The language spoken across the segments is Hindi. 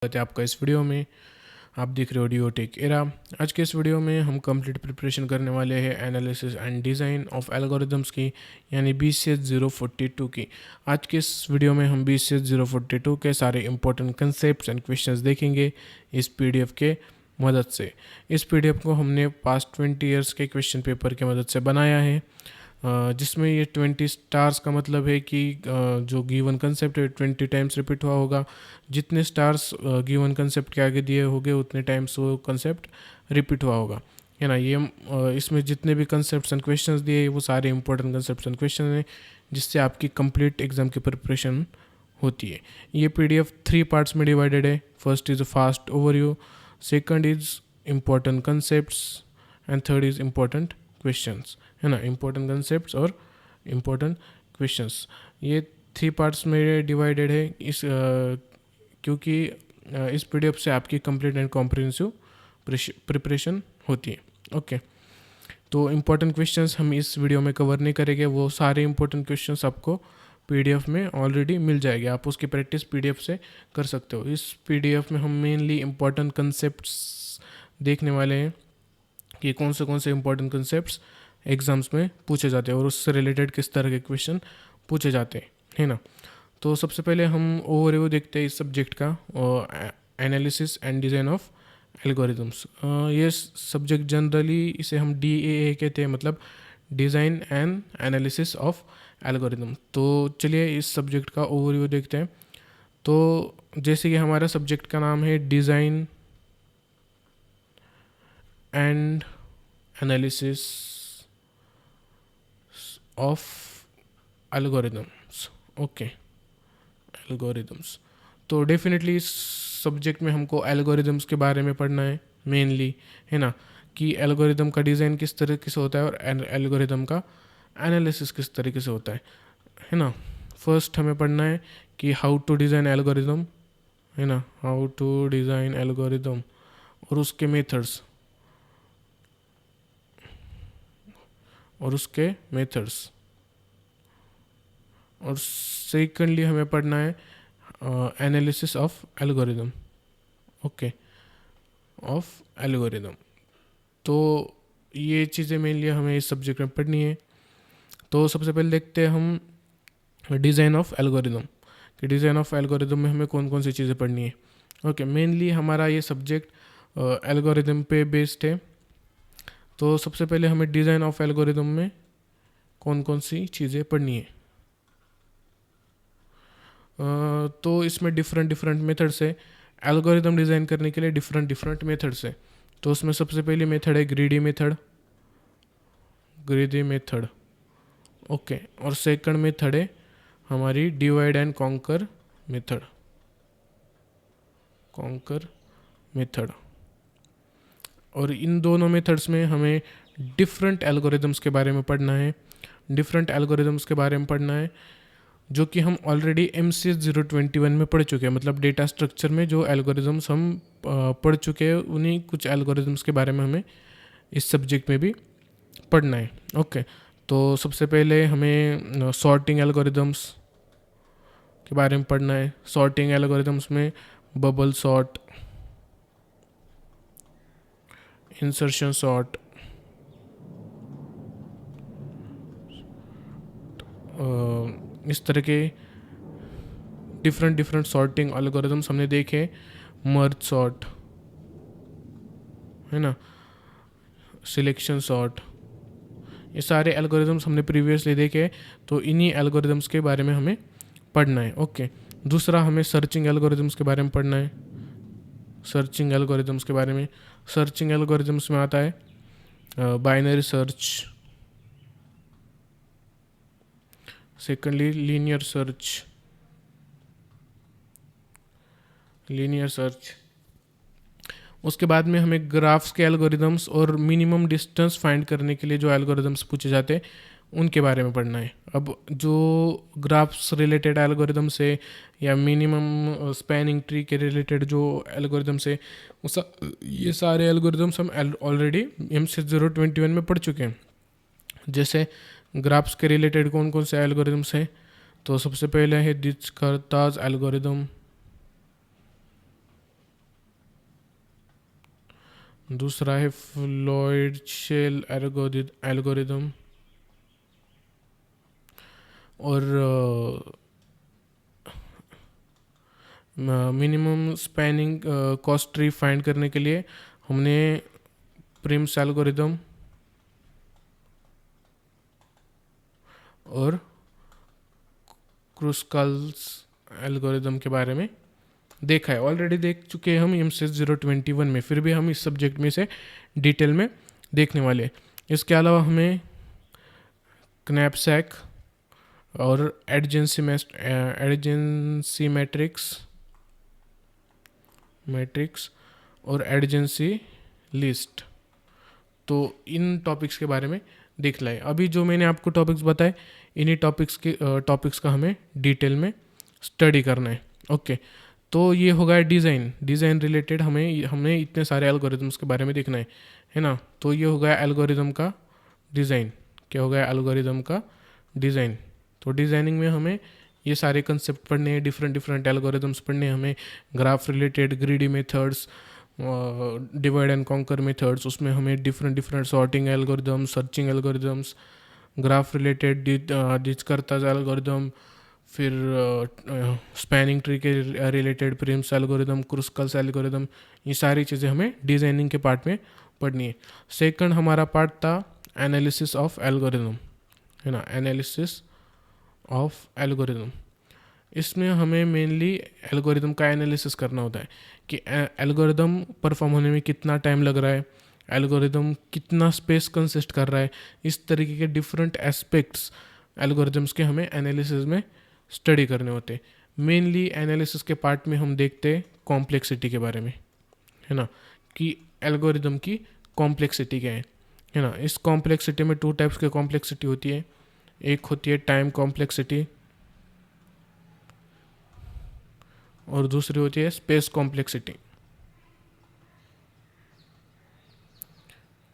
स्वागत है आपका इस वीडियो में। आप देख रहे हो ऑडियो टेक एरा। आज के इस वीडियो में हम कंप्लीट प्रिपरेशन करने वाले हैं analysis and design of algorithms की, यानी BCS 042 की। आज के इस वीडियो में हम BCS 042 के सारे इंपॉर्टेंट कंसेप्ट्स एंड क्वेश्चंस देखेंगे इस PDF के मदद से। इस PDF को हमने पास्ट 20 ईयर्स के क्वेश्चन पेपर की मदद से बनाया है, जिसमें ये 20 स्टार्स का मतलब है कि जो गिवन कंसेप्ट है 20 टाइम्स रिपीट हुआ होगा। जितने स्टार्स गिवन कंसेप्ट के आगे दिए होंगे उतने टाइम्स वो कंसेप्ट रिपीट हुआ होगा, है ना। ये इसमें जितने भी कंसेप्ट्स एंड क्वेश्चंस दिए वो सारे इंपॉर्टेंट कंसेप्ट्स एंड क्वेश्चन हैं, जिससे आपकी कंप्लीट एग्जाम की प्रिपरेशन होती है। ये PDF 3 पार्ट्स में डिवाइडेड है। First is a fast overview, second is important concepts and third is important questions, है ना। इम्पोर्टेंट कंसेप्ट्स और इम्पोर्टेंट क्वेश्चंस, ये 3 पार्ट्स में डिवाइडेड है क्योंकि इस PDF से आपकी कंप्लीट एंड कॉम्प्रिहेंसिव प्रिपरेशन होती है। ओके, तो इम्पोर्टेंट क्वेश्चंस हम इस वीडियो में कवर नहीं करेंगे। वो सारे इम्पोर्टेंट क्वेश्चंस आपको PDF में ऑलरेडी मिल जाएंगे, आप उसकी प्रैक्टिस PDF से कर सकते हो। इस PDF में हम मेनली इम्पोर्टेंट कंसेप्ट्स देखने वाले हैं कि कौन से इम्पोर्टेंट कंसेप्ट्स एग्ज़ाम्स में पूछे जाते हैं और उससे रिलेटेड किस तरह के क्वेश्चन पूछे जाते हैं, है ना। तो सबसे पहले हम ओवरव्यू देखते हैं इस सब्जेक्ट का, analysis and design of algorithms. ये सब्जेक्ट जनरली इसे हम DAA कहते हैं, मतलब design and analysis of algorithm. तो चलिए इस सब्जेक्ट का ओवरव्यू देखते हैं। तो जैसे कि हमारा सब्जेक्ट का नाम है design and analysis of algorithms. Okay, algorithms. तो डेफिनेटली इस सब्जेक्ट में हमको एल्गोरिदम्स के बारे में पढ़ना है मेनली, है ना, कि एल्गोरिदम का डिज़ाइन किस तरीके से होता है और एल्गोरिदम का एनालिसिस किस तरीके से होता है ना। फर्स्ट हमें पढ़ना है कि हाउ टू डिज़ाइन एल्गोरिदम, है ना, हाउ टू डिज़ाइन एल्गोरिदम और उसके मेथड्स और सेकेंडली हमें पढ़ना है analysis of algorithm. Okay, of algorithm. तो ये चीज़ें मेनली हमें इस सब्जेक्ट में पढ़नी है। तो सबसे पहले देखते हैं हम डिज़ाइन ऑफ एल्गोरिदम, कि डिज़ाइन ऑफ एल्गोरिदम में हमें कौन कौन सी चीज़ें पढ़नी है। ओके, मेनली हमारा ये सब्जेक्ट एल्गोरिदम पे बेस्ड है। तो सबसे पहले हमें डिज़ाइन ऑफ एल्गोरिदम में कौन कौन सी चीज़ें पढ़नी है। तो इसमें डिफरेंट मेथड्स है। एल्गोरिदम डिज़ाइन करने के लिए डिफरेंट मेथड्स है। तो उसमें सबसे पहली मेथड है ग्रीडी मेथड। ओके, और सेकंड मेथड है हमारी डिवाइड एंड कॉन्कर मेथड। और इन दोनों मेथड्स में हमें डिफरेंट एल्गोरिदम्स के बारे में पढ़ना है, जो कि हम ऑलरेडी MCS 021 में पढ़ चुके हैं। मतलब डेटा स्ट्रक्चर में जो एल्गोरिदम्स हम पढ़ चुके हैं, उन्हीं कुछ एल्गोरिदम्स के बारे में हमें इस सब्जेक्ट में भी पढ़ना है। ओके, तो सबसे पहले हमें सॉर्टिंग एल्गोरिदम्स के बारे में पढ़ना है। सॉर्टिंग एल्गोरिदम्स में बबल सॉर्ट, इंसर्शन सॉर्ट, इस तरह के डिफरेंट सॉर्टिंग एल्गोरिदम्स हमने देखे। मर्ज सॉर्ट, है ना, सिलेक्शन सॉर्ट, ये सारे एल्गोरिदम्स हमने प्रीवियसली देखे। तो इन्हीं एल्गोरिदम्स के बारे में हमें पढ़ना है। ओके, दूसरा हमें सर्चिंग एल्गोरिदम्स के बारे में पढ़ना है। सर्चिंग एल्गोरिदम्स में आता है binary search, secondly linear search. उसके बाद में हमें ग्राफ्स के एल्गोरिदम्स और मिनिमम डिस्टेंस फाइंड करने के लिए जो एल्गोरिदम्स पूछे जाते हैं उनके बारे में पढ़ना है। अब जो ग्राफ्स रिलेटेड एल्गोरिदम्स है या मिनिमम स्पैनिंग ट्री के रिलेटेड जो एल्गोरिदम्स है, ये सारे एल्गोरिदम्स हम ऑलरेडी MCS 021 में पढ़ चुके हैं। जैसे ग्राफ्स के रिलेटेड कौन कौन से एल्गोरिदम्स हैं, तो सबसे पहले है डिस्कर्ताज एल्गोरिदम, दूसरा है फ्लोइड शेल एल्गोरिदम, और minimum spanning cost tree find करने के लिए हमने प्रिम्स एल्गोरिदम और क्रुस्कल्स एल्गोरिदम के बारे में देखा है, ऑलरेडी देख चुके हैं हम MCS 021 में, फिर भी हम इस सब्जेक्ट में से डिटेल में देखने वाले हैं। इसके अलावा हमें knapsack और एडजेंसी मैट्रिक्स और एडजेंसी लिस्ट, तो इन टॉपिक्स के बारे में देख लाए। अभी जो मैंने आपको टॉपिक्स बताए, इन्हीं टॉपिक्स का हमें डिटेल में स्टडी करना है। ओके, तो ये होगा डिज़ाइन रिलेटेड हमें इतने सारे एल्गोरिदम्स के बारे में देखना है ना। तो ये होगा एल्गोरिदम का डिज़ाइन। क्या होगा एल्गोरिदम का डिज़ाइन? तो डिज़ाइनिंग में हमें ये सारे कंसेप्ट पढ़ने हैं, डिफरेंट एल्गोरिदम्स पढ़ने हैं हमें, graph related, greedy methods, divide and conquer methods, उसमें हमें different sorting algorithms, searching algorithms, graph related Dijkstra's algorithm, फिर स्पैनिंग ट्री के related Prim's algorithm, Kruskal's algorithm, ये सारी चीज़ें हमें डिज़ाइनिंग के पार्ट में पढ़नी है। सेकंड हमारा पार्ट था एनालिसिस ऑफ एल्गोरिदम, है ना, एनालिसिस ऑफ एल्गोरिदम। इसमें हमें मेनली एल्गोरिदम का एनालिसिस करना होता है कि एल्गोरिदम परफॉर्म होने में कितना टाइम लग रहा है, एल्गोरिदम कितना स्पेस कंसिस्ट कर रहा है, इस तरीके के डिफरेंट एस्पेक्ट्स एल्गोरिदम्स के हमें एनालिसिस में स्टडी करने होते हैं। मेनली एनालिसिस के पार्ट में हम देखते हैं कॉम्प्लेक्सिटी के बारे में, है ना, कि एल्गोरिदम की कॉम्प्लेक्सिटी क्या है ना। इस कॉम्प्लेक्सिटी में 2 टाइप्स की कॉम्प्लेक्सिटी होती है। एक होती है टाइम कॉम्प्लेक्सिटी और दूसरी होती है स्पेस कॉम्प्लेक्सिटी।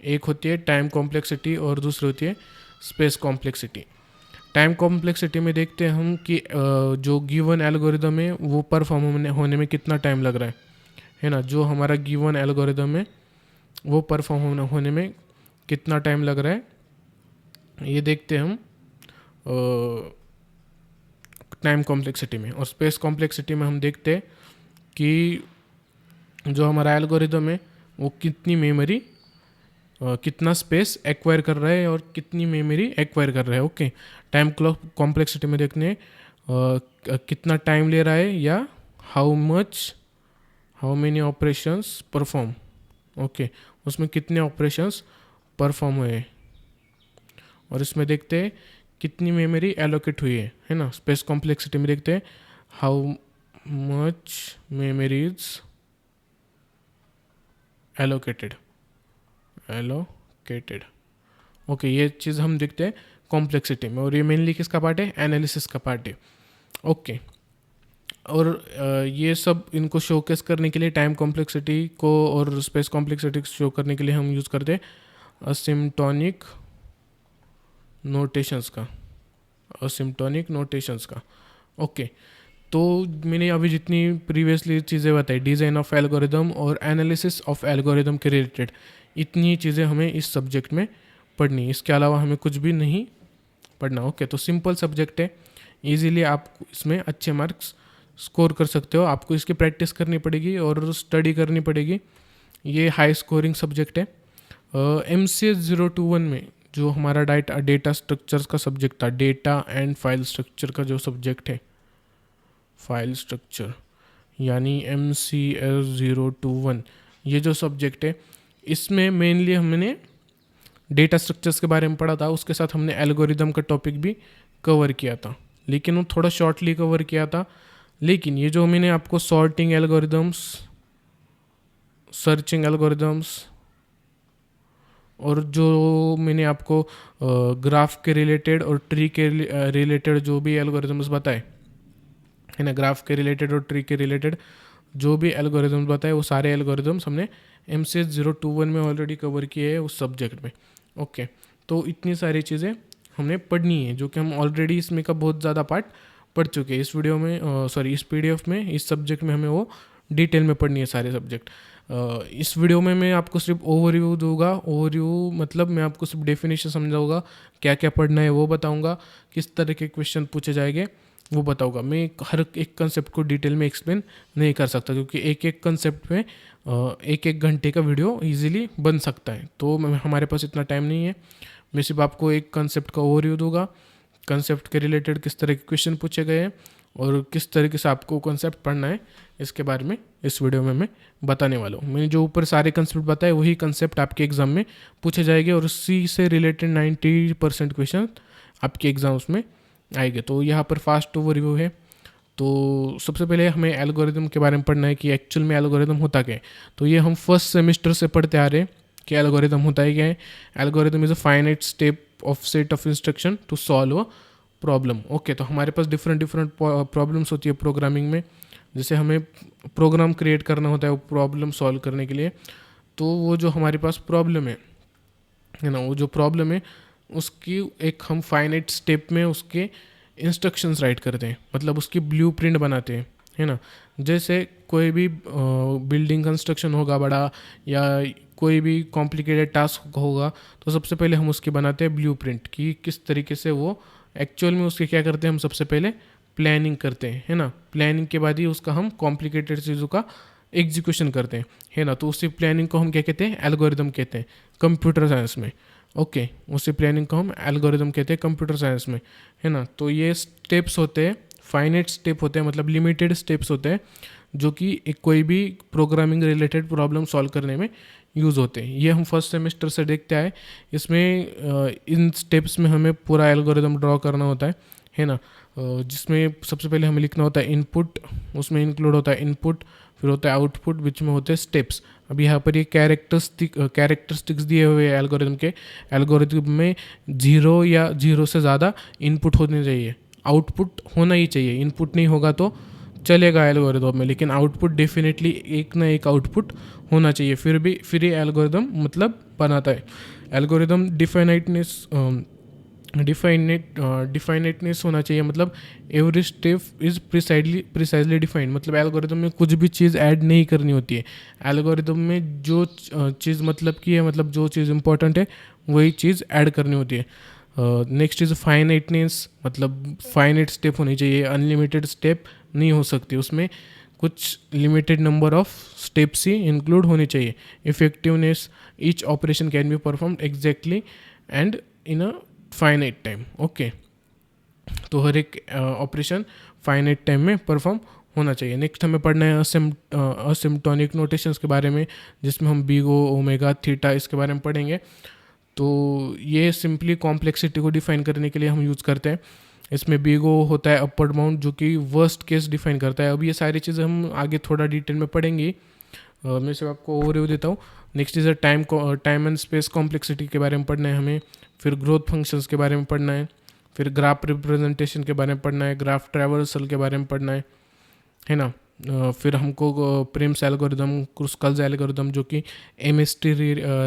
एक होती है टाइम कॉम्प्लेक्सिटी और दूसरी होती है स्पेस कॉम्प्लेक्सिटी। टाइम कॉम्प्लेक्सिटी में देखते हैं हम कि जो गिवन एल्गोरिदम है वो परफॉर्म होने में कितना टाइम लग रहा है ना। जो हमारा गिवन एल्गोरिदम है वो परफॉर्म होने में कितना टाइम लग रहा है, ये देखते हैं हम टाइम कॉम्प्लेक्सिटी में। और स्पेस कॉम्प्लेक्सिटी में हम देखते हैं कि जो हमारा एल्गोरिदम है वो कितनी मेमोरी, कितना स्पेस एक्वायर कर रहा है और कितनी मेमोरी एक्वायर कर रहा है। ओके, टाइम कॉम्प्लेक्सिटी में देखने कितना टाइम ले रहा है या how many operations perform, okay, उसमें कितने ऑपरेशंस परफॉर्म हुए हैं। और इसमें देखते हैं कितनी मेमोरी एलोकेट हुई है ना। स्पेस कॉम्प्लेक्सिटी में देखते हैं how much memory is allocated. Okay, ये चीज़ हम देखते हैं कॉम्प्लेक्सिटी में, और ये मेनली किसका पार्ट है? एनालिसिस का पार्ट है। ओके, और ये सब इनको शोकेस करने के लिए, टाइम कॉम्प्लेक्सिटी को और स्पेस कॉम्प्लेक्सिटी को शो करने के लिए हम यूज़ करते हैं असिम्प्टोनिक नोटेशंस का। ओके, तो मैंने अभी जितनी प्रीवियसली चीज़ें बताई डिज़ाइन ऑफ एल्गोरिदम और एनालिसिस ऑफ एल्गोरिदम के रिलेटेड, इतनी चीज़ें हमें इस सब्जेक्ट में पढ़नी है। इसके अलावा हमें कुछ भी नहीं पढ़ना। ओके, तो सिंपल सब्जेक्ट है, इजीली आप इसमें अच्छे मार्क्स स्कोर कर सकते हो। आपको इसकी प्रैक्टिस करनी पड़ेगी और स्टडी करनी पड़ेगी। ये हाई स्कोरिंग सब्जेक्ट है। MCS 021 में जो हमारा डेटा स्ट्रक्चर्स का सब्जेक्ट था, डेटा एंड फाइल स्ट्रक्चर का जो सब्जेक्ट है, फाइल स्ट्रक्चर यानी MCS 021, ये जो सब्जेक्ट है इसमें मेनली हमने डेटा स्ट्रक्चर्स के बारे में पढ़ा था। उसके साथ हमने एल्गोरिदम का टॉपिक भी कवर किया था, लेकिन वो थोड़ा शॉर्टली कवर किया था। लेकिन ये जो मैंने आपको सॉर्टिंग एल्गोरिदम्स, सर्चिंग एल्गोरिदम्स और जो मैंने आपको ग्राफ के रिलेटेड और ट्री के रिलेटेड जो भी एल्गोरिदम्स बताए, है ना, ग्राफ के रिलेटेड और ट्री के रिलेटेड जो भी एल्गोरिदम्स बताए, वो सारे एल्गोरिदम्स हमने MCS 021 में ऑलरेडी कवर किए हैं उस सब्जेक्ट में। ओके, तो इतनी सारी चीज़ें हमने पढ़नी है जो कि हम ऑलरेडी इसमें का बहुत ज़्यादा पार्ट पढ़ चुके हैं। इस वीडियो में इस PDF में, इस सब्जेक्ट में हमें वो डिटेल में पढ़नी है सारे सब्जेक्ट। इस वीडियो में मैं आपको सिर्फ ओवरव्यू दूंगा। ओवरव्यू मतलब मैं आपको सिर्फ डेफिनेशन समझाऊंगा, क्या क्या पढ़ना है वो बताऊंगा, किस तरह के क्वेश्चन पूछे जाएंगे वो बताऊंगा। मैं हर एक कंसेप्ट को डिटेल में एक्सप्लेन नहीं कर सकता, क्योंकि एक एक कंसेप्ट में एक एक घंटे का वीडियो इजीली बन सकता है, तो हमारे पास इतना टाइम नहीं है। मैं सिर्फ आपको एक कंसेप्ट का ओवरव्यू दूंगा, कंसेप्ट के रिलेटेड किस तरह के क्वेश्चन पूछे गए हैं और किस तरीके से आपको कंसेप्ट पढ़ना है, इसके बारे में इस वीडियो में मैं बताने वाला हूँ। मैंने जो ऊपर सारे कंसेप्ट बताए वही कंसेप्ट आपके एग्जाम में पूछे जाएंगे और उसी से रिलेटेड 90% क्वेश्चन आपके एग्जाम्स में आएंगे। तो यहाँ पर फास्ट ओवरव्यू है। तो सबसे पहले हमें एल्गोरिदम के बारे में पढ़ना है कि एक्चुअल में एल्गोरिदम होता क्या है। तो ये हम फर्स्ट सेमेस्टर से पढ़ते आ रहे हैं कि एल्गोरिदम होता है क्या है। Algorithm is a finite step of set of instruction to solve a problem. Okay, तो हमारे पास डिफरेंट प्रॉब्लम्स होती है प्रोग्रामिंग में। जैसे हमें प्रोग्राम क्रिएट करना होता है वो प्रॉब्लम सॉल्व करने के लिए। तो वो जो हमारे पास प्रॉब्लम है ना, वो जो प्रॉब्लम है उसकी एक हम फाइनाइट स्टेप में उसके इंस्ट्रक्शंस राइट करते हैं, मतलब उसकी ब्लूप्रिंट बनाते हैं, है ना। जैसे कोई भी बिल्डिंग कंस्ट्रक्शन होगा बड़ा या कोई भी कॉम्प्लिकेटेड टास्क होगा, तो सबसे पहले हम उसकी बनाते हैं ब्लूप्रिंट कि किस तरीके से वो एक्चुअल में उसके क्या करते हैं। हम सबसे पहले प्लानिंग करते हैं, है ना। प्लानिंग के बाद ही उसका हम कॉम्प्लिकेटेड चीज़ों का एग्जीक्यूशन करते हैं, है ना। तो उसी प्लानिंग को हम क्या कहते हैं, एल्गोरिदम कहते हैं कंप्यूटर साइंस में। ओके, उसी प्लानिंग को हम एल्गोरिदम कहते हैं कंप्यूटर साइंस में, है ना। तो ये स्टेप्स होते हैं, फाइनाइट स्टेप होते हैं, मतलब लिमिटेड स्टेप्स होते हैं जो कि एक कोई भी प्रोग्रामिंग रिलेटेड प्रॉब्लम सॉल्व करने में यूज़ होते हैं। ये हम फर्स्ट सेमेस्टर से देखते आए। इसमें इन स्टेप्स में हमें पूरा एल्गोरिदम ड्रॉ करना होता है ना। जिसमें सबसे पहले हमें लिखना होता है इनपुट, उसमें इंक्लूड होता है इनपुट, फिर होता है आउटपुट, बीच में होते हैं स्टेप्स। अब यहाँ पर ये कैरेक्टरिस्टिक्स दिए हुए हैं एल्गोरिदम के। एल्गोरिदम में 0 या 0 से ज़्यादा इनपुट होने चाहिए, आउटपुट होना ही चाहिए। इनपुट नहीं होगा तो चलेगा एल्गोरिदम में, लेकिन आउटपुट डेफिनेटली एक ना एक आउटपुट होना चाहिए, फिर ये एल्गोरिदम मतलब बनाता है। एल्गोरिदम डिफाइनेटनेस होना चाहिए, मतलब every step is precisely defined. मतलब एल्गोरिदम में कुछ भी चीज़ ऐड नहीं करनी होती है। एल्गोरिदम में जो चीज़ मतलब की है, मतलब जो चीज़ इंपॉर्टेंट है वही चीज़ ऐड करनी होती है। नेक्स्ट इज़ फाइनाइटनेस, मतलब फाइनाइट स्टेप होनी चाहिए, अनलिमिटेड स्टेप नहीं हो सकती, उसमें कुछ limited number of steps he include होने चाहिए। Effectiveness, each operation can be performed exactly and in a finite time. Okay, तो हर एक ऑपरेशन फाइनाइट टाइम में परफॉर्म होना चाहिए। नेक्स्ट हमें पढ़ना है असिम्प्टोनिक नोटेशंस के बारे में, जिसमें हम बीगो, ओमेगा, थीटा इसके बारे में पढ़ेंगे। तो ये सिंपली कॉम्प्लेक्सिटी को डिफाइन करने के लिए हम यूज़ करते हैं। इसमें बीगो होता है अपर बाउंड, जो कि वर्स्ट केस डिफाइन करता है। अब ये सारी चीज़ें हम आगे थोड़ा डिटेल में पढ़ेंगे। मैं सिर्फ आपको ओवरव्यू देता हूँ। Next is time and space complexity के बारे में पढ़ना है हमें। फिर ग्रोथ फंक्शंस के बारे में पढ़ना है। फिर ग्राफ रिप्रेजेंटेशन के बारे में पढ़ना है। ग्राफ ट्रैवर्सल के बारे में पढ़ना है ना। फिर हमको प्रेम्स एल्गोरिदम, क्रुस्कल्स एल्गोरिदम, जो कि MST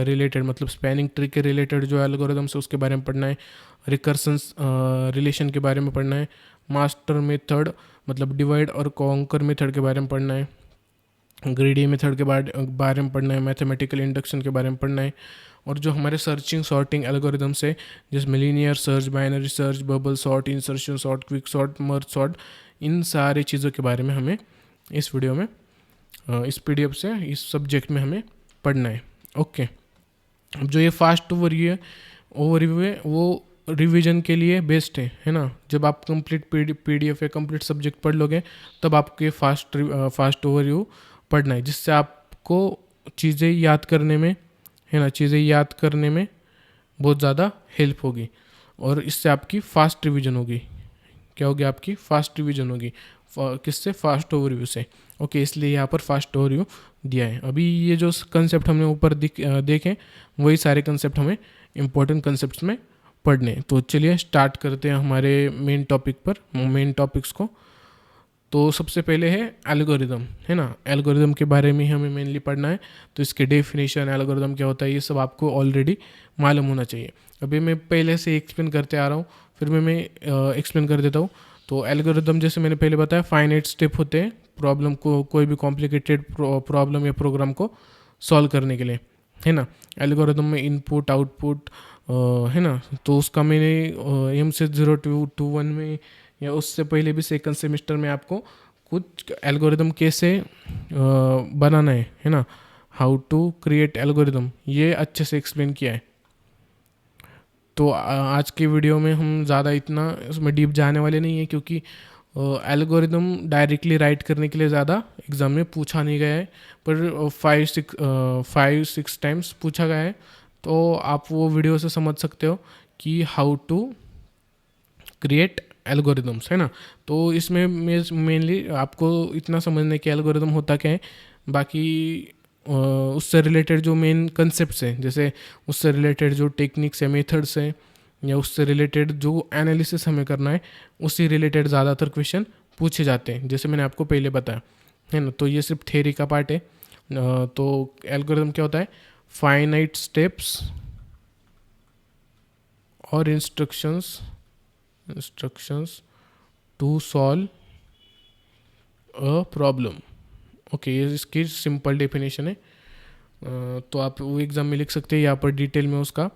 रिलेटेड, मतलब स्पैनिंग ट्री के रिलेटेड जो एल्गोरिदम्स है उसके बारे में पढ़ना है। रिकर्सन्स रिलेशन के बारे में पढ़ना है। मास्टर मेथड, मतलब डिवाइड और कॉन्कर मेथड के बारे में पढ़ना है। ग्रीडी मेथड के बारे में पढ़ना है। मैथमेटिकल इंडक्शन के बारे में पढ़ना है। और जो हमारे सर्चिंग सॉर्टिंग एल्गोरिदम्स है, जिसमें linear search, binary search, bubble sort, insertion sort, quick sort, merge sort, इन सारी चीज़ों के बारे में हमें इस वीडियो में, इस PDF से, इस सब्जेक्ट में हमें पढ़ना है। ओके, अब जो ये फास्ट ओवरव्यू है वो रिवीजन के लिए बेस्ट है ना। जब आप कंप्लीट PDF या कंप्लीट सब्जेक्ट पढ़ लोगे तब आपके फास्ट ओवरव्यू पढ़ना है, जिससे आपको चीज़ें याद करने में, है ना, चीज़ें याद करने में बहुत ज़्यादा हेल्प होगी और इससे आपकी फास्ट रिवीजन होगी। क्या होगी? आपकी फास्ट रिवीजन होगी। किससे? फास्ट ओवरव्यू से। ओके, इसलिए यहाँ पर फास्ट ओवरव्यू दिया है। अभी ये जो कंसेप्ट हमने ऊपर देखे वही सारे कंसेप्ट हमें इंपॉर्टेंट कंसेप्ट्स में पढ़ने हैं। तो चलिए स्टार्ट करते हैं हमारे मेन टॉपिक्स को। तो सबसे पहले है एल्गोरिदम, है ना। एल्गोरिदम के बारे में हमें मेनली पढ़ना है। तो इसके डेफिनेशन, एल्गोरिदम क्या होता है, ये सब आपको ऑलरेडी मालूम होना चाहिए। अभी मैं पहले से एक्सप्लेन करते आ रहा हूँ, फिर मैं एक्सप्लेन कर देता हूँ। तो एल्गोरिदम जैसे मैंने पहले बताया फाइनाइट स्टेप होते हैं प्रॉब्लम को, कोई भी कॉम्प्लिकेटेड प्रॉब्लम या प्रोग्राम को सॉल्व करने के लिए, है ना। एल्गोरिदम में इनपुट आउटपुट है ना, तो उसका मैंने M60221 में या उससे पहले भी सेकंड सेमेस्टर में आपको कुछ एल्गोरिदम कैसे बनाना है ना, हाउ टू क्रिएट एल्गोरिदम, ये अच्छे से एक्सप्लेन किया है। तो आज की वीडियो में हम ज़्यादा इतना उसमें डीप जाने वाले नहीं है, क्योंकि एल्गोरिदम डायरेक्टली राइट करने के लिए ज़्यादा एग्ज़ाम में पूछा नहीं गया है, पर 5-6 टाइम्स पूछा गया है। तो आप वो वीडियो से समझ सकते हो कि हाउ टू क्रिएट एल्गोरिदम्स, है ना। तो इसमें मेनली आपको इतना समझना है कि एल्गोरिदम होता क्या है, बाकी उससे रिलेटेड जो मेन कंसेप्ट्स हैं, जैसे उससे रिलेटेड जो टेक्निक्स या मेथड्स हैं, या उससे रिलेटेड जो एनालिसिस हमें करना है, उसी रिलेटेड ज़्यादातर क्वेश्चन पूछे जाते हैं, जैसे मैंने आपको पहले बताया, है ना। तो ये सिर्फ थ्योरी का पार्ट है। तो एल्गोरिदम क्या होता है, फाइनाइट स्टेप्स और instructions to solve a problem. Okay, ये इसकी सिंपल डेफिनेशन है। तो आप वो एग्ज़ाम में लिख सकते हैं, यहाँ पर डिटेल में उसका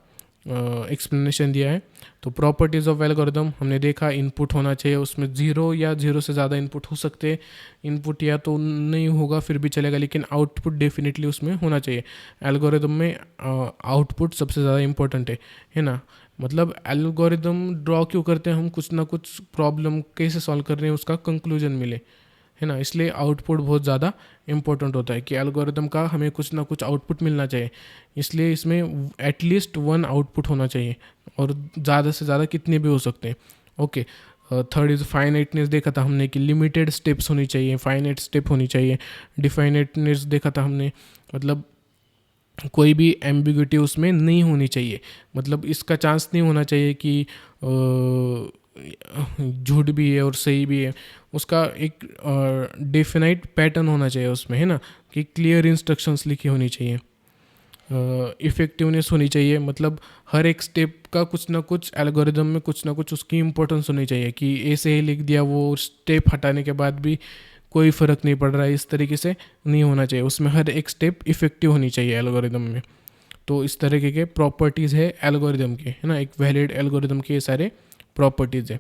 एक्सप्लेनेशन दिया है। तो प्रॉपर्टीज़ ऑफ एल्गोरिदम हमने देखा, इनपुट होना चाहिए, उसमें 0 या 0 से ज़्यादा इनपुट हो सकते हैं। इनपुट या तो नहीं होगा फिर भी चलेगा, लेकिन आउटपुट डेफिनेटली उसमें होना चाहिए। एल्गोरिदम में आउटपुट सबसे ज़्यादा इम्पोर्टेंट है ना। मतलब एल्गोरिदम ड्रॉ क्यों करते हैं हम, कुछ ना कुछ प्रॉब्लम कैसे सॉल्व कर रहे हैं उसका कंक्लूजन मिले, है ना। इसलिए आउटपुट बहुत ज़्यादा इंपॉर्टेंट होता है कि एल्गोरिदम का हमें कुछ ना कुछ आउटपुट मिलना चाहिए। इसलिए इसमें एटलीस्ट 1 आउटपुट होना चाहिए, और ज़्यादा से ज़्यादा कितने भी हो सकते हैं। ओके, थर्ड इज़ फाइनाइटनेस देखा था हमने कि लिमिटेड स्टेप्स होनी चाहिए, फाइनाइट स्टेप होनी चाहिए। डिफाइनाइटनेस देखा था हमने, मतलब कोई भी एम्बिग्यूटी उसमें नहीं होनी चाहिए, मतलब इसका चांस नहीं होना चाहिए कि झूठ भी है और सही भी है। उसका एक डेफिनाइट पैटर्न होना चाहिए उसमें, है ना, कि क्लियर इंस्ट्रक्शंस लिखी होनी चाहिए। इफ़ेक्टिवनेस होनी चाहिए, मतलब हर एक स्टेप का कुछ ना कुछ एल्गोरिदम में कुछ ना कुछ उसकी इम्पोर्टेंस होनी चाहिए, कि ऐसे ही लिख दिया वो स्टेप हटाने के बाद भी कोई फ़र्क नहीं पड़ रहा है, इस तरीके से नहीं होना चाहिए। उसमें हर एक स्टेप इफ़ेक्टिव होनी चाहिए एल्गोरिदम में। तो इस तरीके के प्रॉपर्टीज़ है एल्गोरिदम के, है ना, एक वैलिड एल्गोरिदम के ये सारे प्रॉपर्टीज़ है।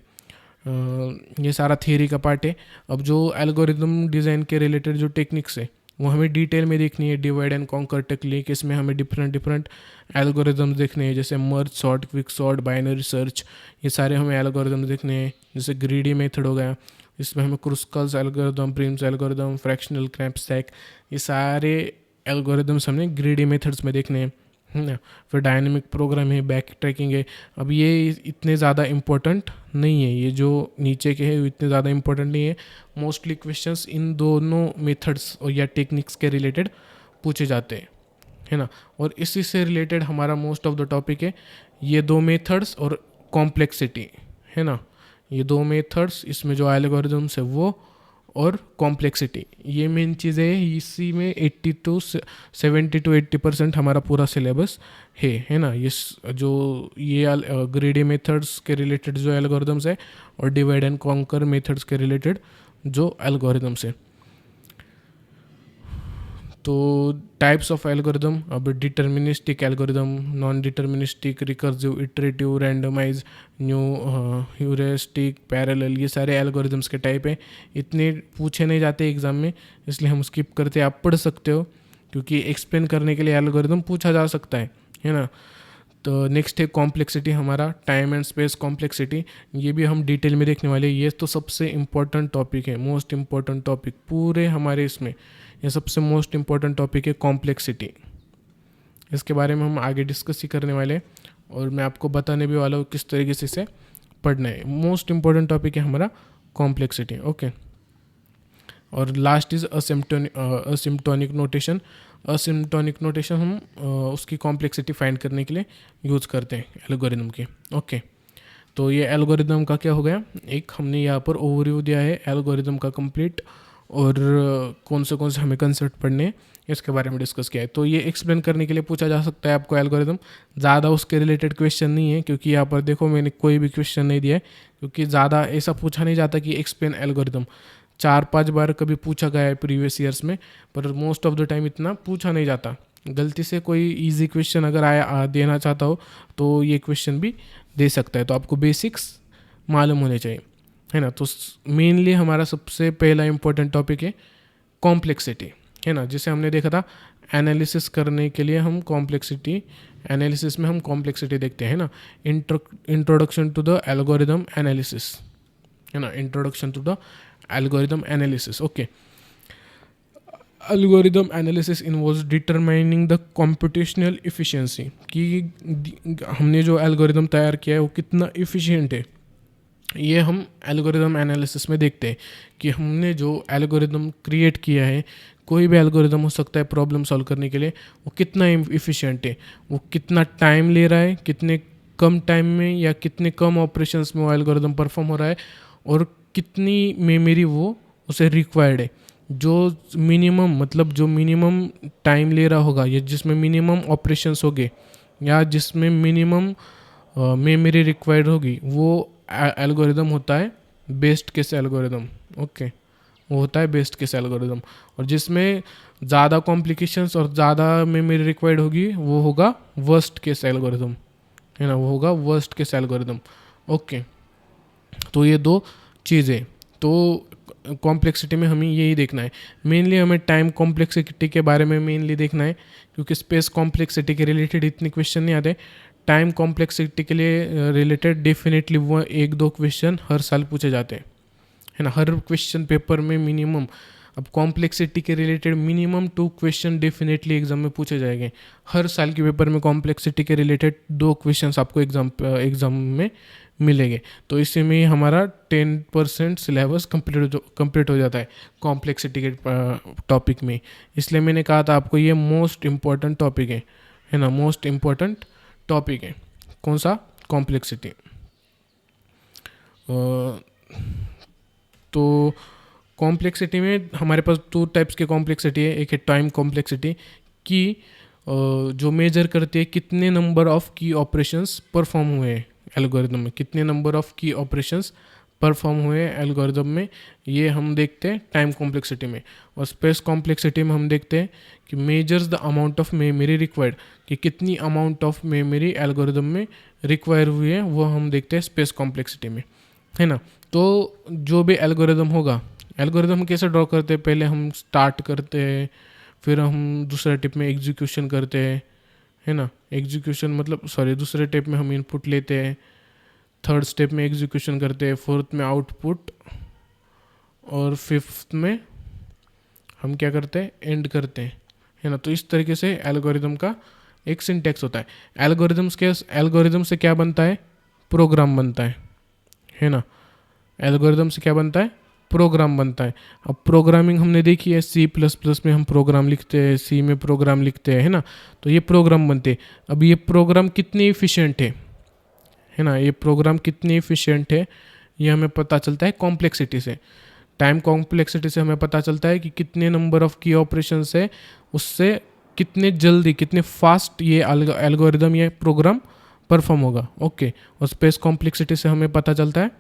ये सारा थियरी का पार्ट है। अब जो एल्गोरिदम डिज़ाइन के रिलेटेड जो टेक्निक्स है वो हमें डिटेल में देखनी है। डिवाइड एंड कॉन्कर टेक्निक, इसमें हमें डिफरेंट एल्गोरिदम्स देखने हैं, जैसे merge sort, quick sort, binary search, ये सारे हमें एल्गोरिदम्स देखने हैं। जैसे ग्रीडी मेथड हो गया, इसमें हमें Kruskal's algorithm, Prim's algorithm, fractional क्रैप्सैक, ये सारे एल्गोरिदम्स हमने ग्रीडी मेथड्स में देखने हैं, है ना। फिर डायनेमिक प्रोग्राम है, बैक ट्रैकिंग है। अब ये इतने ज़्यादा इम्पोर्टेंट नहीं है, ये जो नीचे के हैं इतने ज़्यादा इम्पोर्टेंट नहीं है। मोस्टली क्वेश्चंस इन दोनों मेथड्स और या टेक्निक्स के रिलेटेड पूछे जाते हैं, है ना। और इसी से रिलेटेड हमारा मोस्ट ऑफ द टॉपिक है, ये 2 मेथड्स और कॉम्प्लेक्सिटी, है ना। ये 2 मेथड्स, इसमें जो एल्गोरिदम्स है वो, और कॉम्प्लेक्सिटी, ये मेन चीज़ें हैं। इसी में 70 to 80% हमारा पूरा सिलेबस है ना। जो ये ग्रीडी मेथड्स के रिलेटेड जो एल्गोरिदम्स है, और डिवाइड एंड कॉन्कर मेथड्स के रिलेटेड जो एल्गोरिदम्स है। तो टाइप्स ऑफ एल्गोरिदम, अब deterministic algorithm, non deterministic, recursive, iterative, randomise, new heuristic, parallel, ये सारे एल्गोरिदम्स के टाइप हैं। इतने पूछे नहीं जाते एग्ज़ाम में, इसलिए हम स्किप करते, आप पढ़ सकते हो, क्योंकि एक्सप्लेन करने के लिए एल्गोरिदम पूछा जा सकता है ना। तो नेक्स्ट है कॉम्प्लेक्सिटी, हमारा टाइम एंड स्पेस कॉम्प्लेक्सिटी, ये भी हम डिटेल में देखने वाले हैं। ये तो सबसे इम्पोर्टेंट टॉपिक है, मोस्ट इम्पोर्टेंट टॉपिक पूरे हमारे इसमें, ये सबसे मोस्ट इम्पोर्टेंट टॉपिक है कॉम्प्लेक्सिटी। इसके बारे में हम आगे डिस्कस ही करने वाले हैं, और मैं आपको बताने भी वाला हूँ किस तरीके से इसे पढ़ना है। मोस्ट इम्पोर्टेंट टॉपिक है हमारा कॉम्प्लेक्सिटी। ओके, और लास्ट इज़ असिम्प्टोनिक नोटेशन। असिम्प्टोनिक नोटेशन हम उसकी कॉम्प्लेक्सिटी फाइंड करने के लिए यूज़ करते हैं एल्गोरिदम की। ओके, तो ये एल्गोरिदम का क्या हो गया, एक हमने यहाँ पर ओवरव्यू दिया है एल्गोरिदम का कंप्लीट, और कौन से हमें कंसेप्ट पढ़ने हैं इसके बारे में डिस्कस किया है। तो ये एक्सप्लेन करने के लिए पूछा जा सकता है आपको एल्गोरिदम। ज़्यादा उसके रिलेटेड क्वेश्चन नहीं है, क्योंकि यहाँ पर देखो मैंने कोई भी क्वेश्चन नहीं दिया है, क्योंकि ज़्यादा ऐसा पूछा नहीं जाता कि एक्सप्लेन एल्गोरिदम। 4-5 बार कभी पूछा गया है प्रीवियस ईयर्स में, पर मोस्ट ऑफ द टाइम इतना पूछा नहीं जाता। गलती से कोई इजी क्वेश्चन अगर देना चाहता हो तो ये क्वेश्चन भी दे सकता है। तो आपको बेसिक्स मालूम होने चाहिए, है ना। तो मेनली हमारा सबसे पहला इम्पोर्टेंट टॉपिक है कॉम्प्लेक्सिटी, है ना, जिसे हमने देखा था एनालिसिस करने के लिए हम कॉम्प्लेक्सिटी, एनालिसिस में हम कॉम्प्लेक्सिटी देखते हैं ना। Introduction to the algorithm analysis, है ना, introduction to the algorithm analysis. Okay, algorithm analysis involves determining the computational efficiency, कि हमने जो एल्गोरिदम तैयार किया है वो कितना इफ़िशिएंट है। ये हम एल्गोरिदम एनालिसिस में देखते हैं कि हमने जो एल्गोरिदम क्रिएट किया है, कोई भी एल्गोरिदम हो सकता है प्रॉब्लम सॉल्व करने के लिए, वो कितना इफ़िशिएंट है, वो कितना टाइम ले रहा है, कितने कम टाइम में या कितने कम ऑपरेशंस में वो एल्गोरिदम परफॉर्म हो रहा है, और कितनी मेमोरी वो उसे रिक्वायर्ड है। जो मिनिमम, मतलब जो मिनिमम टाइम ले रहा होगा या जिसमें मिनिमम ऑपरेशंस होंगे या जिसमें मिनिमम मेमोरी रिक्वायर्ड होगी, वो एल्गोरिदम होता है बेस्ट केस एल्गोरिदम। ओके, वो होता है बेस्ट केस एल्गोरिदम। और जिसमें ज़्यादा कॉम्प्लिकेशंस और ज़्यादा मेमोरी रिक्वायर्ड होगी वो होगा वर्स्ट केस एल्गोरिदम, है ना, वो होगा वर्स्ट केस एल्गोरिदम। ओके, तो ये दो चीज़ें। तो कॉम्प्लेक्सिटी में हमें यही देखना है मेनली, हमें टाइम कॉम्प्लेक्सिटी के बारे में मेनली देखना है, क्योंकि स्पेस कॉम्प्लेक्सिटी के रिलेटेड इतने क्वेश्चन नहीं आते। टाइम कॉम्प्लेक्सिटी के लिए रिलेटेड डेफिनेटली वो 1-2 क्वेश्चन हर साल पूछे जाते हैं, है ना, हर क्वेश्चन पेपर में मिनिमम। अब कॉम्प्लेक्सिटी के related minimum 2 question definitely exam में पूछे जाएंगे। हर साल के पेपर में कॉम्प्लेक्सिटी के रिलेटेड 2 क्वेश्चंस आपको एग्जाम में मिलेंगे। तो इसी में हमारा 10% सिलेबस कंप्लीट हो जाता है कॉम्प्लेक्सिटी के टॉपिक में। इसलिए मैंने कहा था आपको ये मोस्ट इम्पॉर्टेंट टॉपिक है ना, मोस्ट इम्पॉर्टेंट टॉपिक है। कौन सा? कॉम्प्लेक्सिटी। तो कॉम्प्लेक्सिटी में हमारे पास 2 टाइप्स के कॉम्प्लेक्सिटी है। एक है टाइम कॉम्प्लेक्सिटी, कि जो मेजर करती है कितने नंबर ऑफ की ऑपरेशंस परफॉर्म हुए हैं एल्गोरिदम में, कितने नंबर ऑफ की ऑपरेशंस परफॉर्म हुए एल्गोरिदम में, ये हम देखते हैं टाइम कॉम्प्लेक्सिटी में। और स्पेस कॉम्प्लेक्सिटी में हम देखते हैं कि measures the amount of memory required, कि कितनी अमाउंट ऑफ मेमोरी एल्गोरिदम में रिक्वायर हुई है, वो हम देखते हैं स्पेस कॉम्प्लेक्सिटी में, है ना। तो जो भी एल्गोरिदम होगा, एल्गोरिदम कैसे ड्रॉ करते हैं, पहले हम स्टार्ट करते हैं, फिर हम दूसरे टिप में एग्जीक्यूशन करते हैं, है ना, एग्जीक्यूशन मतलब दूसरे टिप में हम इनपुट लेते हैं, थर्ड स्टेप में एग्जीक्यूशन करते हैं, फोर्थ में आउटपुट, और फिफ्थ में हम क्या करते हैं, एंड करते हैं, है ना। तो इस तरीके से एल्गोरिदम का एक सिंटेक्स होता है। एल्गोरिदम से क्या बनता है, प्रोग्राम बनता है ना। एल्गोरिदम से क्या बनता है, प्रोग्राम बनता है। अब प्रोग्रामिंग हमने देखी है, C++ में हम प्रोग्राम लिखते हैं, C में प्रोग्राम लिखते हैं, है ना। तो ये प्रोग्राम बनते हैं। अब ये प्रोग्राम कितने इफ़िशिएंट है ना, ये प्रोग्राम कितने इफ़िशिएंट है, ये हमें पता चलता है कॉम्प्लेक्सिटी से। टाइम कॉम्प्लेक्सिटी से हमें पता चलता है कि कितने नंबर ऑफ की ऑपरेशंस है, उससे कितने जल्दी, कितने फास्ट ये एल्गोरिदम, ये प्रोग्राम परफॉर्म होगा। ओके, और स्पेस कॉम्प्लेक्सिटी से हमें पता चलता है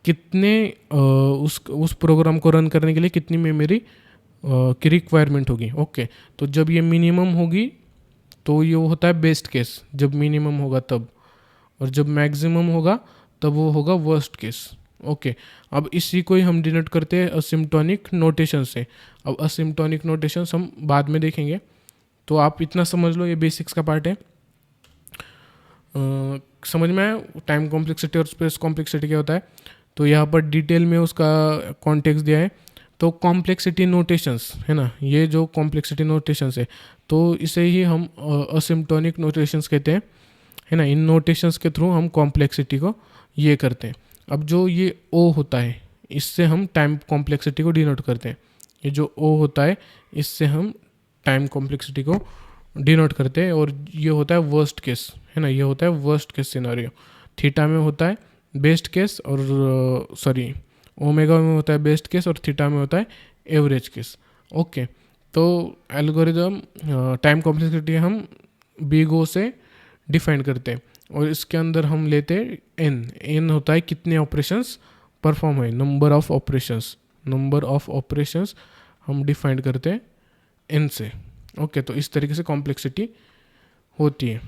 कितने उस प्रोग्राम को रन करने के लिए कितनी मेमोरी की रिक्वायरमेंट होगी। ओके, तो जब ये मिनिमम होगी तो ये होता है बेस्ट केस, जब मिनिमम होगा तब, और जब मैक्सिमम होगा तब वो होगा वर्स्ट केस। ओके, अब इसी को ही हम डिनोट करते हैं असिम्प्टोनिक नोटेशन से। अब असिम्प्टोनिक नोटेशंस हम बाद में देखेंगे, तो आप इतना समझ लो, ये बेसिक्स का पार्ट है। समझ में आया टाइम कॉम्प्लेक्सिटी और स्पेस कॉम्प्लेक्सिटी क्या होता है। तो यहाँ पर डिटेल में उसका कॉन्टेक्स्ट दिया है। तो कॉम्प्लेक्सिटी नोटेशंस, है ना, ये जो कॉम्प्लेक्सिटी नोटेशंस है, तो इसे ही हम असिम्प्टोनिक नोटेशंस कहते हैं, है ना। इन नोटेशंस के थ्रू हम कॉम्प्लेक्सिटी को ये करते हैं। अब जो ये O होता है, इससे हम टाइम कॉम्प्लेक्सिटी को डिनोट करते हैं। ये जो O होता है, इससे हम टाइम कॉम्प्लेक्सिटी को डिनोट करते हैं। और ये होता है वर्स्ट केस, है ना, ये होता है वर्स्ट केस सिनेरियो। थीटा में होता है बेस्ट केस, और ओमेगा में होता है बेस्ट केस, और थीटा में होता है एवरेज केस। ओके, तो एल्गोरिदम टाइम कॉम्प्लेक्सिटी हम बिग ओ से डिफाइन करते हैं और इसके अंदर हम लेते हैं एन होता है कितने ऑपरेशंस परफॉर्म हुए, नंबर ऑफ ऑपरेशंस हम डिफाइन करते हैं एन से। ओके, तो इस तरीके से कॉम्प्लेक्सिटी होती है।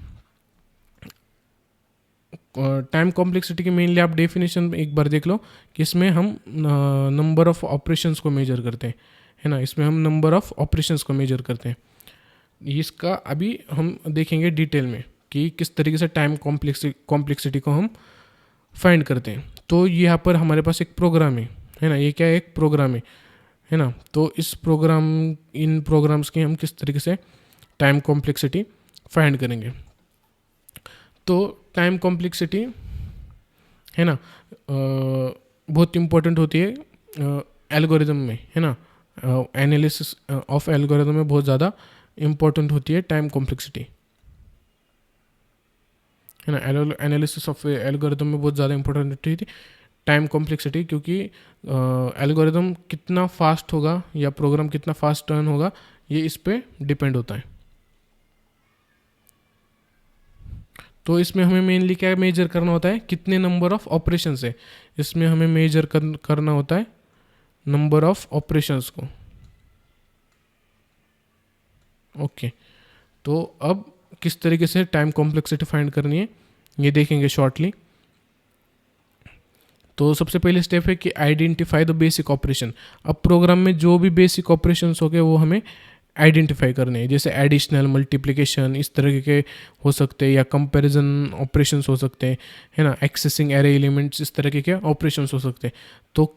टाइम कॉम्प्लेक्सिटी की मेनली आप डेफिनेशन एक बार देख लो कि इसमें हम नंबर ऑफ ऑपरेशंस को मेजर करते हैं, है ना, इसमें हम नंबर ऑफ ऑपरेशंस को मेजर करते हैं। इसका अभी हम देखेंगे डिटेल में कि किस तरीके से टाइम कॉम्प्लेक्सिटी को हम फाइंड करते हैं। तो यहाँ पर हमारे पास एक प्रोग्राम है ना, ये क्या है, एक प्रोग्राम है ना। तो इन प्रोग्राम्स की हम किस तरीके से टाइम कॉम्प्लेक्सिटी फाइंड करेंगे। तो टाइम कॉम्प्लेक्सिटी है ना बहुत इम्पोर्टेंट होती है एल्गोरिदम में, है ना, एनालिसिस ऑफ एल्गोरिदम में बहुत ज़्यादा इम्पोर्टेंट होती है टाइम कॉम्प्लेक्सिटी, है ना। एनालिसिस ऑफ एल्गोरिदम में बहुत ज़्यादा इंपॉर्टेंट होती है टाइम कॉम्प्लेक्सिटी, क्योंकि एल्गोरिदम कितना फास्ट होगा या प्रोग्राम कितना फास्ट टर्न होगा ये इस पे डिपेंड होता है। तो इसमें हमें मेनली क्या मेजर करना होता है, कितने नंबर ऑफ ऑपरेशंस है, इसमें हमें मेजर करना होता है नंबर ऑफ ऑपरेशंस को। ओके, तो अब किस तरीके से टाइम कॉम्प्लेक्सिटी फाइंड करनी है ये देखेंगे शॉर्टली। तो सबसे पहले स्टेप है कि आइडेंटिफाई द बेसिक ऑपरेशन। अब प्रोग्राम में जो भी बेसिक ऑपरेशंस हो गए वो हमें आइडेंटिफाई करने हैं, जैसे एडिशनल, मल्टीप्लिकेशन इस तरह के हो सकते हैं, या कंपैरिजन ऑपरेशंस हो सकते हैं, है ना, एक्सेसिंग एरे एलिमेंट्स इस तरह के ऑपरेशंस हो सकते हैं। तो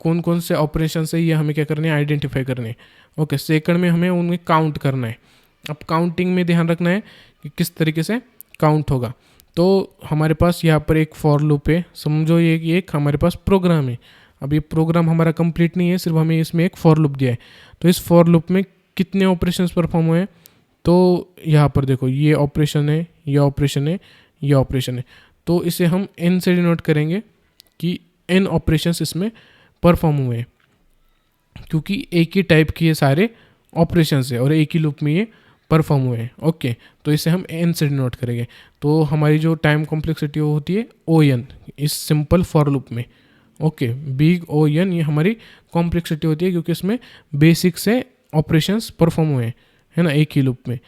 कौन कौन से ऑपरेशंस है ये हमें क्या करने हैं, आइडेंटिफाई करने हैं। ओके, सेकंड में हमें उनमें काउंट करना है। अब काउंटिंग में ध्यान रखना है कि किस तरीके से काउंट होगा। तो हमारे पास यहाँ पर एक फॉर लूप है, समझो ये एक हमारे पास प्रोग्राम है। अब ये प्रोग्राम हमारा कंप्लीट नहीं है, सिर्फ हमें इसमें एक फॉर लूप दिया है। तो इस फॉर लूप में कितने ऑपरेशंस परफॉर्म हुए हैं, तो यहाँ पर देखो ये ऑपरेशन है, ये ऑपरेशन है, ये ऑपरेशन है। तो इसे हम n से डिनोट करेंगे कि n ऑपरेशंस इसमें परफॉर्म हुए हैं, क्योंकि एक ही टाइप के ये सारे ऑपरेशंस है और एक ही लूप में ये परफॉर्म हुए हैं। ओके, तो इसे हम n से डिनोट करेंगे। तो हमारी जो टाइम कॉम्प्लेक्सिटी होती है O(n) इस सिंपल फॉर लूप में। ओके, बिग O(n) ये हमारी कॉम्प्लेक्सिटी होती है, क्योंकि इसमें बेसिक से ऑपरेशंस परफॉर्म हुए हैं, है ना, एक ही लूप में।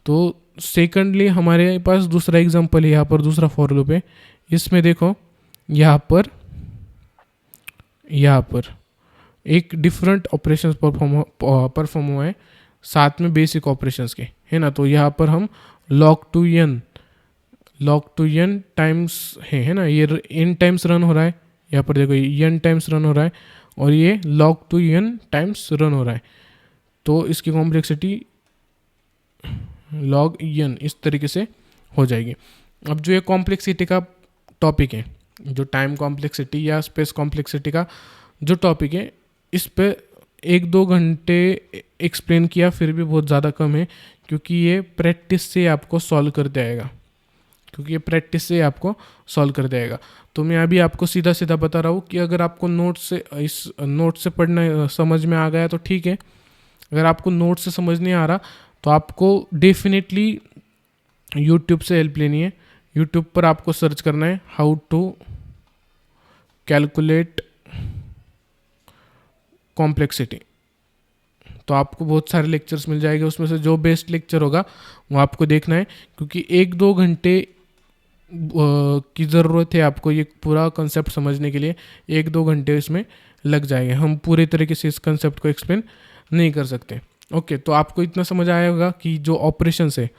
तो सेकंडली हमारे पास दूसरा एग्जांपल है, यहाँ पर दूसरा फॉर लूप है। इसमें देखो यहाँ पर एक डिफरेंट ऑपरेशंस परफॉर्म हुआ है साथ में बेसिक ऑपरेशंस के, है ना। तो यहाँ पर हम log to n टाइम्स है ना, ये n टाइम्स रन हो रहा है। यहाँ पर देखो ये n टाइम्स रन हो रहा है और ये log to n times run हो रहा है। तो इसकी कॉम्प्लेक्सिटी log n इस तरीके से हो जाएगी। अब जो ये कॉम्प्लेक्सिटी का टॉपिक है, जो टाइम कॉम्प्लेक्सिटी या स्पेस कॉम्प्लेक्सिटी का जो टॉपिक है, इस पे 1-2 घंटे एक्सप्लेन किया फिर भी बहुत ज़्यादा कम है, क्योंकि ये प्रैक्टिस से आपको सॉल्व करते आएगा, तो मैं अभी आपको सीधा सीधा बता रहा हूँ कि अगर आपको इस नोट से पढ़ना समझ में आ गया तो ठीक है। अगर आपको नोट से समझ नहीं आ रहा तो आपको डेफिनेटली यूट्यूब से हेल्प लेनी है। यूट्यूब पर आपको सर्च करना है हाउ टू कैलकुलेट कॉम्प्लेक्सिटी, तो आपको बहुत सारे लेक्चर्स मिल जाएंगे। उसमें से जो बेस्ट लेक्चर होगा वो आपको देखना है, क्योंकि 1-2 घंटे की ज़रूरत है आपको ये पूरा कंसेप्ट समझने के लिए। 1-2 घंटे इसमें लग जाएंगे, हम पूरे तरीके से इस कंसेप्ट को एक्सप्लेन नहीं कर सकते। ओके, तो आपको इतना समझ आया होगा कि जो ऑपरेशंस है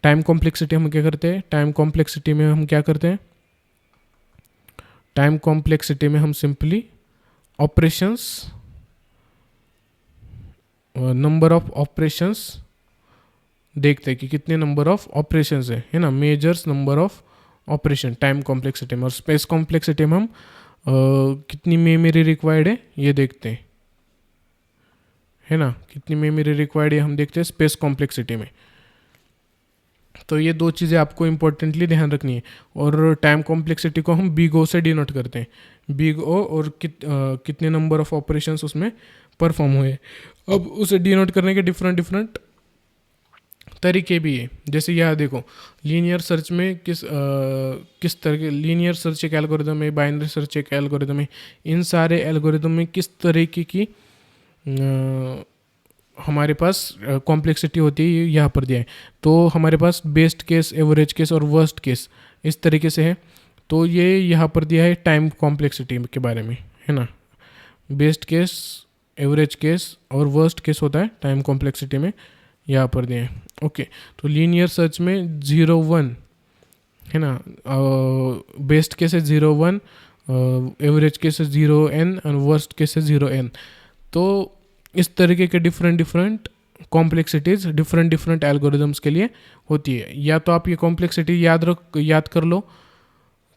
टाइम कॉम्प्लेक्सिटी हम क्या करते हैं, टाइम कॉम्प्लेक्सिटी में हम simply operations, number of operations देखते हैं कि कितने नंबर ऑफ ऑपरेशंस है ना, measures number of operation time complexity में। और स्पेस कॉम्प्लेक्सिटी में हम कितनी मेमोरी रिक्वायर्ड है ये देखते हैं, है ना, कितनी मेमोरी रिक्वायर्ड है हम देखते हैं स्पेस कॉम्प्लेक्सिटी में। तो ये 2 चीज़ें आपको इंपॉर्टेंटली ध्यान रखनी है। और टाइम कॉम्प्लेक्सिटी को हम बिग O से डिनोट करते हैं, बिग O, और कितने नंबर ऑफ ऑपरेशंस उसमें परफॉर्म हुए। अब उसे डिनोट करने के डिफरेंट डिफरेंट तरीके भी है। जैसे यहाँ देखो, लीनियर सर्च में किस तरह के लीनियर सर्च एक एल्गोरिदम है, बाइनरी सर्च एक एल्गोरिदम है। इन सारे एल्गोरिदम में किस तरीके की हमारे पास कॉम्प्लेक्सिटी होती है, यहाँ पर दिया है। तो हमारे पास बेस्ट केस, एवरेज केस और वर्स्ट केस इस तरीके से है। तो ये यहाँ पर दिया है टाइम कॉम्प्लेक्सिटी के बारे में, है ना। बेस्ट केस, एवरेज केस और वर्स्ट केस होता है टाइम कॉम्प्लेक्सिटी में, यहाँ पर दिए हैं। ओके, तो लीनियर सर्च में 0 1 है ना, बेस्ट केस है 0 1, एवरेज केस है 0n और वर्स्ट केस है 0n। तो इस तरीके के different different complexities different different algorithms के लिए होती है। या तो आप ये कॉम्प्लेक्सिटी याद कर लो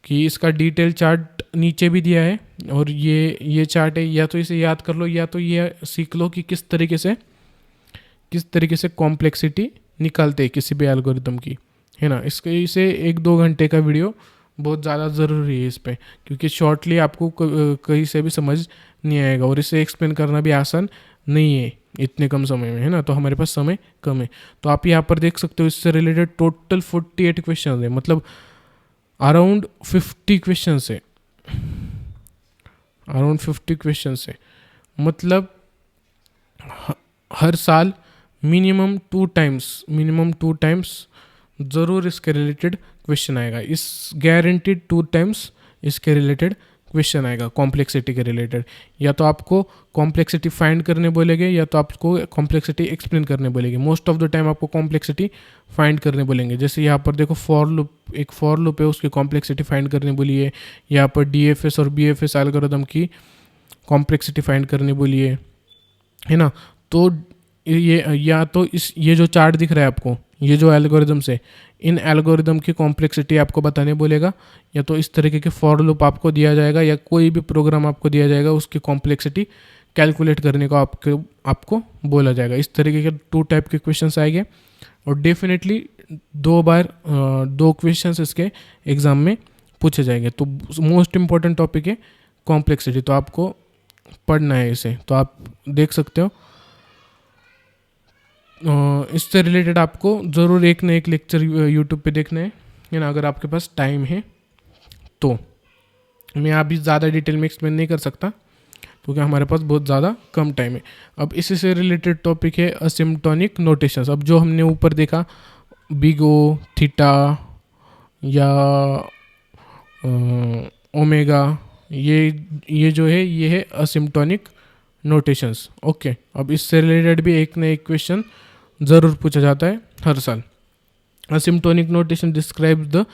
कि इसका डिटेल चार्ट नीचे भी दिया है और ये चार्ट है, या तो इसे याद कर लो, या तो ये सीख लो कि किस तरीके से कॉम्प्लेक्सिटी निकालते हैं किसी भी एल्गोरिदम की, है ना। इसे 1-2 घंटे का वीडियो बहुत ज़्यादा ज़रूरी है इस पे, क्योंकि शॉर्टली आपको कहीं से भी समझ नहीं आएगा और इसे एक्सप्लेन करना भी आसान नहीं है इतने कम समय में, है ना। तो हमारे पास समय कम है। तो आप यहाँ पर देख सकते हो इससे रिलेटेड टोटल 48 क्वेश्चन है, मतलब अराउंड 50 क्वेश्चन है, अराउंड 50 क्वेश्चन है। मतलब हर साल मिनिमम 2 टाइम्स ज़रूर इसके रिलेटेड क्वेश्चन आएगा। इस गारंटीड 2 टाइम्स इसके रिलेटेड क्वेश्चन आएगा कॉम्प्लेक्सिटी के रिलेटेड। या तो आपको कॉम्प्लेक्सिटी फाइंड करने बोलेंगे, या तो आपको कॉम्प्लेक्सिटी एक्सप्लेन करने बोलेंगे। मोस्ट ऑफ द टाइम आपको कॉम्प्लेक्सिटी फाइंड करने बोलेंगे। जैसे यहाँ पर देखो एक फॉर लूप है, उसकी कॉम्प्लेक्सिटी फाइंड करने बोली है। यहाँ पर DFS और BFS एल्गोरिदम की कॉम्प्लेक्सिटी फाइंड करने बोली है ना। तो ये जो चार्ट दिख रहा है आपको, ये जो एल्गोरिदम्स है, इन एल्गोरिदम की कॉम्प्लेक्सिटी आपको बताने बोलेगा। या तो इस तरीके के फॉर लूप आपको दिया जाएगा, या कोई भी प्रोग्राम आपको दिया जाएगा, उसकी कॉम्प्लेक्सिटी कैलकुलेट करने को आपको बोला जाएगा। इस तरीके के 2 टाइप के क्वेश्चंस आएंगे और डेफिनेटली 2 क्वेश्चंस इसके एग्ज़ाम में पूछे जाएंगे। तो मोस्ट इम्पॉर्टेंट टॉपिक है कॉम्प्लेक्सिटी, तो आपको पढ़ना है इसे। तो आप देख सकते हो इससे रिलेटेड आपको ज़रूर एक ना एक लेक्चर यूट्यूब पे देखना है ना, अगर आपके पास टाइम है तो। मैं अभी ज़्यादा डिटेल में एक्सप्लेन नहीं कर सकता क्योंकि हमारे पास बहुत ज़्यादा कम टाइम है। अब इसी से रिलेटेड टॉपिक है असिम्प्टोनिक नोटेशंस। अब जो हमने ऊपर देखा बिग ओ, थीटा या ओमेगा, ये जो है ये है असिम्प्टोनिक नोटेशंस। ओके, अब इससे रिलेटेड भी एक ना एक क्वेश्चन ज़रूर पूछा जाता है हर साल। Asymptotic notation describes the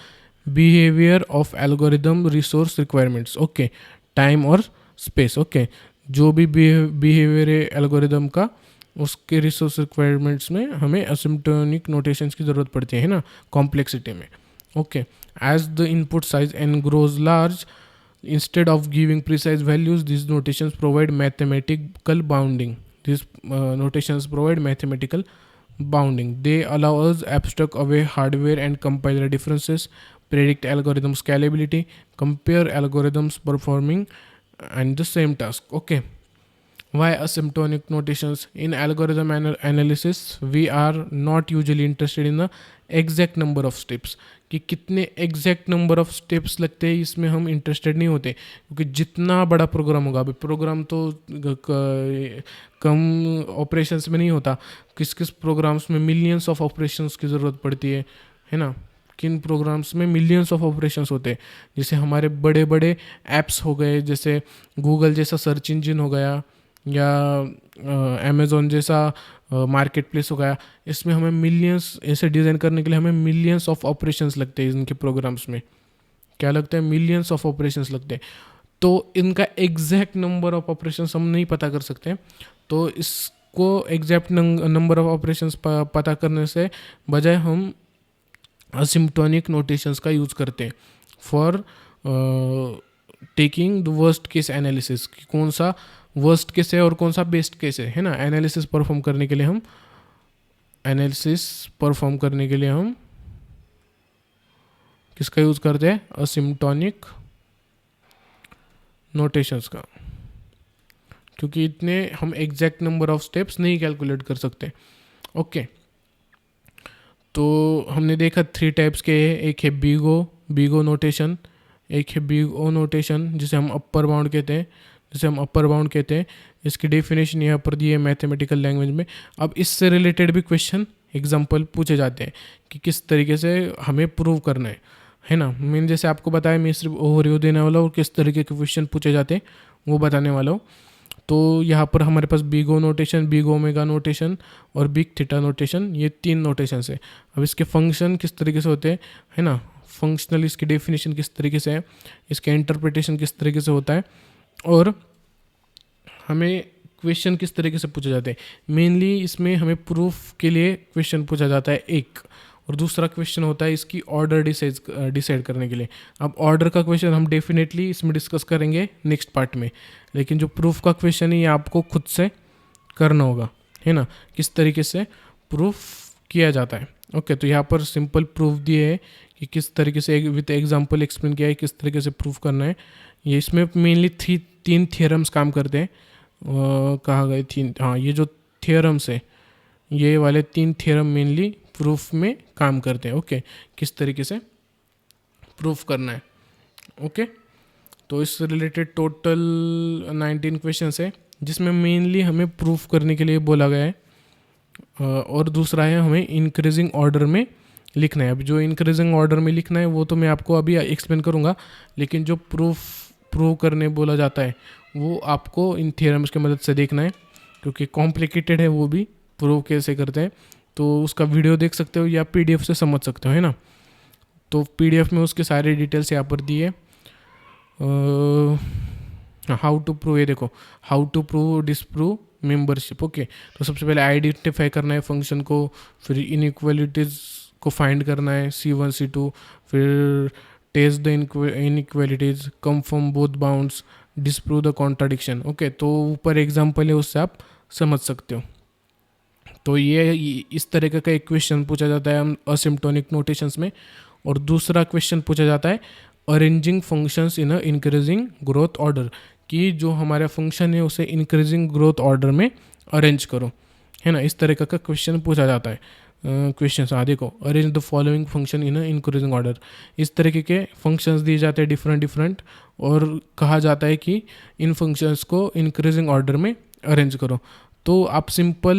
behaviour of algorithm resource requirements. Okay, time और स्पेस। ओके, जो भी बिहेवियर है एल्गोरिदम का, उसके रिसोर्स रिक्वायरमेंट्स में हमें असिम्प्टोनिक नोटेशंस की ज़रूरत पड़ती है ना, कॉम्प्लेक्सिटी में। Okay, as the input size and grows large, instead of giving precise values, these notations provide mathematical bounding. They allow us abstract away hardware and compiler differences, predict algorithm scalability, compare algorithms performing and the same task. Okay, why asymptotic notations? In algorithm analysis, we are not usually interested in the exact number of steps, कि कितने एग्जैक्ट नंबर ऑफ स्टेप्स लगते हैं, इसमें हम इंटरेस्टेड नहीं होते। क्योंकि जितना बड़ा प्रोग्राम होगा, अभी प्रोग्राम तो कम ऑपरेशंस में नहीं होता, किस प्रोग्राम्स में मिलियंस ऑफ ऑपरेशंस की ज़रूरत पड़ती है ना। किन प्रोग्राम्स में मिलियंस ऑफ ऑपरेशंस होते हैं, जैसे हमारे बड़े बड़े ऐप्स हो गए, जैसे गूगल जैसा सर्च इंजन हो गया, या अमेज़ॉन जैसा मार्केट प्लेस हो गया। इसमें हमें मिलियंस, ऐसे डिज़ाइन करने के लिए हमें मिलियंस ऑफ ऑपरेशंस लगते हैं। इनके प्रोग्राम्स में क्या लगता है, मिलियंस ऑफ ऑपरेशंस लगते हैं। तो इनका एग्जैक्ट नंबर ऑफ ऑपरेशंस हम नहीं पता कर सकते। तो इसको एग्जैक्ट नंबर ऑफ ऑपरेशंस पता करने से बजाय हम असिम्प्टोनिक नोटेशंस का यूज़ करते हैं for taking the worst case analysis, कि कौन सा वर्स्ट केस है और कौन सा बेस्ट केस है ना। एनालिसिस परफॉर्म करने के लिए हम किसका यूज़ करते हैं, असिम्प्टोनिक नोटेशंस का। क्योंकि इतने हम एग्जैक्ट नंबर ऑफ स्टेप्स नहीं कैलकुलेट कर सकते। ओके, तो हमने देखा 3 टाइप्स के, एक है बिग ओ नोटेशन, एक है बिग ओ नोटेशन जिसे हम अपर बाउंड कहते हैं, इसकी डेफिनेशन यहाँ पर दी है मैथमेटिकल लैंग्वेज में। अब इससे रिलेटेड भी क्वेश्चन एग्जांपल पूछे जाते हैं कि किस तरीके से हमें प्रूव करना है ना। मैंने जैसे आपको बताया, मैं सिर्फ ओवरव्यू देने वाला हूँ और किस तरीके के क्वेश्चन पूछे जाते हैं वो बताने वाला हूँ। तो यहाँ पर हमारे पास big O notation, big omega notation और बिग थीटा नोटेशन, ये 3 नोटेशन है। अब इसके फंक्शन किस तरीके से होते हैं, है ना, फंक्शनल इसकी डेफिनेशन किस तरीके से है, इसका इंटरप्रिटेशन किस तरीके से होता है, और हमें क्वेश्चन किस तरीके से पूछे जाते हैं। मेनली इसमें हमें प्रूफ के लिए क्वेश्चन पूछा जाता है एक, और दूसरा क्वेश्चन होता है इसकी ऑर्डर डिसाइड करने के लिए। अब ऑर्डर का क्वेश्चन हम डेफिनेटली इसमें डिस्कस करेंगे नेक्स्ट पार्ट में, लेकिन जो प्रूफ का क्वेश्चन है ये आपको खुद से करना होगा, है ना, किस तरीके से प्रूफ किया जाता है। ओके, तो यहाँ पर सिंपल प्रूफ दिए है कि किस तरीके से विद एग्जांपल एक्सप्लेन किया है किस तरीके से प्रूफ करना है। ये इसमें मेनली 3 थियरम्स काम करते हैं, कहा गए 3, हाँ, ये जो थियरम्स है ये वाले 3 थियरम मेनली प्रूफ में काम करते हैं। ओके, किस तरीके से प्रूफ करना है। ओके, तो इससे रिलेटेड टोटल 19 क्वेश्चंस है जिसमें मेनली हमें प्रूफ करने के लिए बोला गया है, और दूसरा है हमें इंक्रीजिंग ऑर्डर में लिखना है। अब जो इंक्रीजिंग ऑर्डर में लिखना है वो तो मैं आपको अभी एक्सप्लेन करूँगा, लेकिन जो प्रूव करने बोला जाता है वो आपको इन थियरम्स की मदद से देखना है, क्योंकि कॉम्प्लिकेटेड है वो भी, प्रूव कैसे करते हैं। तो उसका वीडियो देख सकते हो या PDF से समझ सकते हो, है ना। तो PDF में उसके सारे डिटेल्स यहाँ पर दिए। हाउ टू प्रूव, ये देखो, how to prove disprove membership. Okay, तो सबसे पहले आइडेंटिफाई करना है फंक्शन को, फिर इनइक्वालिटीज़ को फाइंड करना है C1 C2, फिर test the inequalities, confirm both bounds, disprove the contradiction. Okay, तो ऊपर एग्जांपल है उससे आप समझ सकते हो। तो ये इस तरह का एक क्वेश्चन पूछा जाता है असिम्प्टोनिक नोटेशंस में, और दूसरा क्वेश्चन पूछा जाता है arranging functions in a increasing growth order, कि जो हमारा फंक्शन है उसे इंक्रीजिंग ग्रोथ ऑर्डर में अरेंज करो, है ना। इस तरह का क्वेश्चन पूछा जाता है। क्वेश्चन, हाँ देखो, arrange the following function in a increasing order, इस तरीके के फंक्शंस दिए जाते हैं डिफरेंट, और कहा जाता है कि इन फंक्शंस को इंक्रीजिंग ऑर्डर में अरेंज करो। तो आप सिंपल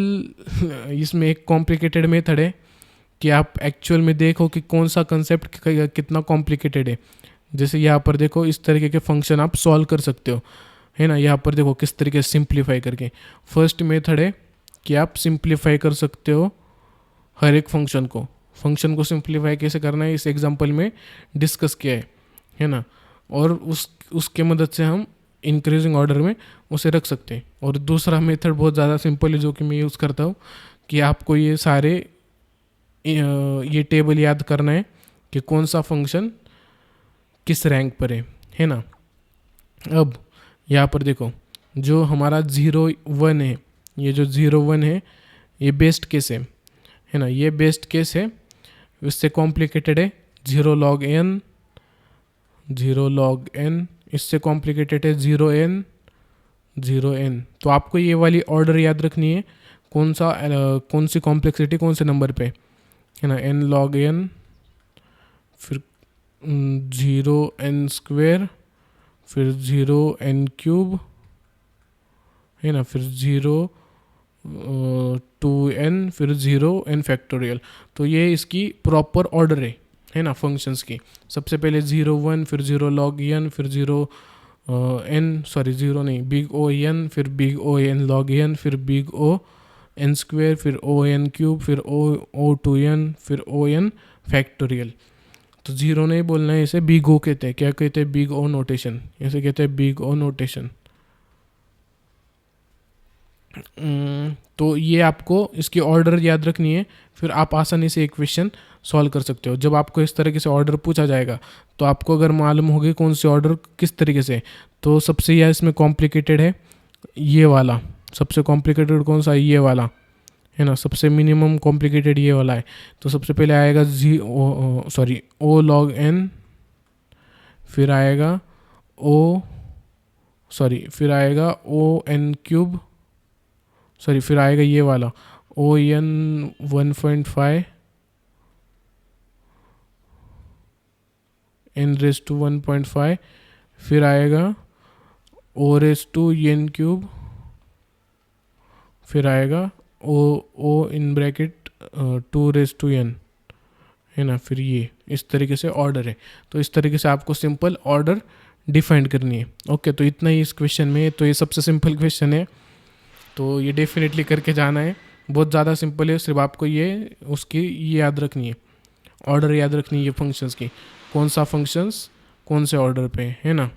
इसमें एक कॉम्प्लिकेटेड मेथड है कि आप एक्चुअल में देखो कि कौन सा कंसेप्ट कितना कॉम्प्लिकेटेड है। जैसे यहाँ पर देखो, इस तरीके के फंक्शन आप सॉल्व कर सकते हो, है ना। यहाँ पर देखो किस तरीके से सिंप्लीफाई करके, फर्स्ट मेथड है कि आप सिंप्लीफाई कर सकते हो हर एक फंक्शन को सिंप्लीफाई कैसे करना है इस एग्जांपल में डिस्कस किया है ना। और उसके मदद से हम इंक्रीजिंग ऑर्डर में उसे रख सकते हैं। और दूसरा मेथड बहुत ज़्यादा सिंपल है जो कि मैं यूज़ करता हूँ, कि आपको ये सारे ये टेबल याद करना है कि कौन सा फंक्शन किस रैंक पर है ना। अब यहाँ पर देखो, जो हमारा 0 1 है, ये जो 0 1 है ये बेस्ट केस है ना, ये बेस्ट केस है, इससे कॉम्प्लिकेटेड है 0 log n, इससे कॉम्प्लिकेटेड है 0 n। तो आपको ये वाली ऑर्डर याद रखनी है, कौन सी कॉम्प्लेक्सिटी कौन से नंबर पे, है ना, n log n, फिर 0n स्क्वेयर, फिर 0n क्यूब, है ना, फिर 2n, फिर 0n फैक्टोरियल। तो ये इसकी प्रॉपर ऑर्डर है ना फंक्शंस की। सबसे पहले 0 1, फिर 0 log n, फिर 0 बिग O n, फिर big O n log n, फिर बिग O n स्क्वेयर, फिर O n क्यूब, फिर O 2n, फिर O n फैक्टोरियल। तो 0 नहीं बोलना है, इसे बिग O कहते हैं। क्या कहते हैं? बिग O नोटेशन, इसे कहते हैं बिग O नोटेशन। तो ये आपको इसकी ऑर्डर याद रखनी है, फिर आप आसानी से एक क्वेश्चन सॉल्व कर सकते हो। जब आपको इस तरीके से ऑर्डर पूछा जाएगा तो आपको अगर मालूम होगी कौन सी ऑर्डर किस तरीके से, तो सबसे यह इसमें कॉम्प्लिकेटेड है ये वाला, सबसे कॉम्प्लिकेटेड कौन सा, ये वाला है ना, सबसे मिनिमम कॉम्प्लिकेटेड ये वाला है। तो सबसे पहले आएगा O log n, फिर आएगा O सॉरी फिर आएगा ओ एन क्यूब, सॉरी फिर आएगा ये वाला O n 1.5 n raise to 1.5, फिर आएगा O raise to n cube, फिर आएगा O O in bracket 2 raise to n, है ना। फिर ये इस तरीके से ऑर्डर है। तो इस तरीके से आपको सिंपल ऑर्डर डिफाइन करनी है। ओके, तो इतना ही इस क्वेश्चन में। तो ये सबसे सिंपल क्वेश्चन है, तो ये डेफिनेटली करके जाना है। बहुत ज़्यादा सिंपल है, सिर्फ आपको ये उसकी ये याद रखनी है, ऑर्डर याद रखनी है ये फंक्शंस की, कौन सा फंक्शंस कौन से ऑर्डर पे है ना।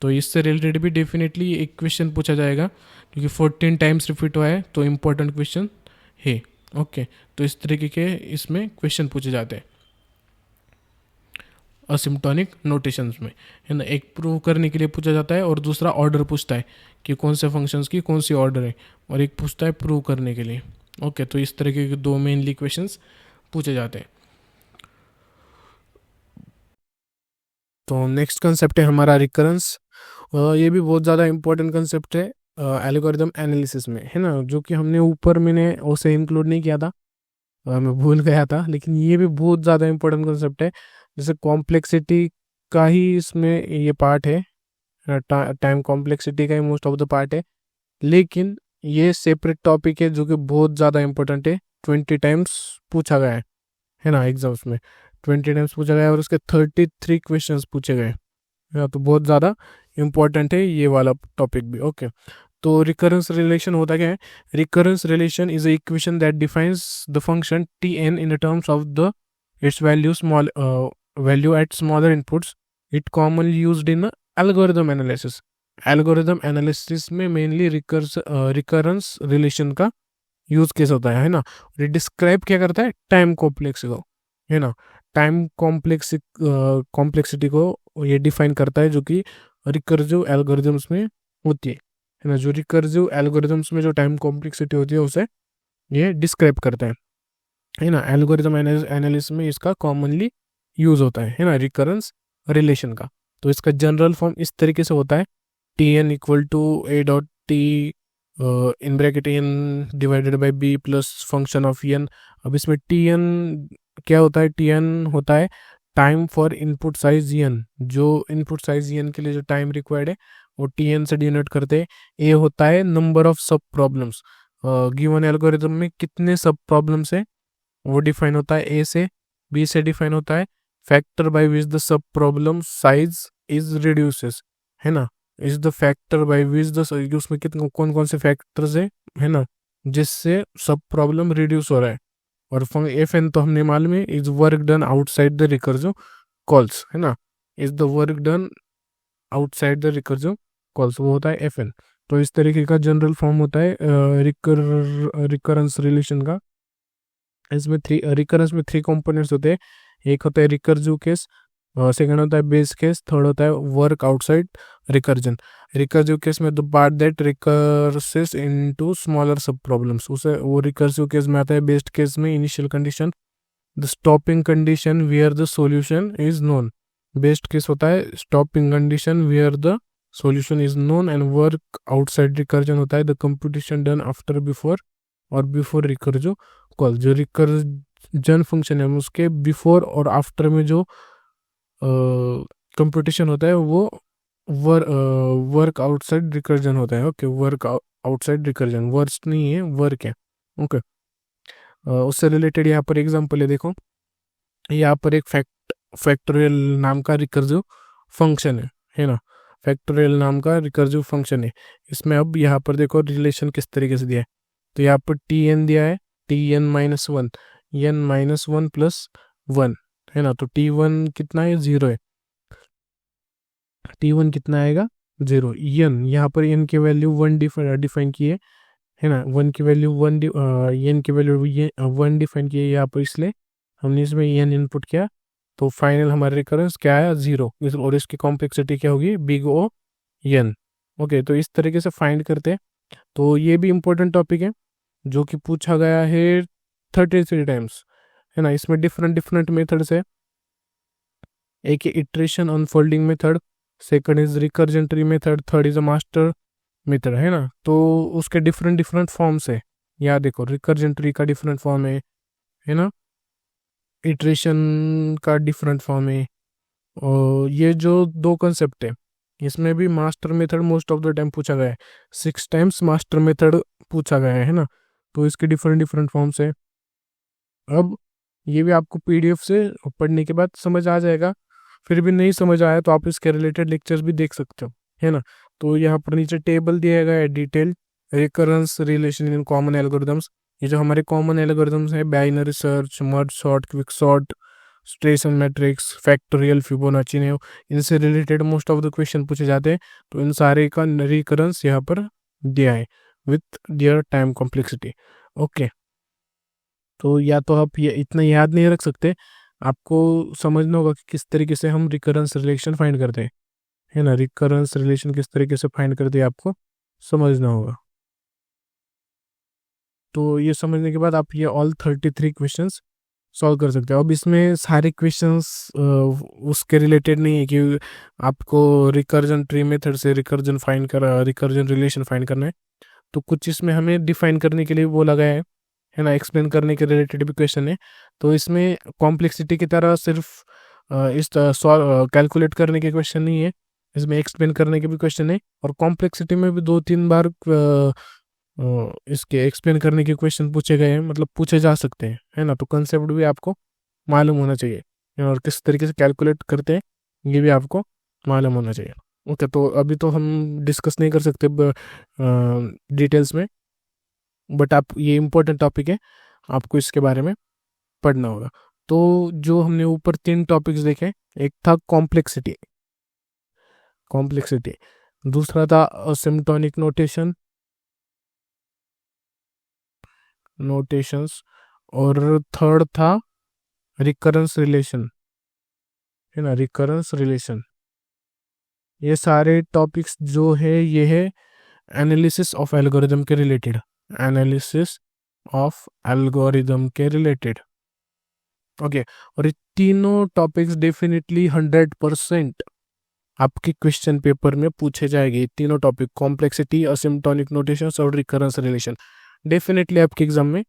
तो इससे रिलेटेड भी डेफिनेटली एक क्वेश्चन पूछा जाएगा, क्योंकि 14 टाइम्स रिपीट हुआ है तो इम्पोर्टेंट क्वेश्चन है। ओके, तो इस तरीके के इसमें क्वेश्चन पूछे जाते हैं असिम्प्टोनिक नोटेशंस में, है ना। एक प्रूव करने के लिए पूछा जाता है और दूसरा ऑर्डर पूछता है कि कौन से फंक्शंस की कौन सी ऑर्डर है, और एक पूछता है प्रूव करने के लिए। ओके, तो इस तरीके के दो मेनली क्वेश्चंस पूछे जाते हैं। तो नेक्स्ट कंसेप्ट है हमारा रिकरेंस। ये भी बहुत ज़्यादा इंपॉर्टेंट कंसेप्ट है एल्गोरिदम एनालिसिस में, है ना, जो कि हमने ऊपर मैंने उसे इंक्लूड नहीं किया था, मैं भूल गया था, लेकिन ये भी बहुत ज़्यादा इंपॉर्टेंट कंसेप्ट है। जैसे कॉम्प्लेक्सिटी का ही इसमें ये पार्ट है, टाइम कॉम्प्लेक्सिटी का ही मोस्ट ऑफ द पार्ट है, लेकिन ये सेपरेट टॉपिक है जो कि बहुत ज़्यादा इंपॉर्टेंट है। 20 टाइम्स पूछा गया है ना एग्जाम्स में, 20 टाइम्स पूछा गया और उसके 33 क्वेश्चंस पूछे गए, तो बहुत ज़्यादा इंपॉर्टेंट है ये वाला टॉपिक भी। ओके, तो रिकरेंस रिलेशन होता क्या है? Recurrence relation is a equation that defines the function T n in terms of the its value at smaller inputs. It commonly used in algorithm analysis. Algorithm analysis में मेनली रिकरेंस रिलेशन का यूज केस होता है ना। ये डिस्क्राइब क्या करता है? टाइम कॉम्प्लेक्स को, है ना, टाइम कॉम्प्लेक्सिटी को ये डिफाइन करता है, जो कि रिकर्सिव एल्गोरिदम्स में होती है ना। जो रिकर्सिव एल्गोरिदम्स में जो टाइम कॉम्प्लेक्सिटी होती है उसे ये डिस्क्राइब करता है ना। एल्गोरिदम एनालिसिस में इसका कॉमनली यूज होता है ना, रिकरेंस रिलेशन का। तो इसका जनरल फॉर्म इस तरीके से होता है, T n equal to a dot T in bracket n divided by b plus function of n. अब इसमें टी एन क्या होता है? टी एन होता है time for input size n, जो इनपुट साइज एन के लिए जो टाइम रिक्वायर्ड है वो टी एन से डिनोट करते हैं। ए होता है नंबर ऑफ सब प्रॉब्लम्स, गिवन एल्गोरिथम में कितने सब प्रॉब्लम्स है वो डिफाइन होता है ए से। बी से डिफाइन होता है factor by which the sub problem size is reduces, है ना। Is the factor by which the, उसमें कितने कौन कौन से फैक्टर्स है ना, जिससे सब प्रॉब्लम रिड्यूस हो रहा है। और एफ एन तो हमने मालूम है, is work done outside the recursive calls, है ना। Is the work done outside the recursive calls, वो होता है एफ एन। तो इस तरीके का जनरल फॉर्म होता है रिकरेंस रिलेशन का। इसमें रिकरेंस में 3 कंपोनेंट्स होते हैं। एक होता है रिकर्सिव केस, सेकंड होता है बेस केस, थर्ड होता है work outside recursion. Recursive case में the part that recurses into smaller sub problems, उसे वो रिकर्सिव केस में आता है। बेस्ड केस में initial condition, the stopping condition where the solution is known. Based case होता है stopping condition where the solution is known. And work outside recursion होता है the computation done after before और बिफोर रिकर्जो कॉल। जो रिकर्जन फंक्शन है उसके बिफोर और आफ्टर में जो कंप्यूटेशन होता है वो वर्क आउटसाइड रिकर्जन होता है। Okay, work outside recursion words नहीं है, वर्क है। ओके, उससे रिलेटेड यहाँ पर एग्जांपल है, देखो यहाँ पर एक फैक्टोरियल नाम का रिकर्सिव फंक्शन है ना। फैक्टोरियल नाम का रिकर्सिव फंक्शन है। इसमें अब यहाँ पर देखो रिलेशन किस तरीके से दिया है। तो यहाँ पर टी एन दिया है, T n minus one, n minus one plus one, है ना। तो टी वन कितना है? 0 है। टी वन कितना आएगा? 0। एन यहाँ पर एन की वैल्यू 1 डिफाइन की है ना। 1 की वैल्यू 1, एन की वैल्यू 1 डिफाइन की है यहाँ पर, इसलिए हमने इसमें एन इनपुट किया। तो फाइनल हमारा रिकरेंस क्या आया? 0। और इसकी कॉम्प्लेक्सिटी क्या होगी? Big O N. ओके, तो इस तरीके से फाइंड करते हैं। तो ये भी इम्पोर्टेंट टॉपिक है जो कि पूछा गया है 33 टाइम्स, है ना। इसमें डिफरेंट डिफरेंट मेथड्स है। एक iteration unfolding method, second is recursion tree method, third is a master method, है ना। तो उसके डिफरेंट डिफरेंट फॉर्म्स है। यहाँ देखो रिकर्जन ट्री का डिफरेंट फॉर्म है ना, इटरेशन का डिफरेंट फॉर्म है। और ये जो दो कंसेप्ट है, इसमें भी master method most of the time पूछा गया है, 6 टाइम्स मास्टर मेथड पूछा गया है ना। तो इसके डिफरेंट डिफरेंट फॉर्म्स है। अब ये भी आपको पीडीएफ से पढ़ने के बाद समझ आ जाएगा। फिर भी नहीं समझ आया तो आप इसके रिलेटेड लेक्चर्स भी देख सकते हो, है ना। तो यहाँ पर नीचे टेबल दिया गया है detail recurrence relation in common algorithms. ये जो हमारे कॉमन एल्गोरिदम्स है, binary search, merge sort, quick sort, stress and matrix, factorial, Fibonacci, ने इनसे related most of the question पूछे जाते हैं। तो इन सारे का रिकरेंस यहाँ पर दिया है with their time complexity. Okay, तो या तो आप ये इतना याद नहीं रख सकते, आपको समझना होगा कि किस तरीके से हम रिकरेंस रिलेशन फाइंड करते हैं, है ना। रिकरेंस रिलेशन किस तरीके से फाइंड करते हैं आपको समझना होगा। तो ये समझने के बाद आप ये ऑल 33 क्वेश्चंस सॉल्व कर सकते हो। अब इसमें सारे क्वेश्चंस उसके रिलेटेड नहीं है कि आपको रिकर्जन ट्री मेथड से रिकर्जन रिलेशन फाइंड करना है। तो कुछ इसमें हमें डिफाइन करने के लिए बोला गया है ना, एक्सप्लेन करने के रिलेटेड भी क्वेश्चन है। तो इसमें कॉम्प्लेक्सिटी की तरह सिर्फ इस कैलकुलेट करने के क्वेश्चन नहीं है, इसमें एक्सप्लेन करने के भी क्वेश्चन है। और कॉम्प्लेक्सिटी में भी 2-3 बार इसके एक्सप्लेन करने के क्वेश्चन पूछे गए हैं, मतलब पूछे जा सकते हैं, है ना। तो कंसेप्ट भी आपको मालूम होना चाहिए और किस तरीके से कैलकुलेट करते हैं ये भी आपको मालूम होना चाहिए। ओके, तो अभी तो हम डिस्कस नहीं कर सकते डिटेल्स में, बट आप ये इम्पोर्टेंट टॉपिक है, आपको इसके बारे में पढ़ना होगा। तो जो हमने ऊपर 3 टॉपिक्स देखे, एक था कॉम्प्लेक्सिटी, दूसरा था असिम्प्टोटिक नोटेशंस, और थर्ड था रिकरेंस रिलेशन, है ना, रिकरेंस रिलेशन। ये सारे टॉपिक्स जो है ये है एनालिसिस ऑफ एल्गोरिदम के रिलेटेड, एनालिसिस ऑफ एल्गोरिदम के रिलेटेड। ओके, और ये तीनों टॉपिक्स डेफिनेटली 100% आपके क्वेश्चन पेपर में पूछे जाएंगे। तीनों टॉपिक, कॉम्प्लेक्सिटी, असिम्प्टोटिक नोटेशंस और रिकरेंस रिलेशन, डेफिनेटली आपके एग्जाम में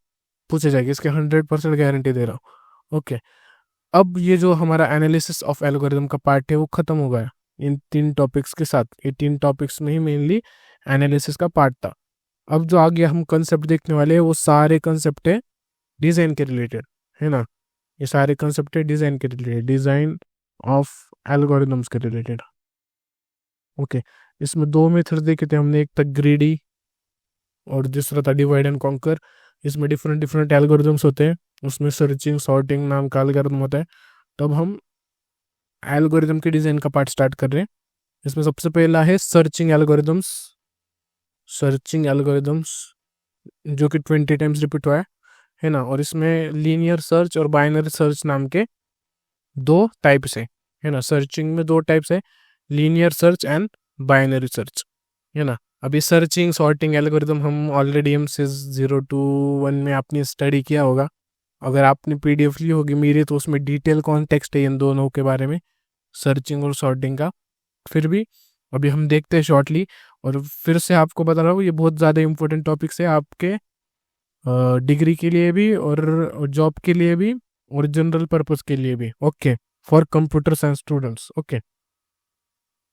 पूछे जाएंगे, इसके 100% गारंटी दे रहा हूँ। ओके, अब ये जो हमारा एनालिसिस ऑफ एल्गोरिदम का पार्ट है वो खत्म हो गया इन 3 टॉपिक्स के साथ। ये 3 टॉपिक्स में ही मेनली एनालिसिस का पार्ट था। अब जो आगे हम कंसेप्ट देखने वाले हैं वो सारे कंसेप्ट है डिज़ाइन के रिलेटेड, है ना। ये सारे कंसेप्ट है डिज़ाइन के रिलेटेड, डिज़ाइन ऑफ एल्गोरिदम्स के रिलेटेड। ओके, इसमें 2 मेथड देखे थे हमने, एक था ग्रीडी और दूसरा था डिवाइड एंड कॉन्कर। इसमें डिफरेंट डिफरेंट एल्गोरिदम्स होते हैं, उसमें सर्चिंग, सॉर्टिंग नाम का एल्गोरिदम होता है। तब हम एल्गोरिदम के डिज़ाइन का पार्ट स्टार्ट कर रहे हैं। इसमें सबसे पहला है सर्चिंग एल्गोरिदम्स, जो कि 20 टाइम्स रिपीट हुआ है ना। और इसमें लीनियर सर्च और बाइनरी सर्च नाम के 2 टाइप्स है ना। सर्चिंग में 2 टाइप्स है, linear search and binary search, है ना। अभी सर्चिंग सॉर्टिंग एल्गोरिदम हम ऑलरेडी MCS 0-1 में आपने स्टडी किया होगा। अगर आपने PDF ली होगी मेरी तो उसमें डिटेल कॉन्टेक्स्ट है इन दोनों के बारे में, सर्चिंग और सॉर्टिंग का। फिर भी अभी हम देखते हैं शॉर्टली, और फिर से आपको बता रहा हूँ ये बहुत ज़्यादा इंपॉर्टेंट टॉपिक्स है आपके डिग्री के लिए भी और जॉब के लिए भी और जनरल पर्पस के लिए भी। Okay, for computer science students. Okay,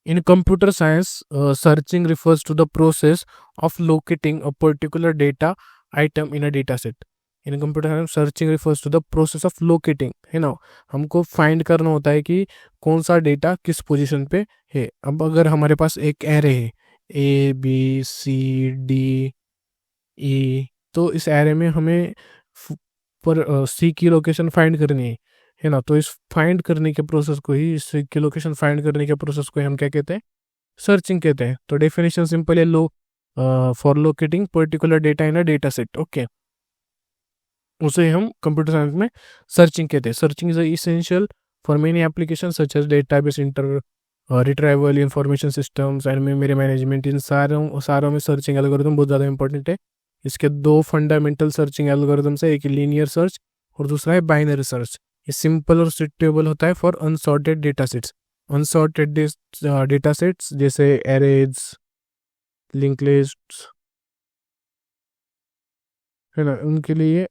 in computer science, searching refers to the process of locating a particular data item in a data set. In computer science, searching refers to the process of locating, है ना। हमको फाइंड करना होता है कि कौन सा डेटा किस पोजीशन पे है। अब अगर हमारे पास एक एरे है ABCDE, तो इस एरे में हमें पर C की लोकेशन फाइंड करनी है ना। तो इस फाइंड करने के प्रोसेस को ही, इस की लोकेशन फाइंड करने के प्रोसेस को ही हम क्या कहते हैं, सर्चिंग कहते हैं। तो डेफिनेशन सिंपल है, for locating particular data in a data set. Okay, उसे हम कंप्यूटर साइंस में सर्चिंग कहते हैं। Searching is essential for many application such as database retrieval, information systems and memory management. इन सारों में सर्चिंग एल्गोरिथम बहुत ज़्यादा इंपॉर्टेंट है। इसके 2 फंडामेंटल सर्चिंग एल्गोरिथम्स है, एक लीनियर सर्च और दूसरा है बाइनरी सर्च। ये सिंपल और सुटेबल होता है for unsorted data sets. Unsorted data sets जैसे एरेज, लिंक लिस्ट, है ना, उनके लिए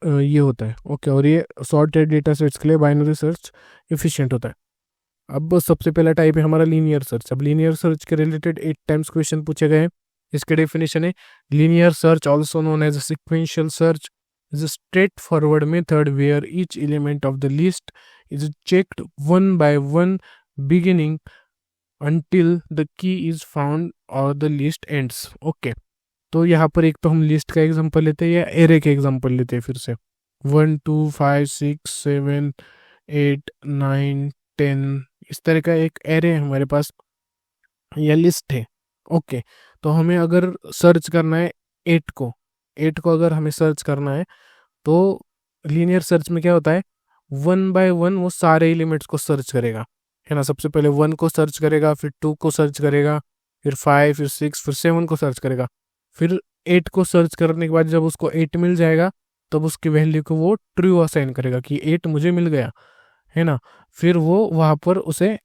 ये होता है। ओके, और ये सॉर्टेड डेटा सेट्स के लिए बाइनरी सर्च इफिशिएंट होता है। अब सबसे पहला टाइप है हमारा लीनियर सर्च। अब लीनियर सर्च के रिलेटेड 8 टाइम्स क्वेश्चन पूछे गए हैं। इसके डेफिनेशन है, linear search also known as sequential search is a straightforward method where each element of the list is checked one by one beginning until the key is found or the list ends। Okay, तो यहाँ पर एक तो हम लिस्ट का एग्जांपल लेते हैं या एरे का एग्जांपल लेते हैं फिर से। 1 2 5 6 7 8 9 10 इस तरह का एक एरे हमारे पास या लिस्ट है। ओके, तो हमें अगर सर्च करना है 8 को अगर हमें सर्च करना है तो लीनियर सर्च में क्या होता है, वन बाय वन वो सारे एलिमेंट्स को सर्च करेगा, है ना। सबसे पहले 1 को सर्च करेगा, फिर 2 को सर्च करेगा, फिर 5, फिर 6, फिर 7 को सर्च करेगा। फिर 8 को सर्च करने के बाद जब उसको 8 मिल जाएगा तब उसकी वैल्यू को वो ट्रू असाइन करेगा कि 8 मुझे मिल गया, है ना। फिर वो वहाँ पर उसे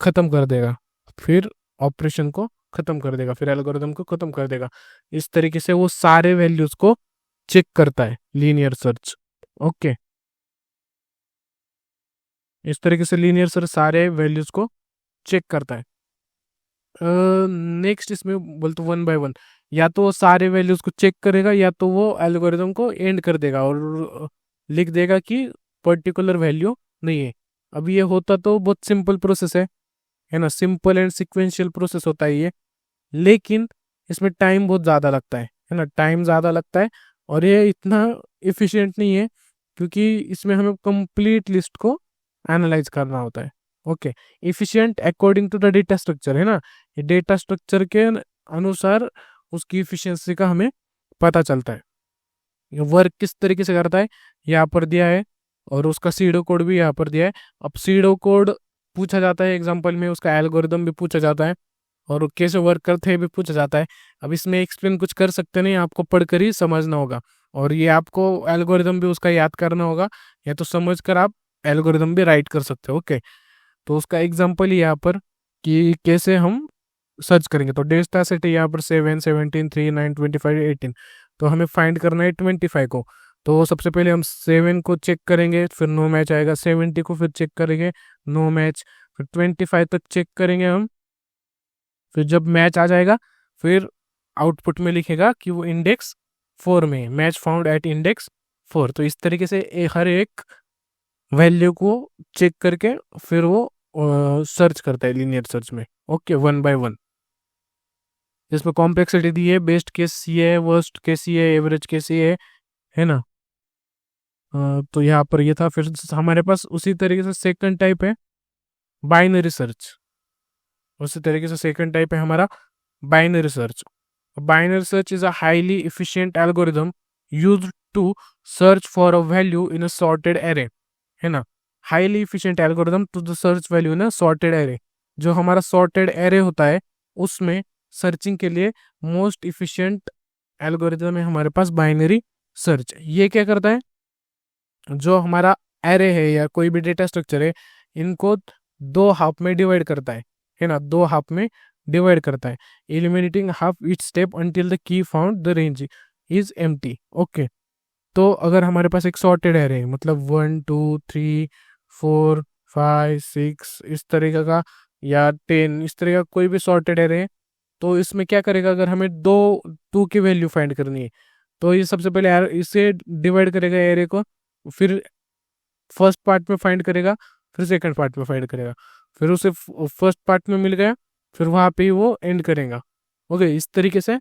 ख़त्म कर देगा, फिर ऑपरेशन को ख़त्म कर देगा, फिर एल्गोरिदम को ख़त्म कर देगा। इस तरीके से वो सारे वैल्यूज़ को चेक करता है लीनियर सर्च। ओके, इस तरीके से लीनियर सर्च सारे वैल्यूज़ को चेक करता है। नेक्स्ट इसमें बोलते 1 बाय 1, या तो वो सारे वैल्यूज को चेक करेगा या तो वो एल्गोरिदम को एंड कर देगा और लिख देगा कि पर्टिकुलर वैल्यू नहीं है। अब ये होता तो बहुत सिंपल प्रोसेस है ना, सिंपल एंड सिक्वेंशियल प्रोसेस होता है ये, लेकिन इसमें टाइम बहुत ज़्यादा लगता है ना, टाइम ज़्यादा लगता है और ये इतना इफिशिएंट नहीं है क्योंकि इसमें हमें कंप्लीट लिस्ट को एनालाइज करना होता है। Okay, efficient according to the data structure, है ना, ये डेटा स्ट्रक्चर के अनुसार उसकी इफिशिएंसी का हमें पता चलता है। ये वर्क किस तरीके से करता है यहाँ पर दिया है और उसका सीडो कोड भी यहाँ पर दिया है। अब सीडो कोड पूछा जाता है एग्जाम्पल में, उसका एल्गोरिदम भी पूछा जाता है और कैसे वर्क करते हैं भी पूछा जाता है। अब इसमें एक्सप्लेन कुछ कर सकते नहीं, आपको पढ़कर ही समझना होगा और ये आपको एल्गोरिदम भी उसका याद करना होगा, या तो समझ कर आप एल्गोरिदम भी राइट कर सकते हो। ओके, तो उसका एग्जाम्पल ही यहाँ पर कि कैसे हम सर्च करेंगे। तो डेटा सेट है यहाँ पर 7 17 3 9 25 18, तो हमें फाइंड करना है 25 को। तो सबसे पहले हम 7 को चेक करेंगे, फिर नो मैच आएगा, 70 को फिर चेक करेंगे, नो मैच, फिर 25 तक चेक करेंगे हम, फिर जब मैच आ जाएगा फिर आउटपुट में लिखेगा कि वो इंडेक्स 4 में, मैच फाउंड एट इंडेक्स 4। तो इस तरीके से हर एक वैल्यू को चेक करके फिर वो सर्च करता है लीनियर सर्च में। ओके, 1 बाय 1, जिसमें कॉम्प्लेक्सिटी दी है, बेस्ट केस सी है, वर्स्ट केस सी है, एवरेज केस सी है ना। तो यहाँ पर ये था। फिर हमारे पास उसी तरीके से सेकंड टाइप है बाइनरी सर्च। उसी तरीके से सेकंड टाइप है हमारा binary search. Binary search is a highly efficient algorithm used to search for a value in a sorted array, है ना। Highly efficient algorithm to the search value in a sorted array. जो हमारा सॉर्टेड एरे होता है उसमें सर्चिंग के लिए मोस्ट इफिशिएंट एल्गोरिदम है हमारे पास बाइनरी सर्च। ये क्या करता है, जो हमारा एरे है या कोई भी डेटा स्ट्रक्चर है इनको दो हाफ में डिवाइड करता है ना, दो हाफ में डिवाइड करता है, eliminating half each step until the key found the range is empty. Okay, तो अगर हमारे पास एक सॉर्टेड एरे है, मतलब 1 2 3 4 5 6 इस तरीके का, या 10 इस तरह का कोई भी सॉर्टेड एरे है, तो इसमें क्या करेगा, अगर हमें टू की वैल्यू फाइंड करनी है तो ये सबसे पहले इसे डिवाइड करेगा एरे को, फिर फर्स्ट पार्ट में फाइंड करेगा, फिर सेकंड पार्ट में फाइंड करेगा, फिर उसे फर्स्ट पार्ट में मिल गया फिर वहाँ पे ही वो एंड करेगा। ओके, इस तरीके से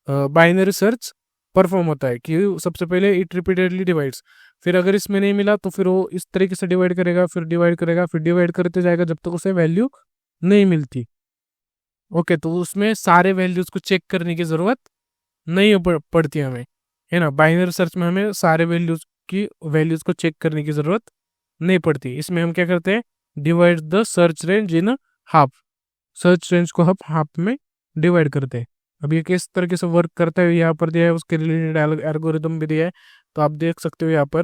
बाइनरी सर्च परफॉर्म होता है कि सबसे पहले इट रिपीटेडली डिवाइड्स, फिर अगर इसमें नहीं मिला तो फिर वो इस तरीके से डिवाइड करेगा, फिर डिवाइड करेगा, फिर डिवाइड करते जाएगा जब तक उसे वैल्यू नहीं मिलती। ओके, तो उसमें सारे वैल्यूज को चेक करने की ज़रूरत नहीं पड़ती हमें, है ना। बाइनरी सर्च में हमें सारे वैल्यूज को चेक करने की ज़रूरत नहीं पड़ती। इसमें हम क्या करते हैं, divide the search range in half, search range को हम हाफ में डिवाइड करते हैं। अब ये किस तरीके से वर्क करता है यहाँ पर दिया है, उसके रिलेटेड एल्गोरिदम भी दिया है, तो आप देख सकते हो यहाँ पर।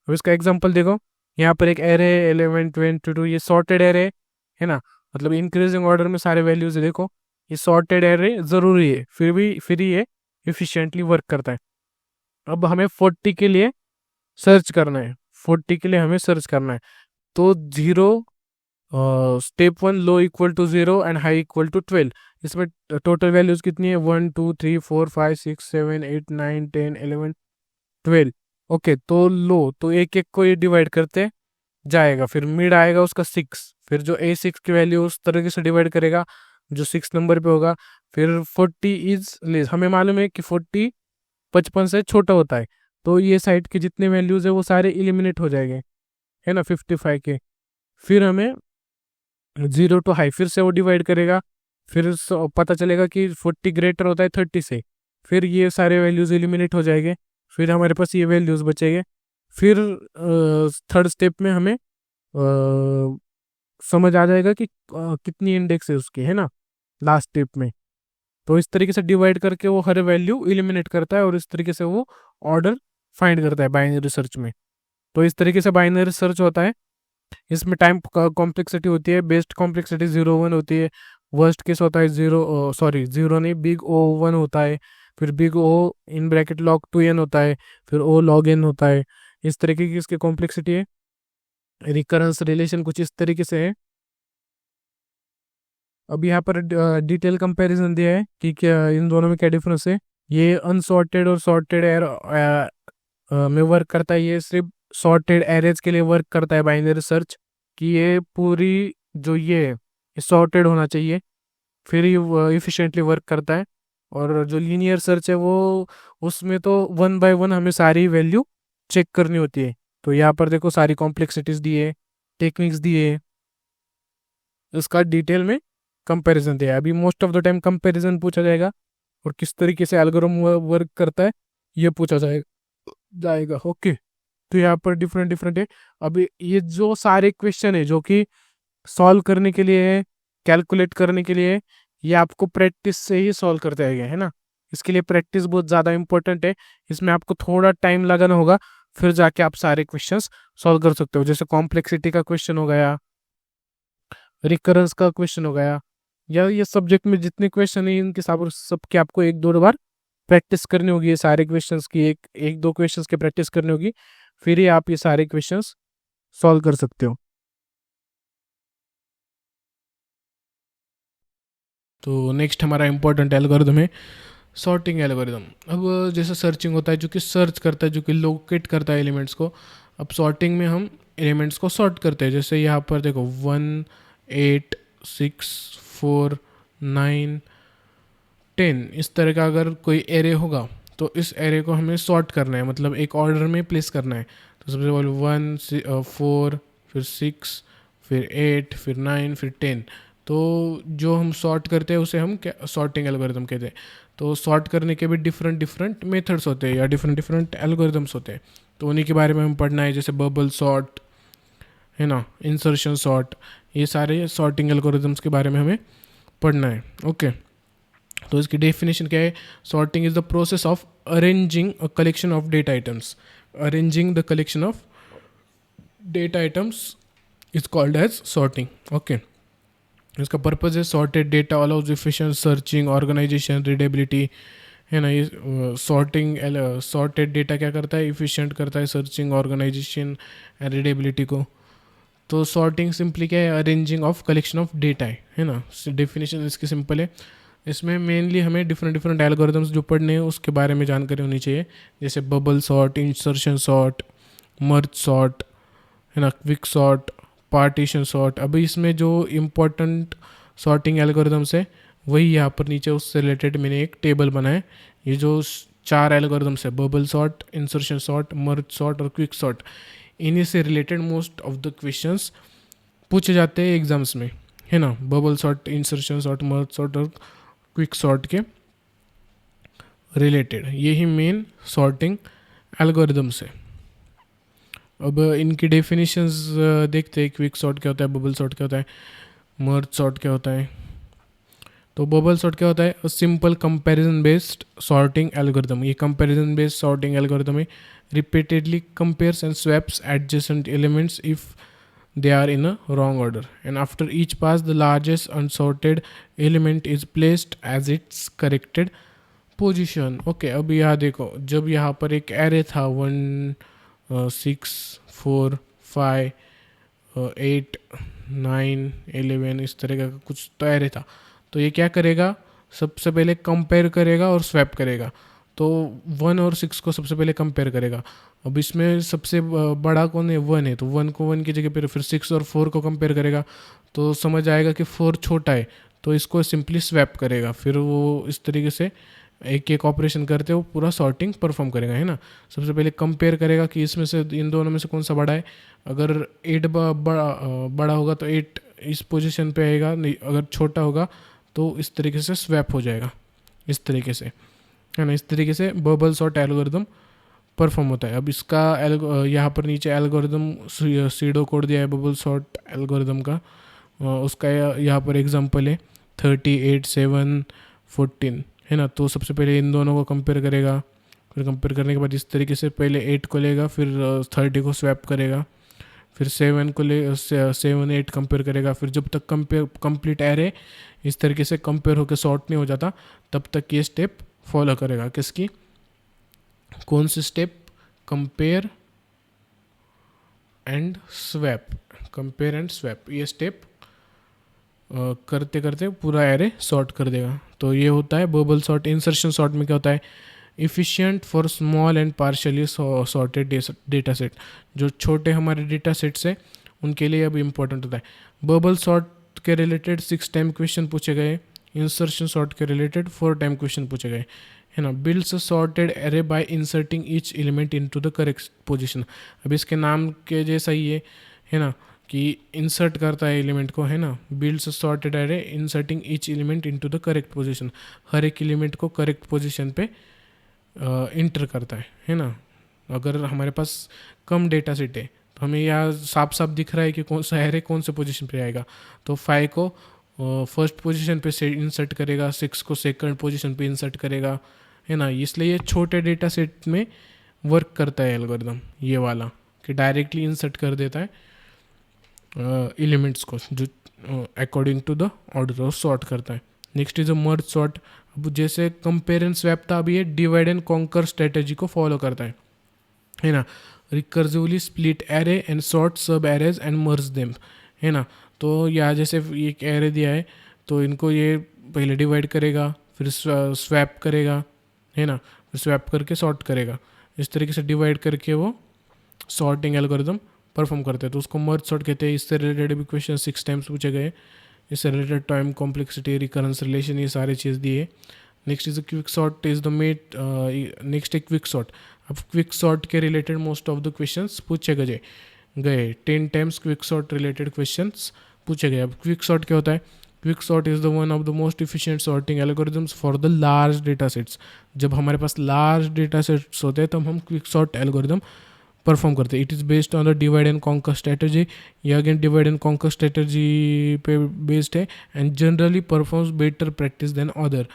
अब इसका एग्जांपल देखो, यहाँ पर एक एरे 11 22, ये सॉर्टेड एरे है ना, मतलब इंक्रीजिंग ऑर्डर में सारे वैल्यूज है। देखो ये सॉर्टेड एरे ज़रूरी है, फिर ये इफिशिएंटली वर्क करता है। अब हमें 40 के लिए सर्च करना है, 40 के लिए हमें सर्च करना है। तो 0, step 1 low equal to 0 and high equal to 12। इसमें टोटल वैल्यूज कितनी है, 1 2 3 4 5 6 7 8 9 10 11 12। ओके, तो लो तो एक एक को ये डिवाइड करते जाएगा, फिर मिड आएगा उसका 6, फिर जो A6 की वैल्यू उस तरीके से डिवाइड करेगा जो 6 नंबर पे होगा। फिर 40 इज लेस, हमें मालूम है कि 40 55 से छोटा होता है, तो ये साइड के जितने वैल्यूज है वो सारे इलिमिनेट हो जाएंगे, है ना, 55 के। फिर हमें 0 to हाई फिर से वो डिवाइड करेगा, फिर पता चलेगा कि 40 ग्रेटर होता है 30 से, फिर ये सारे वैल्यूज एलिमिनेट हो जाएंगे, फिर हमारे पास ये वैल्यूज बचेंगे। फिर थर्ड स्टेप में हमें समझ आ जाएगा कि कितनी इंडेक्स है उसकी, है ना, लास्ट स्टेप में। तो इस तरीके से डिवाइड करके वो हर वैल्यू एलिमिनेट करता है और इस तरीके से वो ऑर्डर फाइंड करता है बाइनरी सर्च में। तो इस तरीके से बाइनरी सर्च होता है। इसमें टाइम कॉम्प्लेक्सिटी होती है, बेस्ट कॉम्प्लेक्सिटी 0 1 होती है, वर्स्ट केस होता है 0 नहीं, बिग O1 होता है, फिर big O in bracket log 2n होता है, फिर O log n होता है। इस तरीके की इसकी कॉम्प्लेक्सिटी है। रिकरेंस रिलेशन कुछ इस तरीके से है। अब यहाँ पर डिटेल कंपैरिजन दिया है कि क्या इन दोनों में क्या डिफरेंस है। ये अनसॉर्टेड और सॉर्टेड में वर्क करता है, ये सिर्फ सॉर्टेड एरेज के लिए वर्क करता है बाइनरी सर्च, कि ये पूरी जो ये सॉर्टेड होना चाहिए, फिर ये इफिशिएंटली वर्क करता है। और जो लीनियर सर्च है वो, उसमें तो 1 बाय 1 हमें सारी वैल्यू चेक करनी होती है। तो यहाँ पर देखो सारी कॉम्प्लेक्सिटीज दी है, टेक्निक्स दिए, इसका डिटेल में कंपैरिजन दिया है। अभी most of the time comparison पूछा जाएगा और किस तरीके से एल्गोरिथम वर्क करता है ये पूछा जाएगा। ओके, तो यहाँ पर डिफरेंट डिफरेंट है। अभी ये जो सारे क्वेश्चन है जो कि सॉल्व करने के लिए है, कैलकुलेट करने के लिए है, ये आपको प्रैक्टिस से ही सॉल्व करते आएगा, है ना। इसके लिए प्रैक्टिस बहुत ज़्यादा इंपॉर्टेंट है। इसमें आपको थोड़ा टाइम लगाना होगा, फिर जाके आप सारे क्वेश्चंस सॉल्व कर सकते हो। जैसे कॉम्प्लेक्सिटी का क्वेश्चन हो गया, रिकरेंस का क्वेश्चन हो गया, या ये सब्जेक्ट में जितने क्वेश्चन है इनके सबके आपको एक दो बार प्रैक्टिस करनी होगी। ये सारे क्वेश्चंस की एक एक दो क्वेश्चंस की प्रैक्टिस करनी होगी, फिर ही आप ये सारे क्वेश्चंस सॉल्व कर सकते हो। तो नेक्स्ट हमारा इंपॉर्टेंट एल्गोरिथम है सॉर्टिंग एल्गोरिथम। अब जैसे सर्चिंग होता है जो कि सर्च करता है, जो कि लोकेट करता है एलिमेंट्स को। अब सॉर्टिंग में हम एलिमेंट्स को सॉर्ट करते हैं। जैसे यहाँ पर देखो 1 8 6 4 9 10, इस तरह का अगर कोई एरे होगा तो इस एरे को हमें सॉर्ट करना है, मतलब एक ऑर्डर में प्लेस करना है। तो सबसे पहले 1 4, फिर 6, फिर 8, फिर 9, फिर 10। तो जो हम सॉर्ट करते हैं उसे हम क्या सॉर्टिंग एल्गोरिथम कहते हैं। तो सॉर्ट करने के भी डिफरेंट डिफरेंट मेथड्स होते हैं या डिफरेंट डिफरेंट एल्गोरिथम्स होते हैं। तो उन्हीं के बारे में हम पढ़ना है, जैसे बबल सॉर्ट, है ना, इंसर्शन सॉर्ट, ये सारे सॉर्टिंग एल्गोरिथम्स के बारे में हमें पढ़ना है। ओके, तो इसकी डेफिनेशन क्या है। Sorting is the process of arranging a collection of data items. Arranging the collection of data items is called as sorting. Okay, इसका पर्पज है sorted data allows efficient searching, organization, readability, है ना। ये सॉर्टेड डेटा क्या करता है, इफिशिएंट करता है सर्चिंग, ऑर्गेनाइजेशन एंड रीडेबिलिटी को। तो सॉर्टिंग सिंपली क्या है, arranging of collection of data है ना। डेफिनेशन इसकी सिंपल है। इसमें मेनली हमें डिफरेंट डिफरेंट एल्गोरिथम्स जो पढ़ने हैं उसके बारे में जानकारी होनी चाहिए, जैसे bubble sort, insertion sort, merge sort, है ना, क्विक सॉर्ट, पार्टीशन सॉर्ट। अभी इसमें जो इम्पोर्टेंट सॉर्टिंग एल्गोरिथम्स है वही यहाँ पर नीचे उससे रिलेटेड मैंने एक टेबल बनाया। ये जो 4 एल्गोरिथम्स है, bubble sort, insertion sort, merge sort और क्विक सॉर्ट, इन्हीं से related most of the questions पूछे जाते हैं एग्जाम्स में, है ना। Bubble sort, insertion sort, merge sort और क्विक सॉर्ट के रिलेटेड यही मेन सॉर्टिंग एल्गोरिथम्स है। अब इनकी डेफिनेशंस देखते हैं। क्विक सॉर्ट क्या होता है, बबल सॉर्ट क्या होता है, मर्ज सॉर्ट क्या होता है। तो बबल सॉर्ट क्या होता है? Simple comparison based sorting algorithm. ये कंपैरिजन बेस्ड सॉर्टिंग एल्गोरिथम है। Repeatedly compares and swaps adjacent elements if they are in a wrong order, and after each pass the largest unsorted element is placed as its corrected position. Okay, अब यहाँ देखो, जब यहाँ पर एक एरे था 1 6 4 5 8 9 11 इस तरह का कुछ तो एरे था, तो ये क्या करेगा? सबसे पहले कंपेयर करेगा और स्वैप करेगा। तो 1 और 6 को सबसे पहले कंपेयर करेगा। अब इसमें सबसे बड़ा कौन है? 1 है, तो 1 को 1 की जगह पर, फिर 6 और 4 को कंपेयर करेगा तो समझ आएगा कि 4 छोटा है, तो इसको सिंपली स्वैप करेगा। फिर वो इस तरीके से एक एक ऑपरेशन करते वो पूरा सॉर्टिंग परफॉर्म करेगा, है ना। सबसे पहले कंपेयर करेगा कि इसमें से, इन दोनों में से कौन सा बड़ा है। अगर 8 बड़ा होगा तो 8 इस पोजीशन पे आएगा, नहीं अगर छोटा होगा तो इस तरीके से स्वैप हो जाएगा, इस तरीके से, है ना। इस तरीके से बबल सॉर्ट एल्गोरिदम परफॉर्म होता है। अब इसका यहाँ पर नीचे एल्गोरिदम सीडो कोड दिया है बबल सॉर्ट एल्गोरिदम का। उसका यहाँ पर एग्जांपल है 38 7 14, है ना। तो सबसे पहले इन दोनों को कंपेयर करेगा, फिर कंपेयर करने के बाद इस तरीके से पहले 8 को लेगा, फिर 30 को स्वैप करेगा, फिर 7 को ले 7 8 कंपेयर करेगा। फिर जब तक कंप्लीट एरे इस तरीके से कंपेयर होकर सॉर्ट नहीं हो जाता तब तक ये स्टेप फॉलो करेगा। किसकी? कौन सी step? Compare and swap. Compare and swap, ये स्टेप करते करते पूरा एरे सॉर्ट कर देगा। तो ये होता है बबल सॉर्ट। इंसर्शन सॉर्ट में क्या होता है? Efficient for small and partially sorted data set. जो छोटे हमारे डेटा सेट्स है उनके लिए अब इम्पोर्टेंट होता है। बबल सॉर्ट के रिलेटेड 6 टाइम क्वेश्चन पूछे गए, इंसर्शन सॉर्ट के रिलेटेड 4 टाइम क्वेश्चन पूछे गए, है ना। Builds a sorted array bye inserting each element into the correct position. अब इसके नाम के जैसा ही है ना, कि इंसर्ट करता है एलिमेंट को, है ना। Builds a sorted array inserting each element into the correct position. हर एक एलिमेंट को करेक्ट पोजीशन पे इंटर करता है ना। अगर हमारे पास कम डेटा सेट है तो हमें यहाँ साफ साफ दिख रहा है कि कौन सा एरे कौन से पोजीशन पे आएगा। तो 5 को फर्स्ट पोजीशन पे इंसर्ट करेगा, 6 को सेकंड पोजीशन पे इंसर्ट करेगा, है ना। इसलिए ये छोटे डेटा सेट में वर्क करता है एल्गोरिदम ये वाला, कि डायरेक्टली इंसर्ट कर देता है एलिमेंट्स को जो अकॉर्डिंग टू द ऑर्डर और सॉर्ट करता है। Next is a merge sort. अब जैसे कंपेयर एंड स्वैप था, अभी ये डिवाइड एंड कॉन्कर स्ट्रेटेजी को फॉलो करता है ना। Recursively split array and sort सब एरेज एंड मर्ज देम, है ना। तो यहाँ जैसे एक एरे दिया है तो इनको ये पहले डिवाइड करेगा, फिर स्वैप करेगा, है ना, फिर स्वैप करके सॉर्ट करेगा। इस तरीके से डिवाइड करके वो सॉर्टिंग एल्गोरिदम परफॉर्म करते हैं, तो उसको मर्ज सॉर्ट कहते हैं। इससे रिलेटेड भी क्वेश्चन 6 टाइम्स पूछे गए। इससे related time complexity, recurrence relation, ये सारी चीज़ दी है। Next is quick sort is the met. Next है क्विक सॉर्ट। अब क्विक सॉर्ट के related most of the questions पूछे गए 10 times quick sort related questions पूछे गए। अब क्विक सॉर्ट क्या होता है? Quick sort is the one of the most efficient sorting algorithms for the large data sets. जब हमारे पास लार्ज डेटा सेट्स होते हैं तब हम क्विक सॉर्ट एल्गोरिदम परफॉर्म करते हैं। It is based on the divide and conquer strategy. ये again divide and conquer strategy पे बेस्ड है and generally performs better practice than other.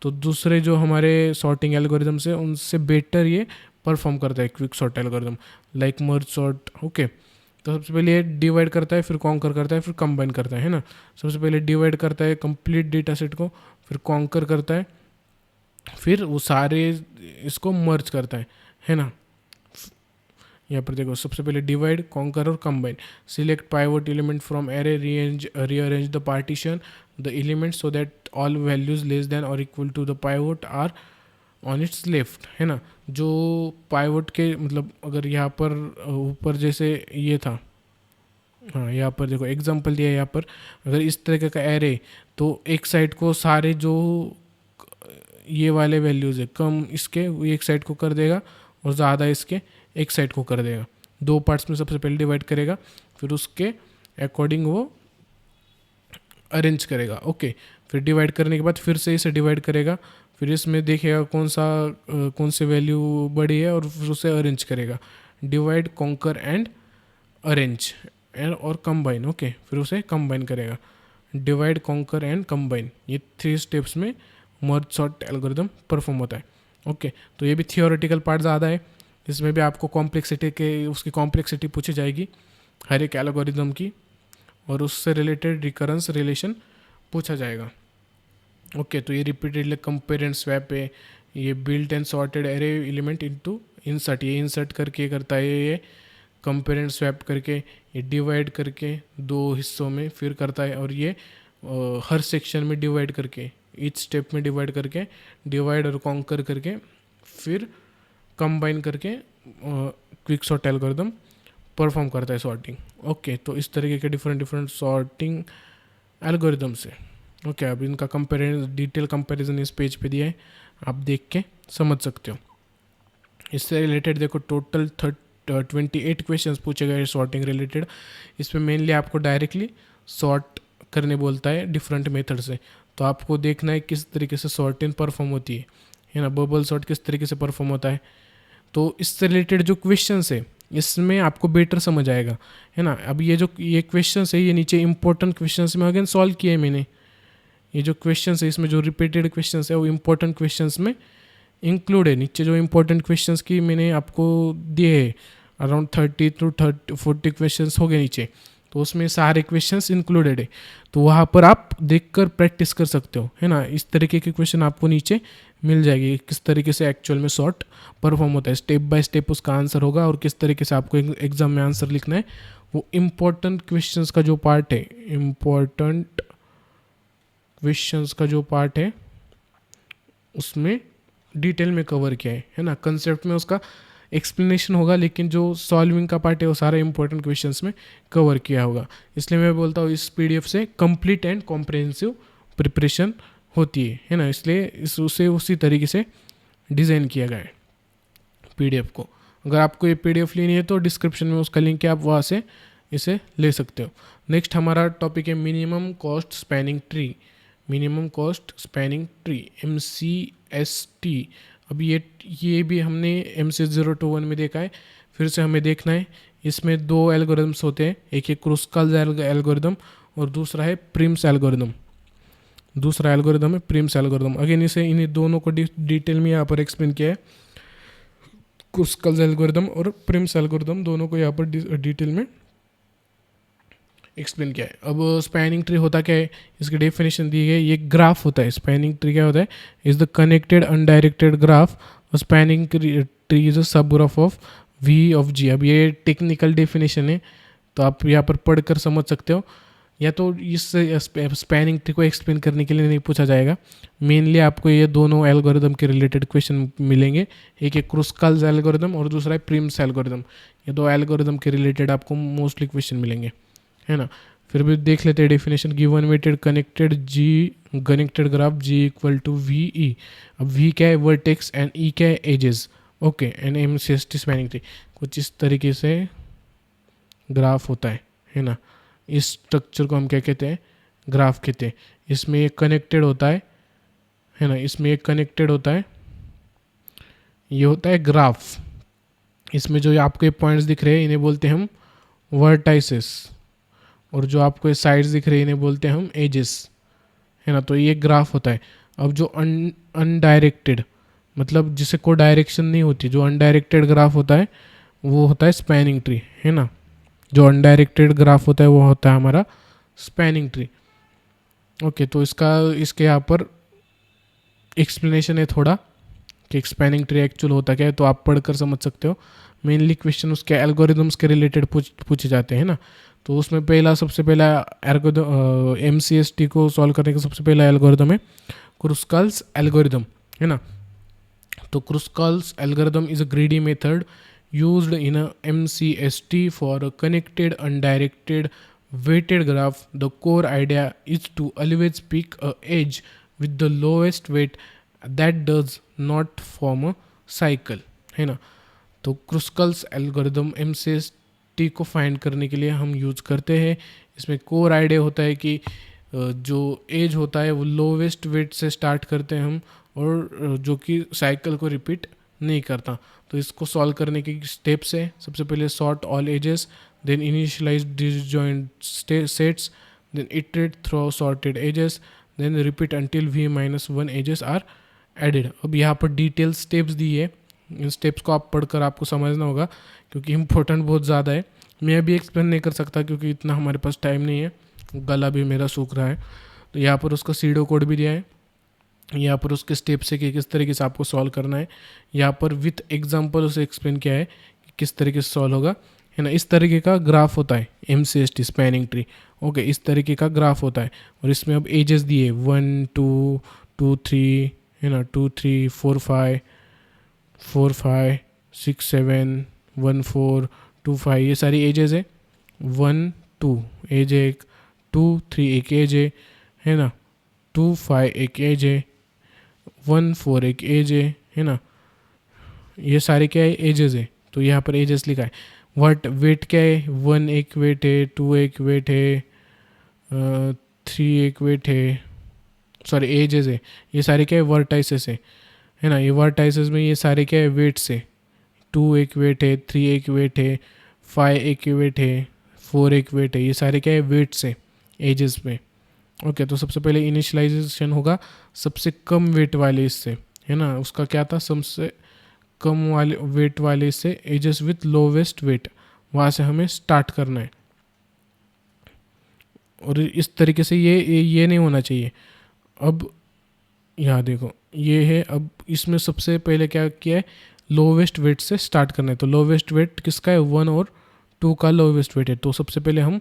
तो दूसरे जो हमारे सॉर्टिंग एल्गोरिदम्स है उनसे बेटर ये परफॉर्म करता है quick sort algorithm, like merge sort. Okay, तो सबसे पहले ये डिवाइड करता है, फिर कॉन्कर करता है, फिर कंबाइन करता है ना। सबसे पहले डिवाइड करता है कंप्लीट डेटा सेट को, फिर कॉन्कर करता है, फिर वो सारे इसको मर्ज करता है ना। यहाँ पर देखो, सबसे पहले डिवाइड, कॉन्कर और combine. Select pivot element from array, rearrange the partition the element so that all values less than और equal to the pivot are on its left, है ना। जो पाइवट के मतलब अगर यहाँ पर ऊपर जैसे ये था, हाँ यहाँ पर देखो एग्जांपल दिया है। यहाँ पर अगर इस तरह का एरे, तो एक साइड को सारे जो ये वाले वैल्यूज़ है कम इसके वो एक साइड को कर देगा और ज़्यादा इसके एक साइड को कर देगा। 2 पार्ट्स में सबसे पहले डिवाइड करेगा, फिर उसके अकॉर्डिंग वो अरेंज करेगा। ओके, फिर डिवाइड करने के बाद फिर से इसे डिवाइड करेगा, फिर इसमें देखेगा कौन से वैल्यू बड़ी है और फिर उसे अरेंज करेगा। डिवाइड, कॉन्कर एंड अरेंज और कंबाइन। ओके, फिर उसे कंबाइन करेगा। डिवाइड, कॉन्कर एंड कंबाइन, ये 3 स्टेप्स में मर्ज सॉर्ट एल्गोरिदम परफॉर्म होता है। ओके, तो ये भी थियोरेटिकल पार्ट ज़्यादा है, इसमें भी आपको उसकी कॉम्प्लेक्सिटी पूछी जाएगी हर एक एल्गोरिदम की, और उससे रिलेटेड रिकरेंस रिलेशन पूछा जाएगा। ओके, तो ये रिपीटेडली कंपेयर एंड स्वैप है, ये built and sorted array element into insert, ये इंसर्ट करके करता है, ये कंपेयर एंड स्वैप करके, ये डिवाइड करके 2 हिस्सों में फिर करता है, और ये हर सेक्शन में डिवाइड करके, ईच स्टेप में डिवाइड करके, डिवाइड और कॉन्कर करके फिर कंबाइन करके क्विक सॉर्ट एल्गोरिदम परफॉर्म करता है सॉर्टिंग। ओके, तो इस तरीके के डिफरेंट सॉर्टिंग एल्गोरिदम से। ओके, अब इनका डिटेल कंपैरिजन इस पेज पे दिया है, आप देख के समझ सकते हो। इससे रिलेटेड देखो टोटल 28 क्वेश्चंस पूछे गए सॉर्टिंग रिलेटेड। इसमें मेनली आपको डायरेक्टली सॉर्ट करने बोलता है डिफरेंट मेथड से, तो आपको देखना है किस तरीके से सॉर्टिंग परफॉर्म होती है ना, बबल सॉर्ट किस तरीके से परफॉर्म होता है। तो इससे रिलेटेड जो क्वेश्चंस है इसमें आपको बेटर समझ आएगा, है ना। अब ये क्वेश्चंस है, ये नीचे इंपॉर्टेंट क्वेश्चंस में अगेन सॉल्व किए मैंने। ये जो क्वेश्चंस है इसमें जो रिपीटेड क्वेश्चंस है वो इंपॉर्टेंट क्वेश्चंस में इंक्लूड है। नीचे जो इंपॉर्टेंट क्वेश्चंस की मैंने आपको दिए है, अराउंड 30 to 40 क्वेश्चंस हो गए नीचे, तो उसमें सारे क्वेश्चंस इंक्लूडेड है, तो वहाँ पर आप देखकर प्रैक्टिस कर सकते हो, है ना। इस तरीके के क्वेश्चन आपको नीचे मिल जाएगी, किस तरीके से एक्चुअल में सॉर्ट परफॉर्म होता है, स्टेप बाय स्टेप उसका आंसर होगा, और किस तरीके से आपको एग्जाम में आंसर लिखना है। वो इम्पोर्टेंट क्वेश्चंस का जो पार्ट है, इम्पोर्टेंट क्वेश्चंस का जो पार्ट है उसमें डिटेल में कवर किया है ना। कंसेप्ट में उसका एक्सप्लेनेशन होगा, लेकिन जो सॉल्विंग का पार्ट है वो सारे इंपॉर्टेंट क्वेश्चंस में कवर किया होगा। इसलिए मैं बोलता हूँ इस पीडीएफ से कंप्लीट एंड कॉम्प्रिहेंसिव प्रिपरेशन होती है ना। इसलिए उसे उसी तरीके से डिज़ाइन किया गया है पीडीएफ को। अगर आपको ये पीडीएफ लेनी है तो डिस्क्रिप्शन में उसका लिंक है, आप वहाँ से इसे ले सकते हो। नेक्स्ट हमारा टॉपिक है minimum cost spanning tree. Minimum cost spanning tree, MCST। अब ये भी हमने MCS 0 to 1 में देखा है, फिर से हमें देखना है। इसमें 2 एल्गोरिदम्स होते हैं, एक है क्रुस्कल्स एल्गोरिदम और दूसरा है प्रिम्स एल्गोरिदम। दूसरा एल्गोरिदम है प्रिम्स एल्गोरिदम। अगेन इन्हीं दोनों को डिटेल में यहाँ पर एक्सप्लेन किया है, क्रुस्कल्स एल्गोरिदम और प्रिम्स एल्गोरिदम, दोनों को यहाँ पर डिटेल में एक्सप्लेन किया है। अब स्पैनिंग ट्री होता क्या है, इसकी डेफिनेशन दी गई, ये ग्राफ होता है। स्पैनिंग ट्री क्या होता है, is the connected undirected graph. Spanning tree is a सब graph of V of G। अब ये टेक्निकल डेफिनेशन है, तो आप यहाँ पर पढ़कर समझ सकते हो, या तो इस स्पैनिंग ट्री को एक्सप्लेन करने के लिए नहीं पूछा जाएगा। मेनली आपको ये दोनों एल्गोरिदम के रिलेटेड क्वेश्चन मिलेंगे, एक है क्रुस्कल्स एल्गोरिदम और दूसरा है प्रिम्स एल्गोरिदम। ये 2 एल्गोरिदम के रिलेटेड आपको मोस्टली क्वेश्चन मिलेंगे, है ना। फिर भी देख लेते हैं definition. Given weighted connected graph G equal to VE। अब V क्या है, वर्टेक्स, एंड E क्या है, edges. Okay, and MCST spanning tree कुछ इस तरीके से ग्राफ होता है ना। इस स्ट्रक्चर को हम क्या कहते हैं, ग्राफ कहते हैं। इसमें एक कनेक्टेड होता है ना, इसमें एक कनेक्टेड होता है, ये होता है ग्राफ। इसमें जो आपको ये पॉइंट्स दिख रहे हैं इन्हें बोलते हैं हम वर्टाइसेस, और जो आपको ये साइड्स दिख रही है इन्हें बोलते हैं हम एजेस, है ना। तो ये ग्राफ होता है। अब जो अनडायरेक्टेड, मतलब जिसे कोई डायरेक्शन नहीं होती, जो अनडायरेक्टेड ग्राफ होता है वो होता है स्पैनिंग ट्री, है ना। जो अनडायरेक्टेड ग्राफ होता है वो होता है हमारा स्पैनिंग ट्री। ओके, तो इसके यहाँ पर एक्सप्लेनेशन है थोड़ा कि स्पैनिंग ट्री एक्चुअल होता क्या है, तो आप पढ़कर समझ सकते हो। मेनली क्वेश्चन उसके एल्गोरिदम्स के रिलेटेड पूछे जाते हैं ना। तो उसमें सबसे पहला MCST को सॉल्व करने का सबसे पहला एल्गोरिदम है क्रुस्कल्स एल्गोरिदम, है ना। तो Kruskal's algorithm is a greedy method used in a MCST for a connected undirected weighted graph. The core idea is to always pick a edge with the lowest weight that does not form a cycle, है ना। तो क्रुस्कल्स एल्गोरिदम MCST को फाइंड करने के लिए हम यूज करते हैं। इसमें कोर आइडिया होता है कि जो एज होता है वो लोवेस्ट वेट से स्टार्ट करते हैं हम, और जो कि साइकिल को रिपीट नहीं करता। तो इसको सॉल्व करने के स्टेप्स है, सबसे पहले sort all edges, then initialize disjoint sets, then iterate through sorted edges, then repeat until v-1 edges are added। अब यहाँ पर डिटेल स्टेप्स दी है, इन स्टेप्स को आप पढ़कर आपको समझना होगा क्योंकि इम्पोर्टेंट बहुत ज़्यादा है। मैं अभी एक्सप्लेन नहीं कर सकता क्योंकि इतना हमारे पास टाइम नहीं है, गला भी मेरा सूख रहा है। तो यहाँ पर उसका सीडो कोड भी दिया है, यहाँ पर उसके स्टेप्स है कि किस तरीके से आपको सॉल्व करना है। यहाँ पर विथ एग्जांपल उसे एक्सप्लेन किया है कि किस तरीके से सॉल्व होगा, है ना। इस तरीके का ग्राफ होता है MCST स्पैनिंग ट्री, ओके, इस तरीके का ग्राफ होता है। और इसमें अब एजेस दिए 1 2 2 3, है ना, 2 3 4 5 4 5 6 7 1 4 2 5, ये सारी एजेस है। 1 2 एज है, 2 3 एक एज है ना, 2 5 एक एज है, 1 4 एक एज है ना। ये सारे क्या है, एजेस है। तो यहाँ पर एजेस लिखा है। व्हाट वेट क्या है, 1 एक वेट है, 2 एक वेट है, 3 एक वेट है, सॉरी एजेस है। ये सारे क्या है, वर्टाइसेस है ना। ये वर्टाइसेस में ये सारे क्या है, वेट्स है। 2 एक वेट है, 3 एक वेट है, 5 एक वेट है, 4 एक वेट है, ये सारे क्या है, वेट्स है एजेस में। ओके, तो सबसे पहले इनिशियलाइजेशन होगा सबसे कम वेट वाले इससे, है ना। उसका क्या था, सबसे कम वाले वेट वाले से एजेस विथ लोवेस्ट वेट, वहाँ से हमें स्टार्ट करना है। और इस तरीके से ये नहीं होना चाहिए। अब यहाँ देखो ये है, अब इसमें सबसे पहले क्या किया है, लोवेस्ट वेट से स्टार्ट करना है। तो लोवेस्ट वेट किसका है, 1 और 2 का लोवेस्ट वेट है। तो सबसे पहले हम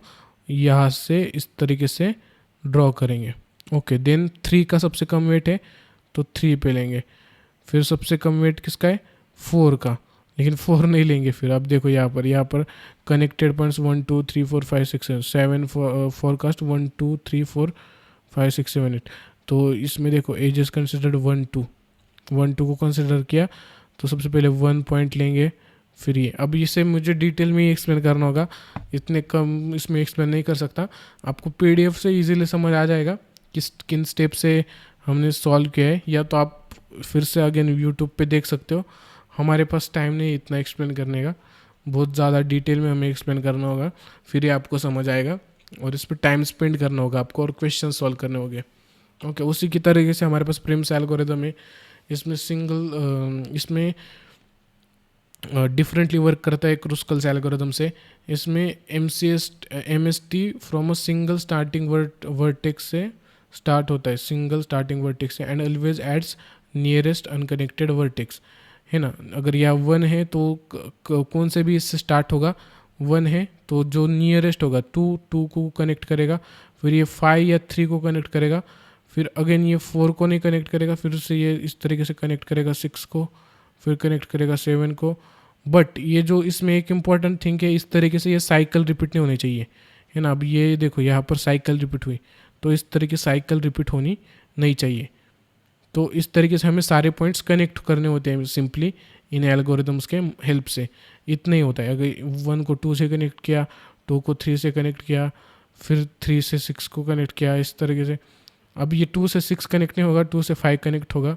यहाँ से इस तरीके से ड्रॉ करेंगे। ओके, देन 3 का सबसे कम वेट है तो 3 पे लेंगे। फिर सबसे कम वेट किसका है, 4 का, लेकिन 4 नहीं लेंगे। फिर अब देखो यहाँ पर कनेक्टेड पॉइंट्स 1 2 3 4 5 6 7 फोरकास्ट 1 2 3 4 5 6 7 8। तो इसमें देखो एजेस कंसिडर्ड 1 2 को कंसिडर किया तो सबसे पहले 1 पॉइंट लेंगे। फिर ये, अब इसे मुझे डिटेल में ही एक्सप्लेन करना होगा, इतने कम इसमें एक्सप्लेन नहीं कर सकता। आपको PDF से इजीली समझ आ जाएगा किन स्टेप से हमने सॉल्व किया है, या तो आप फिर से अगेन यूट्यूब पे देख सकते हो। हमारे पास टाइम नहीं इतना एक्सप्लेन करने का, बहुत ज़्यादा डिटेल में हमें एक्सप्लेन करना होगा, फिर ही आपको समझ आएगा। और इस पर टाइम स्पेंड करना होगा आपको और क्वेश्चन सॉल्व करने होंगे। ओके, उसी की तरीके से हमारे पास प्रिम्स एल्गोरिथम है। इसमें डिफरेंटली वर्क करता है क्रुस्कल्स एल्गोरिथम से। इसमें MST from a single starting vertex से स्टार्ट होता है, सिंगल स्टार्टिंग वर्टेक्स से, and always adds nearest unconnected vertex, है ना। अगर यह 1 है तो कौन से भी इससे स्टार्ट होगा, 1 है तो जो नियरेस्ट होगा 2 को कनेक्ट करेगा, फिर ये 5 या 3 को कनेक्ट करेगा, फिर अगेन ये 4 को नहीं कनेक्ट करेगा, फिर से ये इस तरीके से कनेक्ट करेगा 6 को, फिर कनेक्ट करेगा 7 को। बट ये जो इसमें एक इम्पॉर्टेंट थिंग है, इस तरीके से ये साइकिल रिपीट नहीं होनी चाहिए, है ना। अब ये देखो यहाँ पर साइकिल रिपीट हुई, तो इस तरीके साइकिल रिपीट होनी नहीं चाहिए। तो इस तरीके से हमें सारे पॉइंट्स कनेक्ट करने होते हैं सिंपली इन एल्गोरिदम्स के हेल्प से। इतना ही होता है, अगर 1 को 2 से कनेक्ट किया, 2 को 3 से कनेक्ट किया, फिर 3 से 6 को कनेक्ट किया, इस तरीके से। अब ये 2 से 6 कनेक्ट नहीं होगा, 2 से 5 कनेक्ट होगा।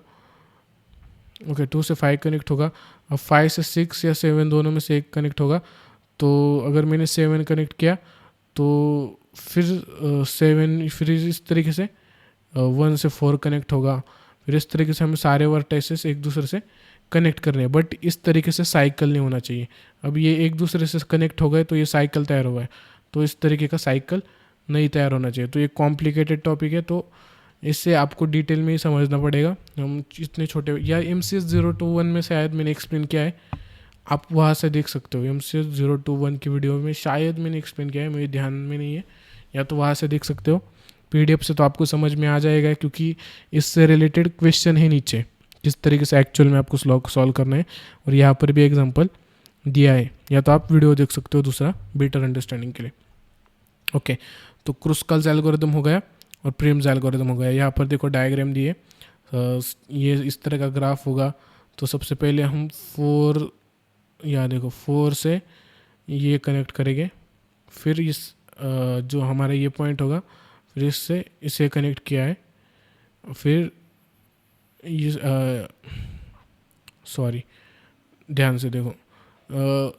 ओके, 2 से 5 कनेक्ट होगा। अब 5 से 6 या 7 दोनों में से एक कनेक्ट होगा। तो अगर मैंने 7 कनेक्ट किया तो फिर 7, फिर इस तरीके से 1 से 4 कनेक्ट होगा। फिर इस तरीके से हमें सारे वर्टाइसेस एक दूसरे से कनेक्ट करने हैं, बट इस तरीके से साइकिल नहीं होना चाहिए। अब ये एक दूसरे से कनेक्ट हो गए तो ये साइकिल तैयार हुआ है, तो इस तरीके का साइकिल नहीं तैयार होना चाहिए। तो ये कॉम्प्लिकेटेड टॉपिक है, तो इससे आपको डिटेल में ही समझना पड़ेगा। हम इतने छोटे, या MCS 021 में शायद मैंने एक्सप्लेन किया है, आप वहाँ से देख सकते हो। MCS 021 की वीडियो में शायद मैंने एक्सप्लेन किया है, मेरे ध्यान में नहीं है, या तो वहाँ से देख सकते हो। PDF से तो आपको समझ में आ जाएगा क्योंकि इससे रिलेटेड क्वेश्चन है नीचे, किस तरीके से एक्चुअल में आपको सॉल्व करना है। और यहाँ पर भी एग्जांपल दिया है, या तो आप वीडियो देख सकते हो दूसरा बेटर अंडरस्टैंडिंग के लिए। ओके, तो क्रुस्कल्स एल्गोरिथम हो गया और प्रिम्स एल्गोरिथम हो गया। यहाँ पर देखो डायग्राम दिए, ये इस तरह का ग्राफ होगा। तो सबसे पहले हम 4, यहाँ देखो 4 से ये कनेक्ट करेंगे, फिर इस जो हमारा ये पॉइंट होगा, फिर इससे इसे कनेक्ट किया है, फिर ये सॉरी ध्यान से देखो,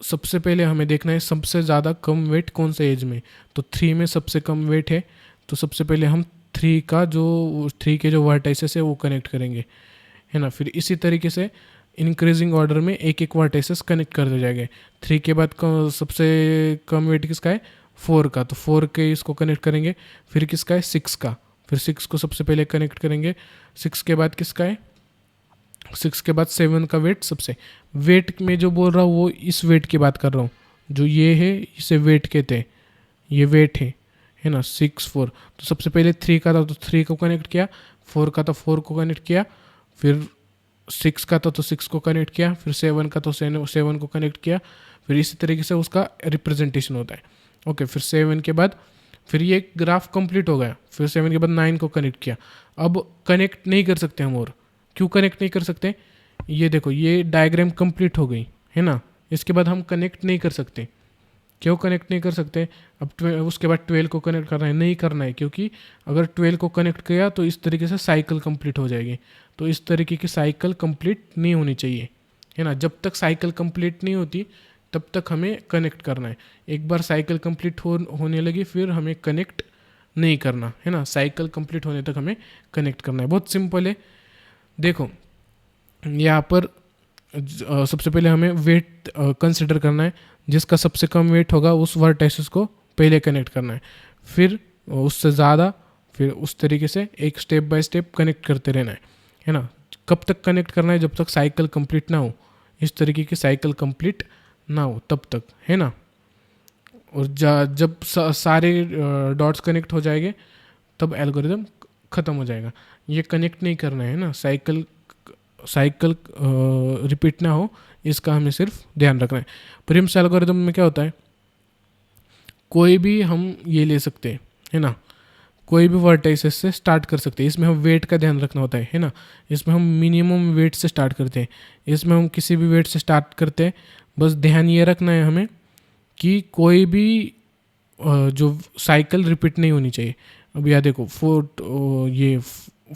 सबसे पहले हमें देखना है सबसे ज़्यादा कम वेट कौन से एज में। तो 3 में सबसे कम वेट है, तो सबसे पहले हम थ्री के जो वर्टाइसेस है वो कनेक्ट करेंगे, है ना। फिर इसी तरीके से इंक्रीजिंग ऑर्डर में एक एक वर्टाइसेस कनेक्ट करते जाएंगे। 3 के बाद सबसे कम वेट किसका है, 4 का, तो 4 के इसको कनेक्ट करेंगे। फिर किसका है, 6 का, फिर 6 को सबसे पहले कनेक्ट करेंगे। 6 के बाद किसका है, 6 के बाद 7 का वेट। सबसे वेट में जो बोल रहा हूँ वो इस वेट की बात कर रहा हूँ, जो ये है इसे वेट कहते हैं, ये वेट है ना, 6 4। तो सबसे पहले 3 का था तो 3 को कनेक्ट किया, 4 का था 4 को कनेक्ट किया, फिर 6 का था तो 6 को कनेक्ट किया, फिर 7 का तो 7 को कनेक्ट किया। फिर इसी तरीके से उसका रिप्रेजेंटेशन होता है। ओके, फिर 7 के बाद फिर ये ग्राफ कंप्लीट हो गया। फिर 7 के बाद 9 को कनेक्ट किया। अब कनेक्ट नहीं कर सकते हम, और क्यों कनेक्ट नहीं कर सकते, ये देखो ये डायग्राम कंप्लीट हो गई, है ना। इसके बाद हम कनेक्ट नहीं कर सकते। क्यों कनेक्ट नहीं कर सकते, अब उसके बाद 12 को कनेक्ट करना है, नहीं करना है, क्योंकि अगर 12 को कनेक्ट किया तो इस तरीके से साइकिल कंप्लीट हो जाएगी। तो इस तरीके की साइकिल कंप्लीट नहीं होनी चाहिए, है ना। जब तक साइकिल कंप्लीट नहीं होती तब तक हमें कनेक्ट करना है। एक बार साइकिल कंप्लीट होने लगी फिर हमें कनेक्ट नहीं करना, है ना। साइकिल कंप्लीट होने तक हमें कनेक्ट करना है। बहुत सिंपल है। देखो यहाँ पर सबसे पहले हमें वेट कंसिडर करना है। जिसका सबसे कम वेट होगा उस वर्टाइसेस को पहले कनेक्ट करना है, फिर उससे ज़्यादा, फिर उस तरीके से एक स्टेप बाय स्टेप कनेक्ट करते रहना है ना। कब तक कनेक्ट करना है, जब तक साइकिल कंप्लीट ना हो। इस तरीके की साइकिल कंप्लीट ना हो तब तक, है ना। और जब सारे डॉट्स कनेक्ट हो जाएंगे तब एल्गोरिदम ख़त्म हो जाएगा। ये कनेक्ट नहीं करना है ना, साइकिल रिपीट ना हो, इसका हमें सिर्फ ध्यान रखना है। प्रिम्स एल्गोरिदम में क्या होता है, कोई भी हम ये ले सकते हैं, है ना, कोई भी वर्टाइसेस से स्टार्ट कर सकते हैं। इसमें हम वेट का ध्यान रखना होता है ना। इसमें हम मिनिमम वेट से स्टार्ट करते हैं, इसमें हम किसी भी वेट से स्टार्ट करते हैं। बस ध्यान ये रखना है हमें कि कोई भी जो साइकिल रिपीट नहीं होनी चाहिए। अब यह देखो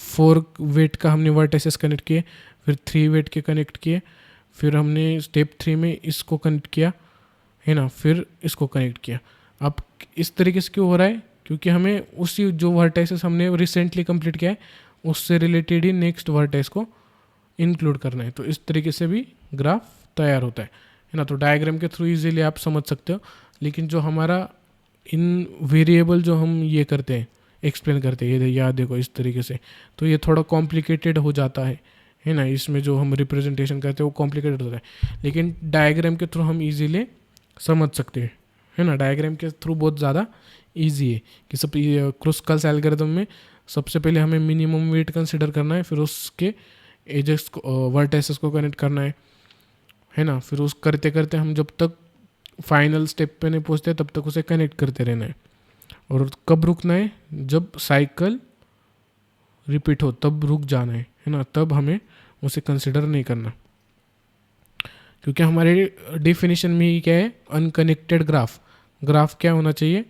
4 वेट का हमने वर्टाइसेस कनेक्ट किए, फिर 3 वेट के कनेक्ट किए, फिर हमने स्टेप 3 में इसको कनेक्ट किया, है ना, फिर इसको कनेक्ट किया। अब इस तरीके से क्यों हो रहा है, क्योंकि हमें उसी जो वर्टाइसेस हमने रिसेंटली कंप्लीट किया है उससे रिलेटेड ही नेक्स्ट वर्टाइस को इंक्लूड करना है। तो इस तरीके से भी ग्राफ तैयार होता है ना। तो डायग्राम के थ्रू इजीली आप समझ सकते हो। लेकिन जो हमारा इन वेरिएबल जो हम ये करते हैं, एक्सप्लेन करते हैं, ये याद देखो इस तरीके से, तो ये थोड़ा कॉम्प्लिकेटेड हो जाता है ना। इसमें जो हम रिप्रेजेंटेशन करते हैं वो कॉम्प्लिकेटेड होता है, लेकिन डायग्राम के थ्रू हम इजीली समझ सकते हैं, है ना। डायग्राम के थ्रू बहुत ज़्यादा इजी है कि सब क्रुस्कल्स एल्गोरिथम में सबसे पहले हमें मिनिमम वेट कंसिडर करना है, फिर उसके एजेस को वर्टाइसेस को कनेक्ट करना है ना। फिर उस करते करते हम जब तक फाइनल स्टेप पे नहीं पहुंचते तब तक उसे कनेक्ट करते रहना है। और कब रुकना है, जब साइकिल रिपीट हो तब रुक जाना है ना। तब हमें उसे कंसिडर नहीं करना, क्योंकि हमारे डेफिनेशन में ही क्या है, अनकनेक्टेड ग्राफ क्या होना चाहिए,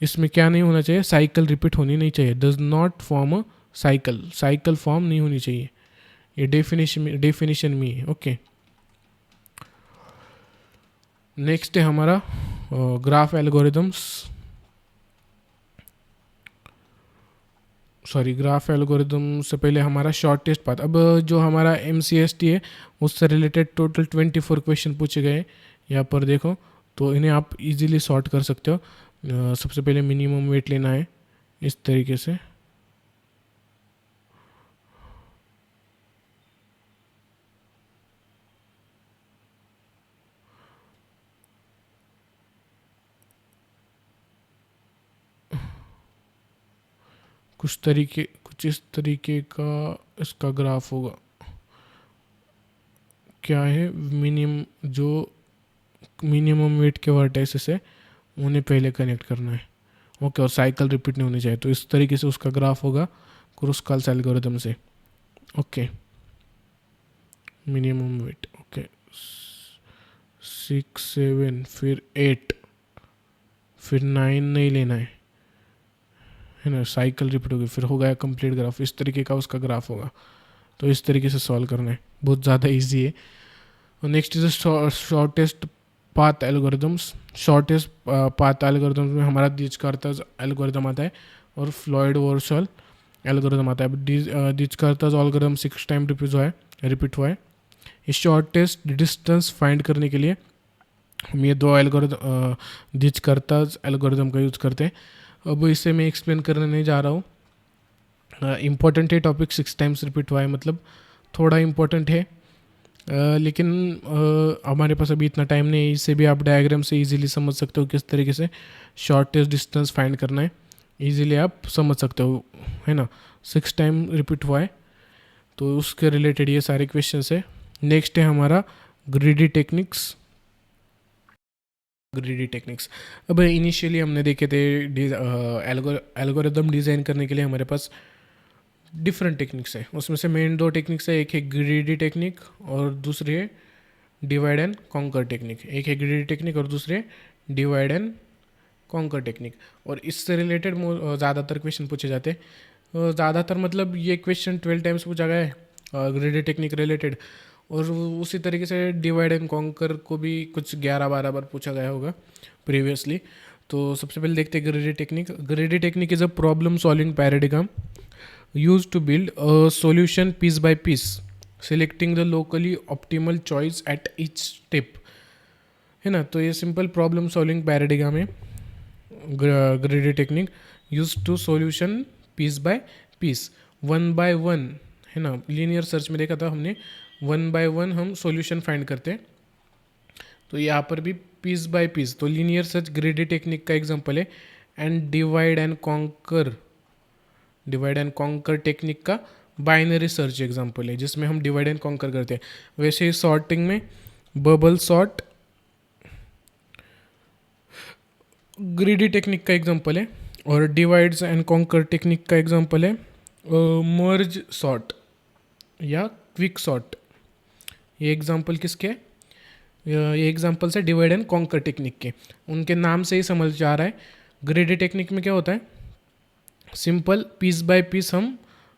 इसमें क्या नहीं होना चाहिए, साइकिल रिपीट होनी नहीं चाहिए। Does not form a cycle form नहीं होनी चाहिए। ये डेफिनेशन में है। ओके, नेक्स्ट है हमारा ग्राफ एल्गोरिदम्स, ग्राफ एल्गोरिदम से पहले हमारा शॉर्टेस्ट पाथ। अब जो हमारा MCST है उससे रिलेटेड टोटल 24 क्वेश्चन पूछे गए यहाँ पर देखो, तो इन्हें आप इजीली सॉर्ट कर सकते हो। सबसे पहले मिनिमम वेट लेना है इस तरीके से, कुछ इस तरीके का इसका ग्राफ होगा। क्या है, मिनिमम वेट के वर्टाइसेस है उन्हें पहले कनेक्ट करना है। ओके, और साइकिल रिपीट नहीं होनी चाहिए। तो इस तरीके से उसका ग्राफ होगा क्रुस्कल्स एल्गोरिथम से। ओके, मिनिमम वेट, ओके 6 7 फिर 8 फिर 9 नहीं लेना है ना। साइकिल रिपीट होगी, फिर हो गया कंप्लीट ग्राफ। इस तरीके का उसका ग्राफ होगा। तो इस तरीके से सॉल्व करना है, बहुत ज़्यादा इजी है। Next is shortest path algorithms. Shortest path algorithms में हमारा डिस्कार्तस एल्गोरिदम आता है और फ्लॉयड वॉर्शल एल्गोरिदम आता है। डिस्कार्तस एल्गोरिदम 6 टाइम रिपीट हुआ है। इस शॉर्टेस्ट डिस्टेंस फाइंड करने के लिए हम ये दो एल्गोरिदम डिस्कार्तस एल्गोरिदम का यूज़ करते हैं। अब इसे मैं एक्सप्लेन करने नहीं जा रहा हूँ। इम्पॉर्टेंट है टॉपिक, 6 टाइम्स रिपीट हुआ है मतलब थोड़ा इम्पोर्टेंट है, लेकिन हमारे पास अभी इतना टाइम नहीं है। इससे भी आप डायग्राम से इजीली समझ सकते हो किस तरीके से शॉर्टेस्ट डिस्टेंस फाइंड करना है, इजीली आप समझ सकते हो, है ना। 6 टाइम रिपीट हुआ है तो उसके रिलेटेड ये सारे क्वेश्चन है। नेक्स्ट है हमारा ग्रीडी टेक्निक्स। अब इनिशियली हमने देखे थे एल्गोरिदम डिज़ाइन करने के लिए हमारे पास डिफरेंट टेक्निक्स है। उसमें से मेन 2 टेक्निक्स है, एक है ग्रीडी टेक्निक और दूसरी है डिवाइड एंड कॉन्कर टेक्निक। एक है ग्रीडी टेक्निक और दूसरी है डिवाइड एंड कॉन्कर टेक्निक। और इससे रिलेटेड ज़्यादातर क्वेश्चन पूछे जाते हैं। ज़्यादातर मतलब ये क्वेश्चन 12 टाइम्स पूछा गया है ग्रीडी टेक्निक रिलेटेड, और उसी तरीके से डिवाइड एंड कॉन्कर को भी कुछ 11-12 बार पूछा गया होगा प्रीवियसली। तो सबसे पहले देखते हैं greedy technique. Greedy technique is a problem solving paradigm used to build a solution piece by piece, selecting the locally optimal choice at each step, है ना। तो ये सिंपल प्रॉब्लम सॉल्विंग पैराडिग्म है greedy technique, use to solution piece by piece, 1 by 1, है ना। लीनियर सर्च में देखा था हमने 1 by 1 हम सॉल्यूशन फाइंड करते हैं, तो यहाँ पर भी पीस बाय पीस। तो लीनियर सर्च ग्रीडी टेक्निक का एग्जांपल है, and divide and conquer technique का बाइनरी सर्च एग्जांपल है, जिसमें हम डिवाइड एंड कॉन्कर करते हैं। वैसे ही सॉर्टिंग में बबल सॉर्ट ग्रीडी टेक्निक का एग्जांपल है, और डिवाइड्स एंड कॉन्कर टेक्निक का एग्जांपल है मर्ज सॉर्ट या क्विक सॉर्ट। ये एग्जांपल किसके हैं? ये एग्जांपल्स है डिवाइड एंड कॉन्कर टेक्निक के। उनके नाम से ही समझ जा रहा है ग्रीडी टेक्निक में क्या होता है, सिंपल पीस बाय पीस हम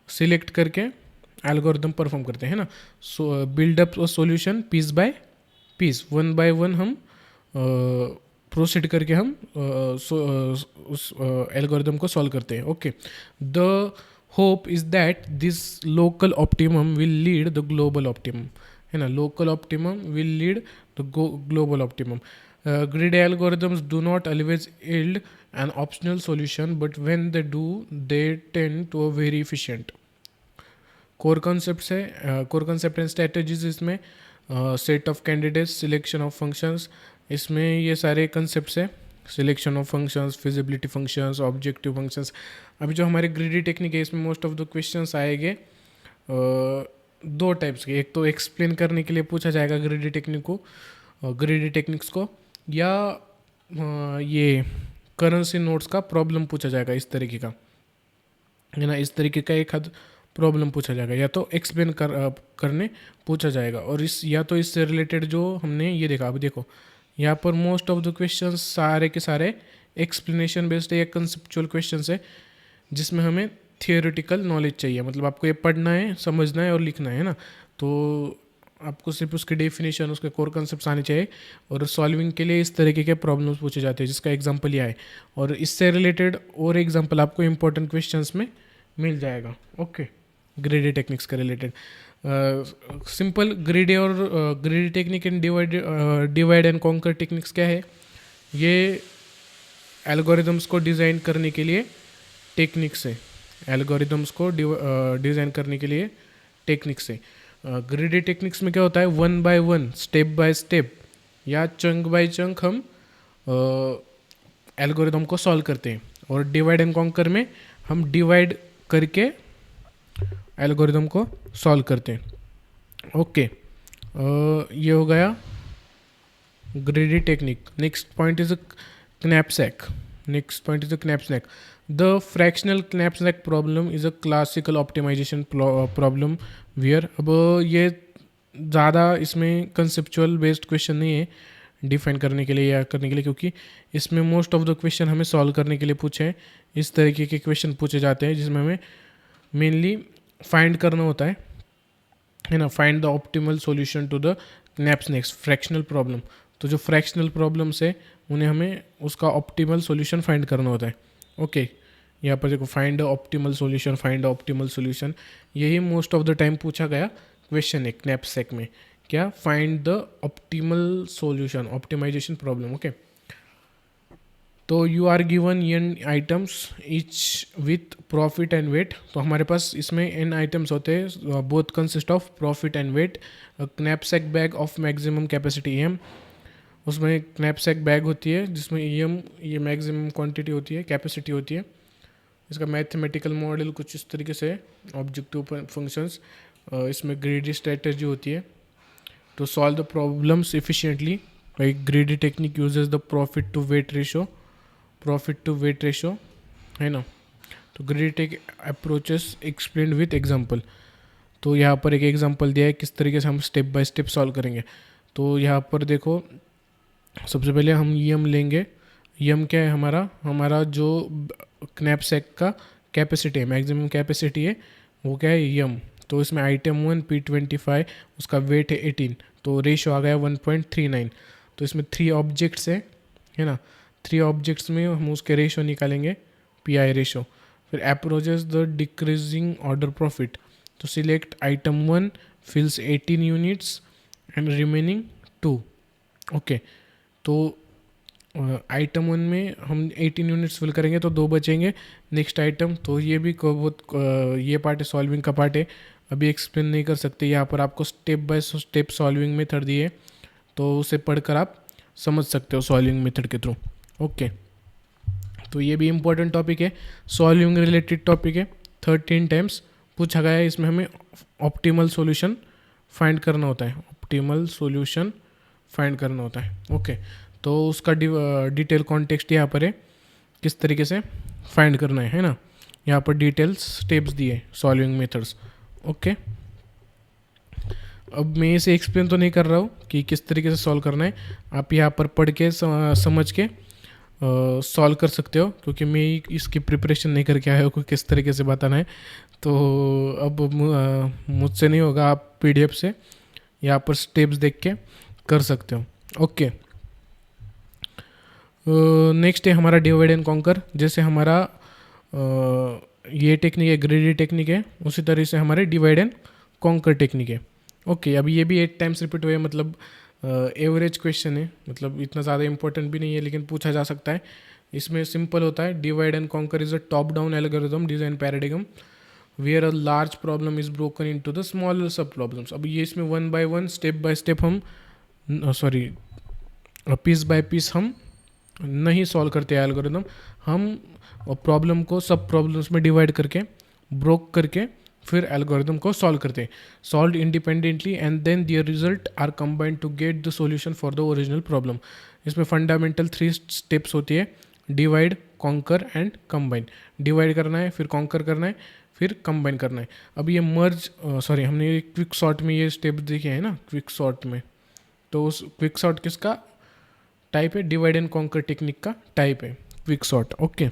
सिलेक्ट करके एल्गोरिदम परफॉर्म करते हैं, ना। So build up solution piece by piece, 1 by 1 हम प्रोसीड करके हम उस एल्गोरिदम को सॉल्व करते हैं। Okay, the hope is that this local optimum will lead the global optimum, है ना। Local optimum will lead the global optimum. Greedy algorithms do not always yield an optional solution, but when they do, they tend to a very efficient. Core concepts है, core concept and strategies इसमें set of candidates, selection of functions, इसमें ये सारे concepts है, selection of functions, feasibility functions, objective functions। अभी जो हमारे greedy technique है इसमें most of the questions आएंगे 2 टाइप्स के। एक तो एक्सप्लेन करने के लिए पूछा जाएगा ग्रीडी टेक्निक को, ग्रीडी टेक्निक्स को, या ये करेंसी नोट्स का प्रॉब्लम पूछा जाएगा इस तरीके का, है ना। इस तरीके का एक हद प्रॉब्लम पूछा जाएगा, या तो एक्सप्लेन करने पूछा जाएगा, और या तो इससे रिलेटेड जो हमने ये देखा। अभी देखो यहाँ पर मोस्ट ऑफ द क्वेश्चन सारे के सारे एक्सप्लेनेशन बेस्ड है या कंसेप्चुअल क्वेश्चन है, जिसमें हमें थियोरेटिकल नॉलेज चाहिए, मतलब आपको ये पढ़ना है, समझना है और लिखना है ना। तो आपको सिर्फ उसके डेफिनेशन, उसके कोर कंसेप्ट्स आने चाहिए, और सॉल्विंग के लिए इस तरीके के प्रॉब्लम्स पूछे जाते हैं, जिसका एग्जांपल ये है। और इससे रिलेटेड और एग्जांपल आपको इंपॉर्टेंट क्वेश्चंस में मिल जाएगा। ओके, ग्रीडी टेक्निक्स का रिलेटेड सिंपल ग्रीडी और greedy technique and divide and conquer techniques क्या है? ये एल्गोरिदम्स को डिज़ाइन करने के लिए टेक्निक्स है, एल्गोरिदम्स को डिज़ाइन करने के लिए टेक्निक्स है। ग्रीडी टेक्निक्स में क्या होता है, 1 by 1, स्टेप बाय स्टेप या चंक बाय चंक हम एल्गोरिदम को सॉल्व करते हैं, और डिवाइड एंड कॉन्कर में हम डिवाइड करके एल्गोरिदम को सॉल्व करते हैं। ओके, ये हो गया greedy technique. Next point is knapsack. Next point is the knapsack. The fractional knapsack problem is a classical optimization problem where, अब ये ज़्यादा इसमें conceptual based question नहीं है डिफाइन करने के लिए या करने के लिए, क्योंकि इसमें मोस्ट ऑफ द क्वेश्चन हमें सॉल्व करने के लिए पूछे हैं। इस तरीके के क्वेश्चन पूछे जाते हैं जिसमें हमें मेनली फाइंड करना होता है ना, find the optimal solution to the knapsack fractional problem. तो जो फ्रैक्शनल प्रॉब्लम्स है उन्हें हमें उसका ऑप्टिमल सॉल्यूशन फाइंड करना होता है। ओके, यहाँ पर देखो find optimal solution, find optimal solution, यही मोस्ट ऑफ द टाइम पूछा गया क्वेश्चन है knapsack में। क्या? Find the optimal solution, optimization problem. Okay, तो you are given n items each with profit and weight. तो हमारे पास इसमें n आइटम्स होते हैं, both consist of profit and weight. knapsack bag of maximum capacity m, उसमें knapsack बैग होती है जिसमें m ये मैक्सिमम क्वांटिटी होती है, कैपेसिटी होती है। इसका मैथमेटिकल मॉडल कुछ इस तरीके से, ऑब्जेक्टिव फंक्शंस, इसमें ग्रीडी स्ट्रेटजी होती है to solve the problems efficiently. Like greedy technique uses the profit to weight ratio, है ना। तो greedy tech approaches explain with example. तो यहाँ पर एक एग्जांपल दिया है किस तरीके से हम स्टेप बाय स्टेप सॉल्व करेंगे। तो यहाँ पर देखो, सबसे पहले हम यम लेंगे। यम क्या है? हमारा जो knapsack का कैपेसिटी है, मैक्सिमम कैपेसिटी है, वो क्या है? यम। तो इसमें आइटम 1 P25, उसका वेट है 18, तो रेशो आ गया 1.39। तो इसमें 3 ऑब्जेक्ट्स है ना। 3 ऑब्जेक्ट्स में हम उसके रेशो निकालेंगे, PI रेशो। फिर approaches the decreasing order profit. तो select item 1 fills 18 units and remaining 2। Okay, तो आइटम 1 में हम 18 यूनिट्स फिल करेंगे तो 2 बचेंगे। नेक्स्ट आइटम, तो ये भी बहुत ये पार्ट है, सॉल्विंग का पार्ट है, अभी एक्सप्लेन नहीं कर सकते। यहाँ पर आपको step by step solving method दी है, तो उसे पढ़कर आप समझ सकते हो सॉल्विंग मेथड के थ्रू। ओके, तो ये भी इम्पोर्टेंट टॉपिक है, सॉल्विंग रिलेटेड टॉपिक है, 13 टाइम्स पूछा गया है। इसमें हमें ऑप्टिमल सॉल्यूशन फाइंड करना होता है, ऑप्टिमल सॉल्यूशन फाइंड करना होता है। ओके, तो उसका डिटेल कॉन्टेक्स्ट यहाँ पर है, किस तरीके से फाइंड करना है ना। यहाँ पर डिटेल्स स्टेप्स दिए, सॉल्विंग मेथड्स। ओके, अब मैं इसे एक्सप्लेन तो नहीं कर रहा हूँ कि किस तरीके से सॉल्व करना है, आप यहाँ पर पढ़ के समझ के सॉल्व कर सकते हो, क्योंकि मैं इसकी प्रिपरेशन नहीं करके आया हूँ कि किस तरीके से बताना है। तो अब मुझसे नहीं होगा, आप PDF से यहाँ पर स्टेप्स देख के कर सकते हो। ओके, नेक्स्ट है हमारा डिवाइड एंड कॉन्कर। जैसे हमारा ये टेक्निक है, ग्रीडी टेक्निक है, उसी तरह से हमारे डिवाइड एंड कॉन्कर टेक्निक है। ओके, अभी ये भी 8 टाइम्स रिपीट हुए, मतलब एवरेज क्वेश्चन है, मतलब इतना ज़्यादा इंपॉर्टेंट भी नहीं है, लेकिन पूछा जा सकता है। इसमें सिंपल होता है, divide and conquer is a top down algorithm design paradigm where a large problem is broken into the smaller sub problems. अब ये इसमें 1 बाय 1 स्टेप बाय स्टेप हम पीस बाय पीस हम नहीं सॉल्व करते हैं एल्गोरिथम, हम प्रॉब्लम को सब प्रॉब्लम्स में डिवाइड करके, ब्रोक करके, फिर एल्गोरिथम को सॉल्व करते हैं, solve independently, and then their result are combined to get the solution for the original problem. इसमें फंडामेंटल 3 स्टेप्स होती है, divide, conquer and combine. Divide करना है, फिर कॉन्कर करना है, फिर कंबाइन करना है। अब ये हमने क्विक सॉर्ट में ये स्टेप देखे हैं ना, क्विक सॉर्ट में, तो उस क्विक सॉर्ट किसका टाइप है? डिवाइड एंड कॉन्कर टेक्निक का टाइप है क्विक सॉर्ट। ओके,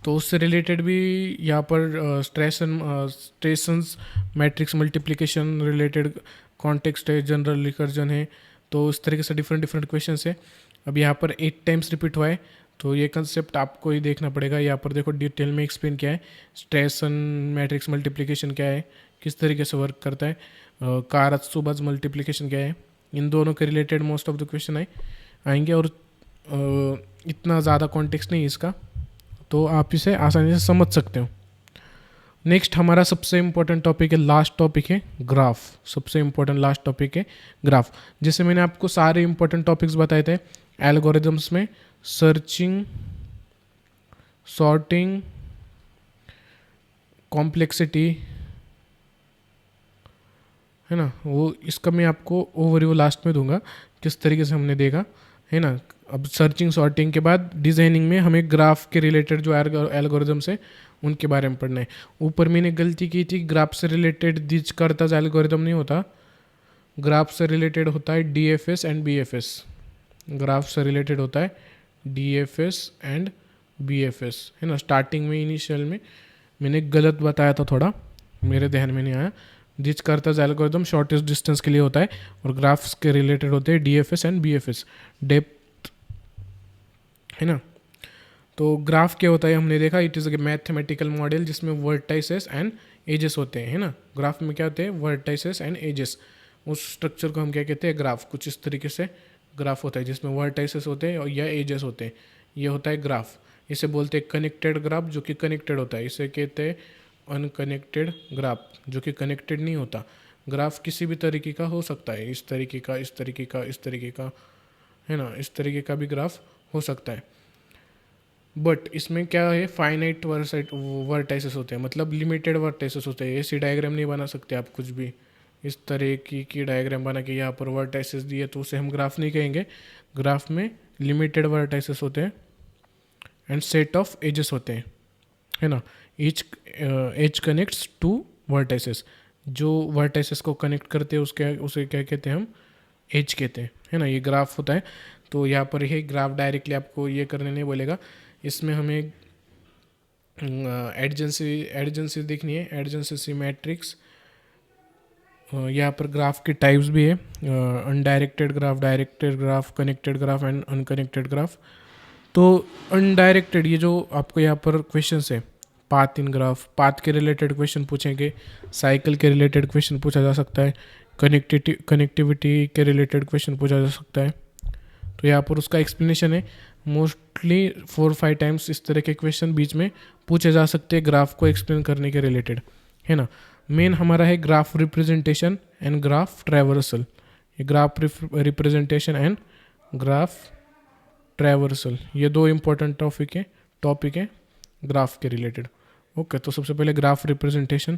तो उससे रिलेटेड भी यहाँ पर स्ट्रेसन्स मैट्रिक्स मल्टीप्लिकेशन रिलेटेड कॉन्टेक्स्ट है, जनरल रिकर्जन है, तो इस तरीके से डिफरेंट क्वेश्चंस है। अब यहाँ पर 8 टाइम्स रिपीट हुआ है, तो ये कंसेप्ट आपको ही देखना पड़ेगा। यहाँ पर देखो डिटेल में एक्सप्लेन क्या है, स्ट्रेसन मैट्रिक्स मल्टीप्लिकेशन क्या है, किस तरीके से वर्क करता है, कारत्सुबाज मल्टीप्लिकेशन क्या है, इन दोनों के related most of the question आएंगे। और इतना ज़्यादा कॉन्टेक्स्ट नहीं इसका, तो आप इसे आसानी से समझ सकते हो। नेक्स्ट हमारा सबसे इम्पोर्टेंट टॉपिक है, लास्ट टॉपिक है ग्राफ। सबसे इम्पोर्टेंट लास्ट टॉपिक है ग्राफ। जैसे मैंने आपको सारे इम्पोर्टेंट टॉपिक्स बताए थे एल्गोरिथम्स में, सर्चिंग, सॉर्टिंग, कॉम्प्लेक्सिटी, है ना, वो इसका मैं आपको ओवरव्यू लास्ट में दूंगा किस तरीके से हमने देखा, है ना। अब सर्चिंग सॉर्टिंग के बाद डिज़ाइनिंग में हमें ग्राफ के रिलेटेड जो एल्गोरिथम्स है उनके बारे में पढ़ना है। ऊपर मैंने गलती की थी, ग्राफ से रिलेटेड दिजकर्ताज एल्गोरिथम नहीं होता, ग्राफ से रिलेटेड होता है DFS एंड BFS। ग्राफ से रिलेटेड होता है DFS एंड BFS, है ना। स्टार्टिंग में इनिशियल में मैंने गलत बताया था, थोड़ा मेरे ध्यान में नहीं आया। दिस कर्ताज एल्गोरिदम शॉर्टेस्ट डिस्टेंस के लिए होता है और ग्राफ्स के रिलेटेड होते हैं DFS एंड BFS, डेप्थ, है ना। तो ग्राफ क्या होता है हमने देखा, it is a mathematical model जिसमें वर्टाइसेस एंड एजेस होते हैं, है ना। ग्राफ में क्या होते हैं, वर्टाइसेस एंड एजेस, उस स्ट्रक्चर को हम क्या कहते हैं, ग्राफ। कुछ इस तरीके से ग्राफ होता है जिसमें वर्टाइसेस होते हैं और या एजेस होते हैं, ये होता है ग्राफ। इसे बोलते हैं कनेक्टेड ग्राफ, जो कि कनेक्टेड होता है। इसे कहते हैं अनकनेक्टेड ग्राफ, जो कि कनेक्टेड नहीं होता। ग्राफ किसी भी तरीके का हो सकता है, इस तरीके का, इस तरीके का, इस तरीके का, है ना, इस तरीके का भी ग्राफ हो सकता है। बट इसमें क्या है, फाइनाइट वर्टाइसेस होते हैं, मतलब लिमिटेड वर्टाइसेस होते हैं। ऐसी डायग्राम नहीं बना सकते आप कुछ भी इस तरह की डायग्राम बना के यहाँ पर वर्टाइसेस दिए तो उसे हम ग्राफ नहीं कहेंगे। ग्राफ में लिमिटेड वर्टाइसेस होते हैं एंड सेट ऑफ एजेस होते हैं, है ना। Each edge connects to vertices, जो वर्टाइसेस को कनेक्ट करते हैं उसे क्या कहते हैं, हम एज कहते हैं, है ना। ये ग्राफ होता है। तो यहाँ पर ये ग्राफ डायरेक्टली आपको ये करने नहीं बोलेगा, इसमें हमें एडजेंसी देखनी है, एडजेंसी मैट्रिक्स। यहाँ पर ग्राफ की टाइप्स भी है, undirected graph, directed graph, connected graph and unconnected graph. तो अनडायरेक्टेड, ये जो आपको यहाँ पर क्वेश्चन है, पाथ इन ग्राफ, पाथ के रिलेटेड क्वेश्चन पूछेंगे, साइकिल के रिलेटेड क्वेश्चन पूछा जा सकता है, कनेक्टिविटी के रिलेटेड क्वेश्चन पूछा जा सकता है। तो यहाँ पर उसका एक्सप्लेनेशन है। मोस्टली 4-5 टाइम्स इस तरह के क्वेश्चन बीच में पूछे जा सकते हैं ग्राफ को एक्सप्लेन करने के रिलेटेड, है ना। मेन हमारा है graph representation and graph traversal. ये graph representation and graph traversal, ये दो इम्पोर्टेंट टॉपिक है ग्राफ के रिलेटेड। ओके, तो सबसे पहले ग्राफ रिप्रेजेंटेशन।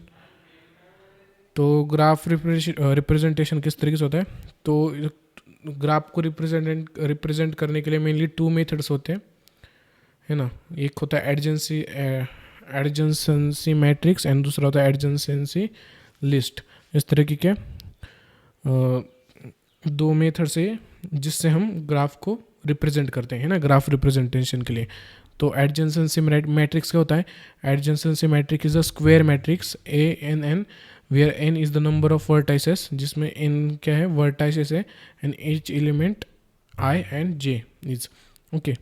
तो ग्राफ रिप्रेजेंटेशन किस तरीके से होता है, तो ग्राफ को रिप्रेजेंट करने के लिए मेनली 2 मेथड्स होते हैं, है ना। एक होता है एडजेंसी मैट्रिक्स एंड दूसरा होता है एडजेंसी लिस्ट। इस तरीके के 2 मेथड से जिससे हम ग्राफ को रिप्रेजेंट करते हैं, है ना, ग्राफ रिप्रेजेंटेशन के लिए। तो एडजेंसी मैट्रिक्स क्या होता है, adjacency matrix is a square matrix ANN where n is the number of vertices, जिसमें n क्या है, vertices है, and each element I and j is okay.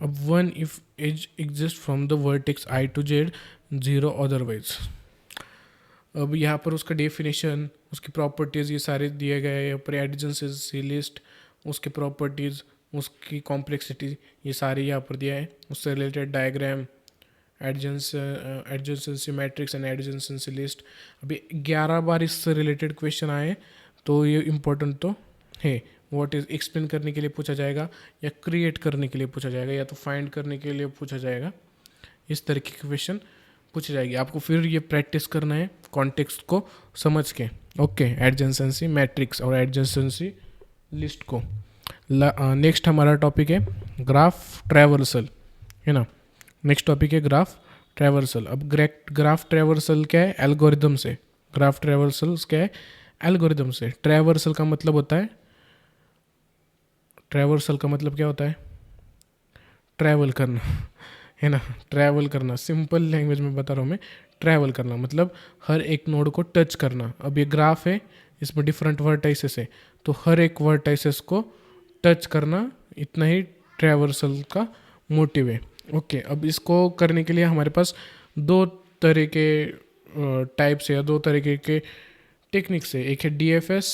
अब 1 if edge exists from the vertex I to z, 0 otherwise। अब यहाँ पर उसका डेफिनेशन, उसकी प्रॉपर्टीज़, ये सारे दिए गए हैं। यहाँ पर एडजेंसी लिस्ट, उसके प्रॉपर्टीज़, उसकी कॉम्प्लेक्सिटी, ये सारी यहाँ पर दिया है। उससे related diagram, adjacency matrix and adjacency list. अभी 11 बार इससे रिलेटेड क्वेश्चन आए, तो ये इम्पोर्टेंट तो है। व्हाट इज एक्सप्लेन करने के लिए पूछा जाएगा, या क्रिएट करने के लिए पूछा जाएगा, या तो फाइंड करने के लिए पूछा जाएगा। इस तरह के क्वेश्चन पूछी जाएगी। आपको फिर ये प्रैक्टिस करना है कॉन्टेक्स्ट को समझ के। ओके, एडजेंसी मैट्रिक्स और एडजेंसी लिस्ट को। नेक्स्ट हमारा टॉपिक है ग्राफ ट्रैवर्सल, है ना। नेक्स्ट टॉपिक है ग्राफ ट्रैवर्सल। अब ग्राफ ट्रैवर्सल क्या है, एल्गोरिदम से। ग्राफ ट्रैवर्सल क्या है, एल्गोरिदम से। ट्रैवर्सल का मतलब होता है, ट्रैवर्सल का मतलब क्या होता है, ट्रैवल करना, है ना। ट्रैवल करना, सिंपल लैंग्वेज में बता रहा हूँ मैं। ट्रैवल करना मतलब हर एक नोड को टच करना। अब ये ग्राफ है, इसमें डिफरेंट वर्टाइसेस है, तो हर एक वर्टाइसेस को टच करना, इतना ही ट्रैवर्सल का मोटिव है। ओके, अब इसको करने के लिए हमारे पास 2 तरह के टाइप्स है, या 2 तरीके के टेक्निक्स है। एक है DFS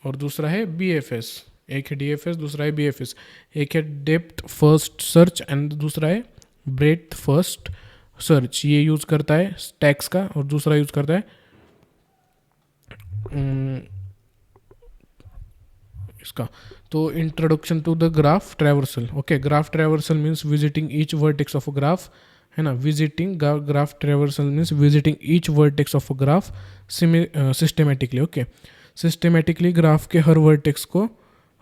और दूसरा है BFS। एक है DFS, दूसरा है BFS। एक है डेप्थ फर्स्ट सर्च एंड दूसरा है ब्रेड्थ फर्स्ट सर्च। ये यूज़ करता है स्टैक्स का, और दूसरा यूज़ करता है इसका। तो introduction to the graph traversal. Okay, graph traversal means visiting each vertex of a graph, है ना। Visiting graph traversal means visiting each vertex of a graph systematically. Okay, systematically graph के हर वर्टेक्स को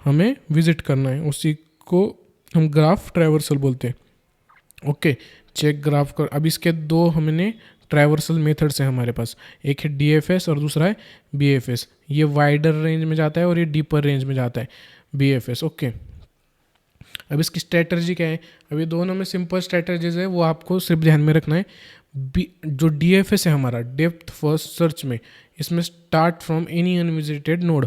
हमें विजिट करना है, उसी को हम ग्राफ ट्रैवर्सल बोलते हैं। ओके, चेक ग्राफ कर। अब इसके 2 हमने ट्रैवर्सल मेथड्स हैं हमारे पास, एक है DFS और दूसरा है BFS। ये वाइडर रेंज में जाता है और ये डीपर रेंज में जाता है BFS। ओके, अब इसकी स्ट्रेटजी क्या है, अब ये दोनों में सिंपल स्ट्रेटजीज है, वो आपको सिर्फ ध्यान में रखना है। जो DFS है हमारा, डेप्थ फर्स्ट सर्च में, इसमें start from any unvisited node,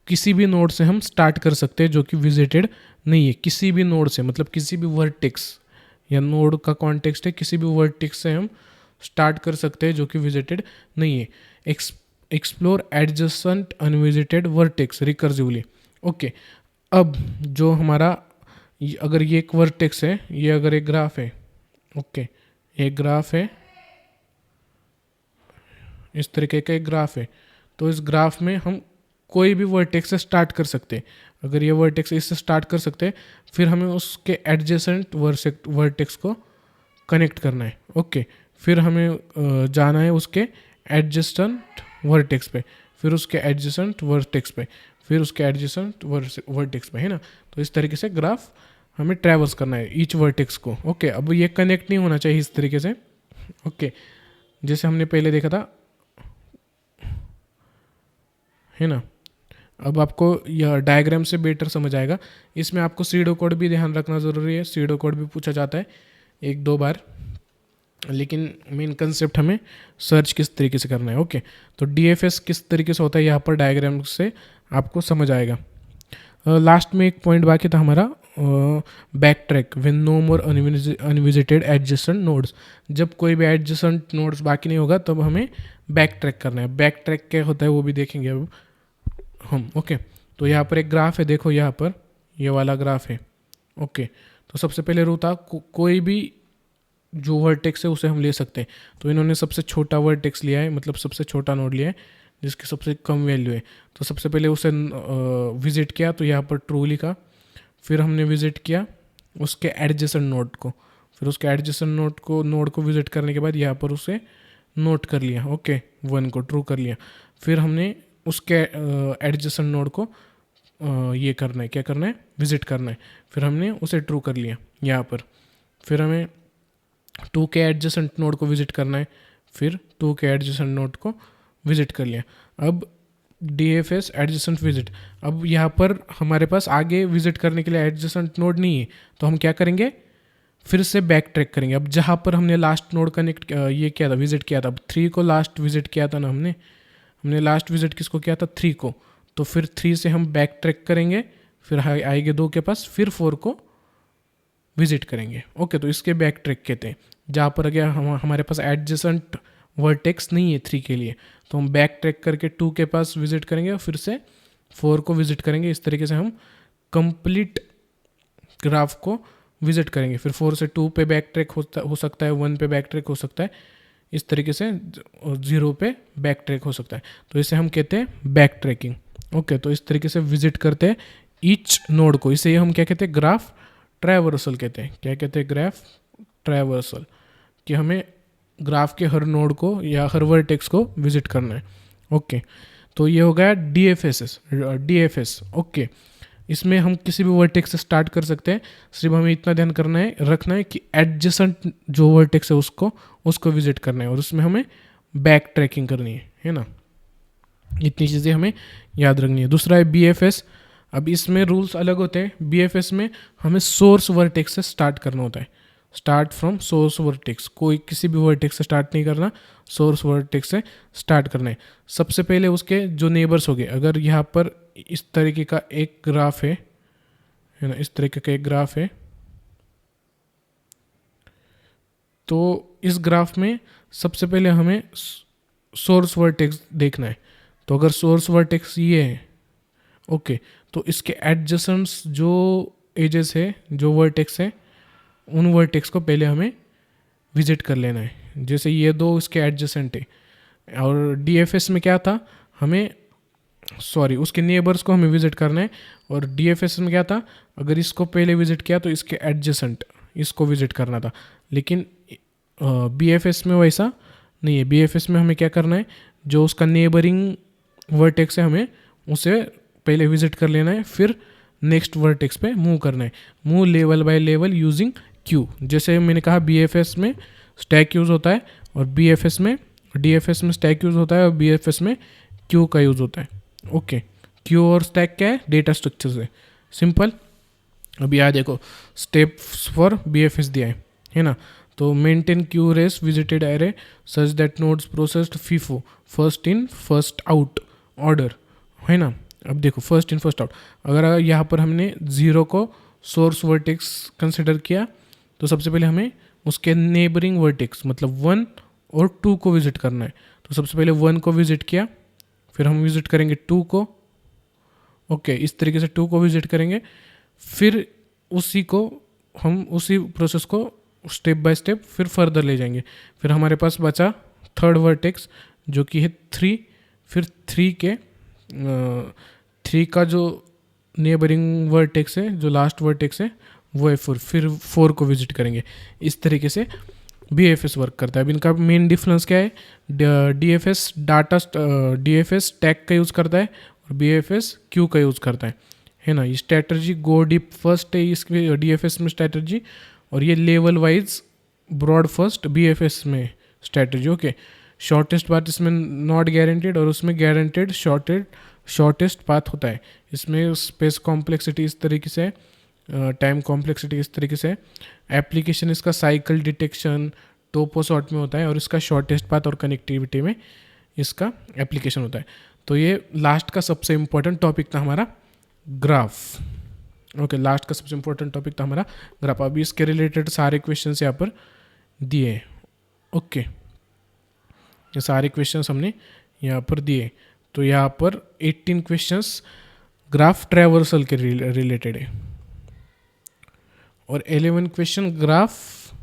किसी भी नोड से हम स्टार्ट कर सकते हैं जो कि विजिटेड नहीं है, किसी भी नोड से, मतलब किसी भी वर्टेक्स, या नोड का कॉन्टेक्स्ट है, किसी भी वर्टेक्स से हम स्टार्ट कर सकते हैं जो कि विजिटेड नहीं है। Explore adjacent unvisited vertex recursively. Okay, अब जो हमारा अगर ये एक वर्टेक्स है, ये अगर एक ग्राफ है, ओके, एक ग्राफ है, इस तरीके का एक ग्राफ है, तो इस ग्राफ में हम कोई भी वर्टेक्स से स्टार्ट कर सकते हैं। अगर ये वर्टेक्स इससे स्टार्ट कर सकते हैं, फिर हमें उसके एडजेसेंट वर्टेक्स को कनेक्ट करना है। ओके, फिर हमें जाना है उसके एडजेसेंट वर्टेक्स पे, फिर उसके एडजेसेंट वर्टेक्स पे, फिर उसके एडजेसेंट वर्टेक्स पे, है ना। तो इस तरीके से ग्राफ हमें ट्रैवर्स करना है ईच वर्टेक्स को। ओके, अब ये कनेक्ट नहीं होना चाहिए इस तरीके से। ओके, जैसे हमने पहले देखा था, है ना। अब आपको यह डायग्राम से बेटर समझ आएगा। इसमें आपको सीडो कोड भी ध्यान रखना ज़रूरी है, सीडो कोड भी पूछा जाता है 1-2 बार, लेकिन मेन कंसेप्ट हमें सर्च किस तरीके से करना है। ओके, तो DFS किस तरीके से होता है यहाँ पर डायग्राम से आपको समझ आएगा। लास्ट में एक पॉइंट बाकी था हमारा, back track when no more unvisited adjacent nodes. जब कोई भी एडजेसेंट नोड्स बाकी नहीं होगा तब हमें बैक ट्रैक करना है। बैक ट्रैक क्या होता है वो भी देखेंगे अब हम। ओके, तो यहाँ पर एक ग्राफ है, देखो यहाँ पर ये वाला ग्राफ है। ओके, तो सबसे पहले रूटा कोई भी जो वर्टेक्स है उसे हम ले सकते हैं। तो इन्होंने सबसे छोटा वर्टेक्स लिया है, मतलब सबसे छोटा नोड लिया है जिसकी सबसे कम वैल्यू है। तो सबसे पहले उसे विजिट किया, तो यहाँ पर ट्रू लिखा, फिर हमने विजिट किया उसके एडजेसेंट नोड को, फिर उसके एडजेसेंट नोड को विजिट करने के बाद यहाँ पर उसे नोट कर लिया। ओके, 1 को ट्रू कर लिया, फिर हमने उसके एडजेसेंट नोड को ये करना है, क्या करना है, विजिट करना है, फिर हमने उसे ट्रू कर लिया यहाँ पर। फिर हमें 2 के एडजेसेंट नोड को विजिट करना है, फिर 2 के एडजेसेंट नोड को विजिट कर लिया। अब DFS एडजेसेंट विजिट, अब यहाँ पर हमारे पास आगे विजिट करने के लिए एडजेसेंट नोड नहीं है, तो हम क्या करेंगे, फिर से बैक ट्रैक करेंगे। अब जहाँ पर हमने लास्ट नोड कनेक्ट ये किया था, विजिट किया था, अब 3 को लास्ट विजिट किया था ना हमने लास्ट विजिट किसको किया था, 3 को, तो फिर 3 से हम बैक ट्रैक करेंगे, फिर आएंगे 2 के पास, फिर 4 को विजिट करेंगे। ओके, तो इसके बैक ट्रैक कहते हैं। जहाँ पर अगर हमारे पास एडजेसेंट वर्टेक्स नहीं है 3 के लिए, तो हम बैक ट्रैक करके 2 के पास विजिट करेंगे और फिर से 4 को विजिट करेंगे। इस तरीके से हम कंप्लीट ग्राफ को विजिट करेंगे। फिर 4 से 2 पे बैक ट्रैक हो सकता है, 1 पे बैक ट्रैक हो सकता है, इस तरीके से 0 पे बैक ट्रैक हो सकता है। तो इसे हम कहते हैं बैक ट्रैकिंग। ओके, तो इस तरीके से विजिट करते हैं ईच नोड को। इसे हम क्या कहते हैं, ग्राफ ट्रैवर्सल कहते हैं। क्या कहते हैं, ग्राफ ट्रैवर्सल, कि हमें ग्राफ के हर नोड को या हर वर्टेक्स को विजिट करना है। ओके, तो ये हो गया DFS। ओके, इसमें हम किसी भी वर्टेक्स से स्टार्ट कर सकते हैं, सिर्फ हमें इतना ध्यान रखना है कि एडजेसेंट जो वर्टेक्स है उसको विजिट करना है, और उसमें हमें बैक ट्रैकिंग करनी है ना। इतनी चीज़ें हमें याद रखनी है। दूसरा है BFS। अब इसमें रूल्स अलग होते हैं। BFS में हमें सोर्स वर्टेक्स से स्टार्ट करना होता है, स्टार्ट फ्रॉम सोर्स वर्टेक्स। कोई किसी भी वर्टेक्स से स्टार्ट नहीं करना, सोर्स वर्टेक्स से स्टार्ट करना है। सबसे पहले उसके जो नेबर्स हो गए, अगर यहाँ पर इस तरीके का एक ग्राफ है ना, इस तरीके का एक ग्राफ है, तो इस ग्राफ में सबसे पहले हमें सोर्स वर्टेक्स देखना है। तो अगर सोर्स वर्टेक्स ये है, ओके, तो इसके एडजेसेंट्स जो एजेस है, जो वर्टेक्स है, उन वर्टेक्स को पहले हमें विजिट कर लेना है। जैसे ये 2 इसके एडजेसेंट है, और DFS में क्या था, उसके नेबर्स को हमें विजिट करना है। और DFS में क्या था, अगर इसको पहले विजिट किया तो इसके एडजेसेंट इसको विजिट करना था। लेकिन BFS में वैसा नहीं है। BFS में हमें क्या करना है, जो उसका नेबरिंग वर्टेक्स है हमें उसे पहले विजिट कर लेना है, फिर नेक्स्ट वर्टेक्स पे मूव करना है। Move level by level using Q. जैसे मैंने कहा BFS में स्टैक यूज़ होता है, और DFS में स्टैक यूज़ होता है, और BFS में क्यू का यूज़ होता है। ओके, क्यू और स्टैक क्या है, डेटा स्ट्रक्चर से सिंपल। अब यहाँ देखो स्टेप्स फॉर BFS दिया है ना। तो maintain queue race visited array such that nodes processed FIFO first in first out order, है ना। अब देखो फर्स्ट इन फर्स्ट आउट, अगर यहाँ पर हमने 0 को सोर्स वर्टेक्स कंसिडर किया तो सबसे पहले हमें उसके नेबरिंग वर्टेक्स मतलब 1 और 2 को विजिट करना है। तो सबसे पहले 1 को विजिट किया, फिर हम विजिट करेंगे 2 को, ओके इस तरीके से 2 को विजिट करेंगे, फिर उसी प्रोसेस को स्टेप बाय स्टेप फिर फर्दर ले जाएंगे। फिर हमारे पास बचा थर्ड वर्टेक्स जो कि है 3, फिर 3 का जो नेबरिंग वर्टेक्स है, जो लास्ट वर्टेक्स है वो है 4, फिर 4 को विजिट करेंगे। इस तरीके से BFS वर्क करता है। अब इनका मेन डिफरेंस क्या है, DFS टैग का यूज़ करता है और BFS क्यू का यूज़ करता है ना। ये स्ट्रैटेजी गो डीप फर्स्ट है इसके DFS में स्ट्रैटेजी, और ये level wise broad first BFS में स्ट्रैटेजी। ओके, शॉर्टेस्ट पाथ इसमें नॉट गारंटेड और उसमें गारंटेड शॉर्टेस्ट पाथ होता है। इसमें स्पेस कॉम्प्लेक्सिटी इस तरीके से, टाइम कॉम्प्लेक्सिटी इस तरीके से, एप्लीकेशन इसका साइकिल डिटेक्शन टोपो सॉर्ट में होता है और इसका शॉर्टेस्ट पाथ और कनेक्टिविटी में इसका एप्लीकेशन होता है। तो ये लास्ट का सबसे इम्पोर्टेंट टॉपिक था हमारा ग्राफ। ओके, लास्ट का सबसे इम्पोर्टेंट टॉपिक था हमारा ग्राफ। अभी इसके रिलेटेड सारे क्वेश्चंस यहाँ पर दिए हैं। ओके, ये सारे क्वेश्चंस हमने यहाँ पर दिए। तो यहाँ पर 18 क्वेश्चंस ग्राफ ट्रैवर्सल के रिलेटेड है और 11 क्वेश्चन ग्राफ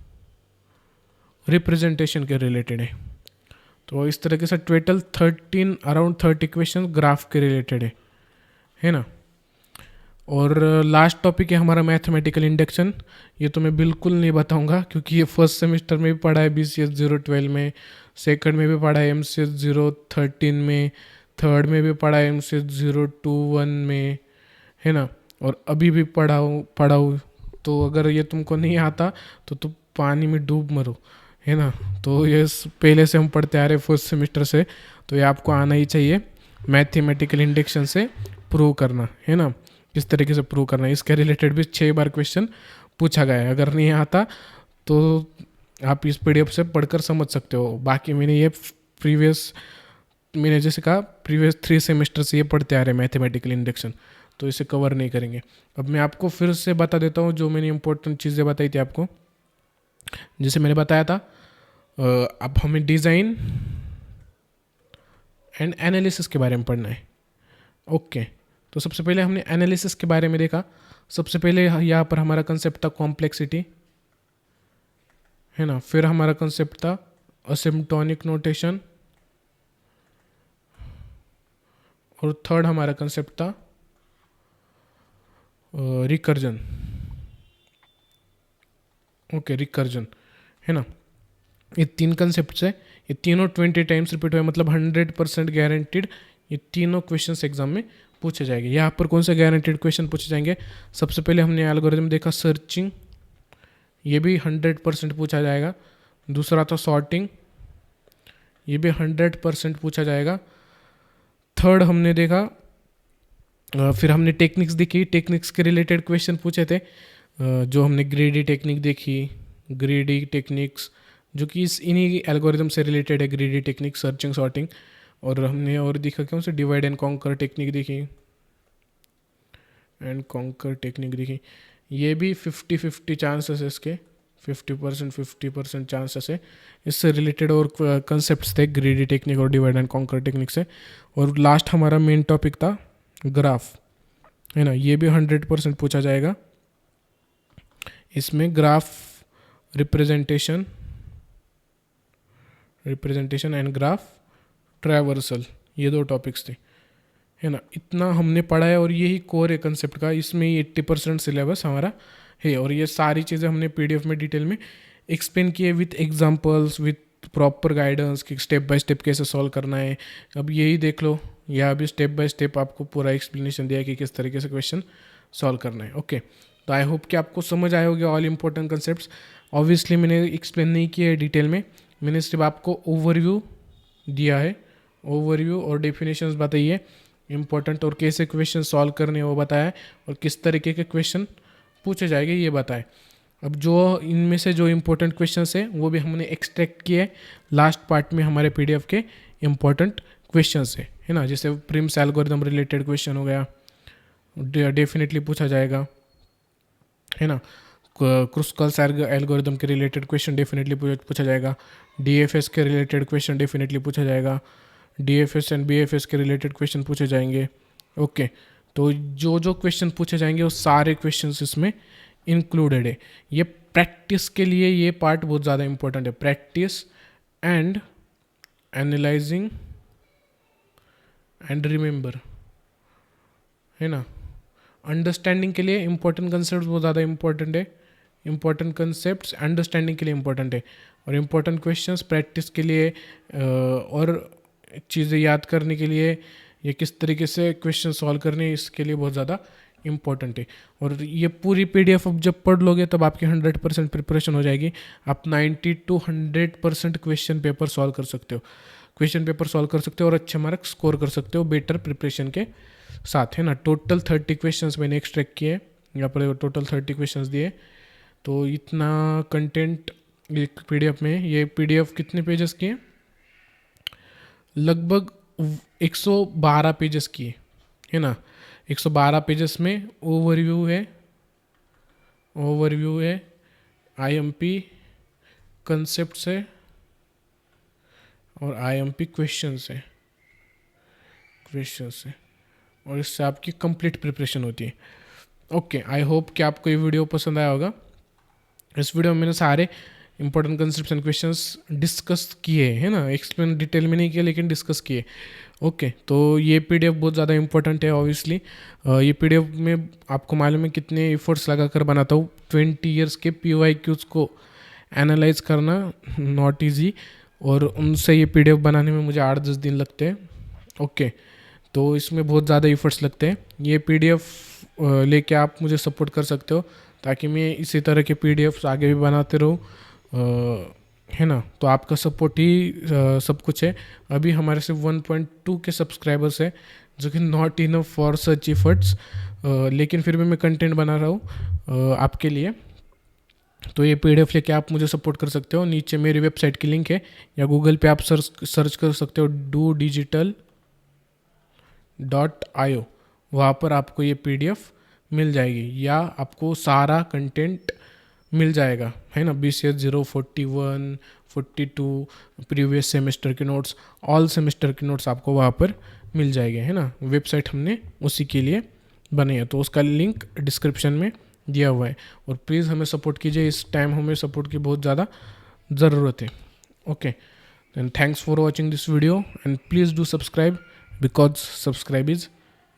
रिप्रेजेंटेशन के रिलेटेड है। तो इस तरीके से टोटल अराउंड 30 क्वेश्चन ग्राफ के रिलेटेड है ना। और लास्ट टॉपिक है हमारा मैथमेटिकल इंडक्शन। ये तो मैं बिल्कुल नहीं बताऊंगा क्योंकि ये फर्स्ट सेमेस्टर में भी पढ़ा है BCS 012 में, सेकंड में भी पढ़ा है MCS 013 में, थर्ड में भी पढ़ा है MCS 021 में, है ना, और अभी भी पढ़ाऊँ। तो अगर ये तुमको नहीं आता तो तुम पानी में डूब मरो, है ना। तो ये पहले से हम पढ़ते आ रहे फर्स्ट सेमेस्टर से, तो ये आपको आना ही चाहिए मैथमेटिकल इंडक्शन से प्रूव करना, है ना, किस तरीके से प्रूव करना है। इसके रिलेटेड भी 6 बार क्वेश्चन पूछा गया है। अगर नहीं आता तो आप इस PDF से पढ़कर समझ सकते हो। बाकी मैंने जैसे कहा प्रीवियस 3 सेमेस्टर से ये पढ़ते आ रहे मैथमेटिकल इंडक्शन, तो इसे कवर नहीं करेंगे। अब मैं आपको फिर से बता देता हूँ जो मैंने इंपॉर्टेंट चीज़ें बताई थी आपको। जैसे मैंने बताया था, अब हमें डिज़ाइन एंड एनालिसिस के बारे में पढ़ना है। ओके, तो सबसे पहले हमने एनालिसिस के बारे में देखा। सबसे पहले यहाँ पर हमारा कंसेप्ट था कॉम्प्लेक्सिटी, है ना। फिर हमारा कंसेप्ट था असिम्प्टोनिक नोटेशन, और थर्ड हमारा कंसेप्ट था रिकर्जन। ओके, रिकर्जन, है ना। ये 3 कंसेप्ट है, ये तीनों 20 टाइम्स रिपीट हुए, मतलब 100% गारंटीड ये तीनों क्वेश्चंस एग्जाम में पूछे जाएंगे। यहाँ पर कौन से गारंटीड क्वेश्चन पूछे जाएंगे, सबसे पहले हमने एल्गोरिथम देखा सर्चिंग, ये भी 100% पूछा जाएगा। दूसरा था सॉर्टिंग, ये भी 100% पूछा जाएगा। थर्ड हमने देखा, फिर हमने टेक्निक्स देखी, टेक्निक्स के रिलेटेड क्वेश्चन पूछे थे। जो हमने ग्रेडी टेक्निक देखी, ग्रेडी टेक्निक्स जो कि इन्हीं एल्गोरिथम से रिलेटेड है, ग्रेडी टेक्निक, सर्चिंग, सॉर्टिंग। और हमने और देखा क्या, उनसे डिवाइड एंड कॉन्कर टेक्निक देखी, ये भी 50-50 चांसेस है इसके, 50% चांसेस है। इससे रिलेटेड और कंसेप्ट्स थे ग्रेडी टेक्निक और डिवाइड एंड कॉन्कर टेक्निक से। और लास्ट हमारा मेन टॉपिक था ग्राफ, है ना, ये भी 100% पूछा जाएगा। इसमें graph representation and graph traversal, ये 2 टॉपिक्स थे, है ना। इतना हमने पढ़ा है और यही कोर है कंसेप्ट का। इसमें 80% सिलेबस हमारा है और ये सारी चीज़ें हमने PDF में डिटेल में एक्सप्लेन किए with examples, with proper guidance कि स्टेप बाय स्टेप कैसे सॉल्व करना है। अब यही देख लो, यहाँ भी स्टेप बाय स्टेप आपको पूरा एक्सप्लेनेशन दिया है कि किस तरीके से क्वेश्चन सॉल्व करना है। ओके, तो आई होप कि आपको समझ आए होंगे ऑल इंपॉर्टेंट कंसेप्ट्स। ऑब्वियसली मैंने एक्सप्लेन नहीं किया है डिटेल में, मैंने सिर्फ आपको ओवरव्यू दिया है, ओवरव्यू और डेफिनेशंस बताई है इंपॉर्टेंट, और कैसे क्वेश्चन सॉल्व करने वो बताया है, और किस तरीके के क्वेश्चन पूछे जाएंगे ये बताएं। अब जो इनमें से जो इम्पोर्टेंट क्वेश्चंस है वो भी हमने एक्सट्रैक्ट किए लास्ट पार्ट में हमारे पीडीएफ के इम्पोर्टेंट क्वेश्चंस है ना। जैसे प्रिम्स एल्गोरिदम रिलेटेड क्वेश्चन हो गया, डेफिनेटली पूछा जाएगा, है ना। क्रुस्कल्स एल्गोरिदम के रिलेटेड क्वेश्चन डेफिनेटली पूछा जाएगा। डीएफएस के रिलेटेड क्वेश्चन डेफिनेटली पूछा जाएगा। डीएफएस एंड बीएफएस के रिलेटेड क्वेश्चन पूछे जाएंगे। ओके, तो जो जो क्वेश्चन पूछे जाएंगे वो सारे क्वेश्चंस इसमें इंक्लूडेड है। ये प्रैक्टिस के लिए ये पार्ट बहुत ज़्यादा इंपॉर्टेंट है, practice and analysing and remember, है ना। अंडरस्टैंडिंग के लिए इंपॉर्टेंट कंसेप्ट बहुत ज़्यादा इंपॉर्टेंट है, इंपॉर्टेंट कंसेप्ट अंडरस्टैंडिंग के लिए इंपॉर्टेंट है, और इंपॉर्टेंट क्वेश्चंस प्रैक्टिस के लिए और चीज़ें याद करने के लिए या किस तरीके से क्वेश्चन सॉल्व करने, इसके लिए बहुत ज़्यादा इंपॉर्टेंट है। और ये पूरी पीडीएफ अब जब पढ़ लोगे तब आपकी 100% प्रिपरेशन हो जाएगी। आप 90 to 100% क्वेश्चन पेपर सॉल्व कर सकते हो, क्वेश्चन पेपर सॉल्व कर सकते हो और अच्छे मार्क्स स्कोर कर सकते हो बेटर प्रिपरेशन के साथ, है ना। टोटल 30 क्वेश्चंस मैंने एक्सट्रैक्ट किए, यहाँ पर टोटल 30 क्वेश्चंस दिए। तो इतना कंटेंट एक पीडीएफ में। ये पीडीएफ कितने पेजेस की है? लगभग 112 पेजेस की है ना। 112 पेजेस में ओवरव्यू है, आईएमपी कंसेप्ट है और आईएमपी क्वेश्चंस है, और इससे आपकी कंप्लीट प्रिपरेशन होती है। ओके, आई होप कि आपको ये वीडियो पसंद आया होगा। इस वीडियो में मैंने सारे important concepts and questions discuss किए, है ना। एक्सप्लेन डिटेल में नहीं किया लेकिन डिस्कस किए। ओके, तो ये पीडीएफ बहुत ज़्यादा इंपॉर्टेंट है ऑब्वियसली। ये पीडीएफ में आपको मालूम है कितने एफर्ट्स लगा कर बनाता हूँ। 20 ईयर्स के PYQs को एनालाइज करना नॉट ईजी, और उनसे ये पीडीएफ बनाने में मुझे 8-10 दिन लगते हैं। ओके, तो इसमें बहुत ज़्यादा एफर्ट्स लगते हैं। ये पीडीएफ लेके आप मुझे सपोर्ट कर सकते हो ताकि मैं इसी तरह के पीडीएफ्स आगे भी बनाते रहूँ, है ना। तो आपका सपोर्ट ही सब कुछ है। अभी हमारे सिर्फ 1.2 के सब्सक्राइबर्स है, जो कि not enough for such efforts, लेकिन फिर भी मैं कंटेंट बना रहा हूँ आपके लिए। तो ये पीडीएफ लेके आप मुझे सपोर्ट कर सकते हो। नीचे मेरी वेबसाइट की लिंक है, या गूगल पे आप सर्च कर सकते हो dodigital.io, वहाँ पर आपको ये पीडीएफ मिल जाएगी, या आपको सारा कंटेंट मिल जाएगा, है ना। BCS 041, 42 प्रीवियस सेमेस्टर के नोट्स, ऑल सेमेस्टर के नोट्स आपको वहाँ पर मिल जाएंगे, है ना। वेबसाइट हमने उसी के लिए बनी है, तो उसका लिंक डिस्क्रिप्शन में दिया हुआ है। और प्लीज़ हमें सपोर्ट कीजिए, इस टाइम हमें सपोर्ट की बहुत ज़्यादा ज़रूरत है। Okay, then thanks for watching this video and please do subscribe because subscribe is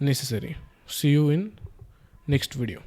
necessary. See you in next video.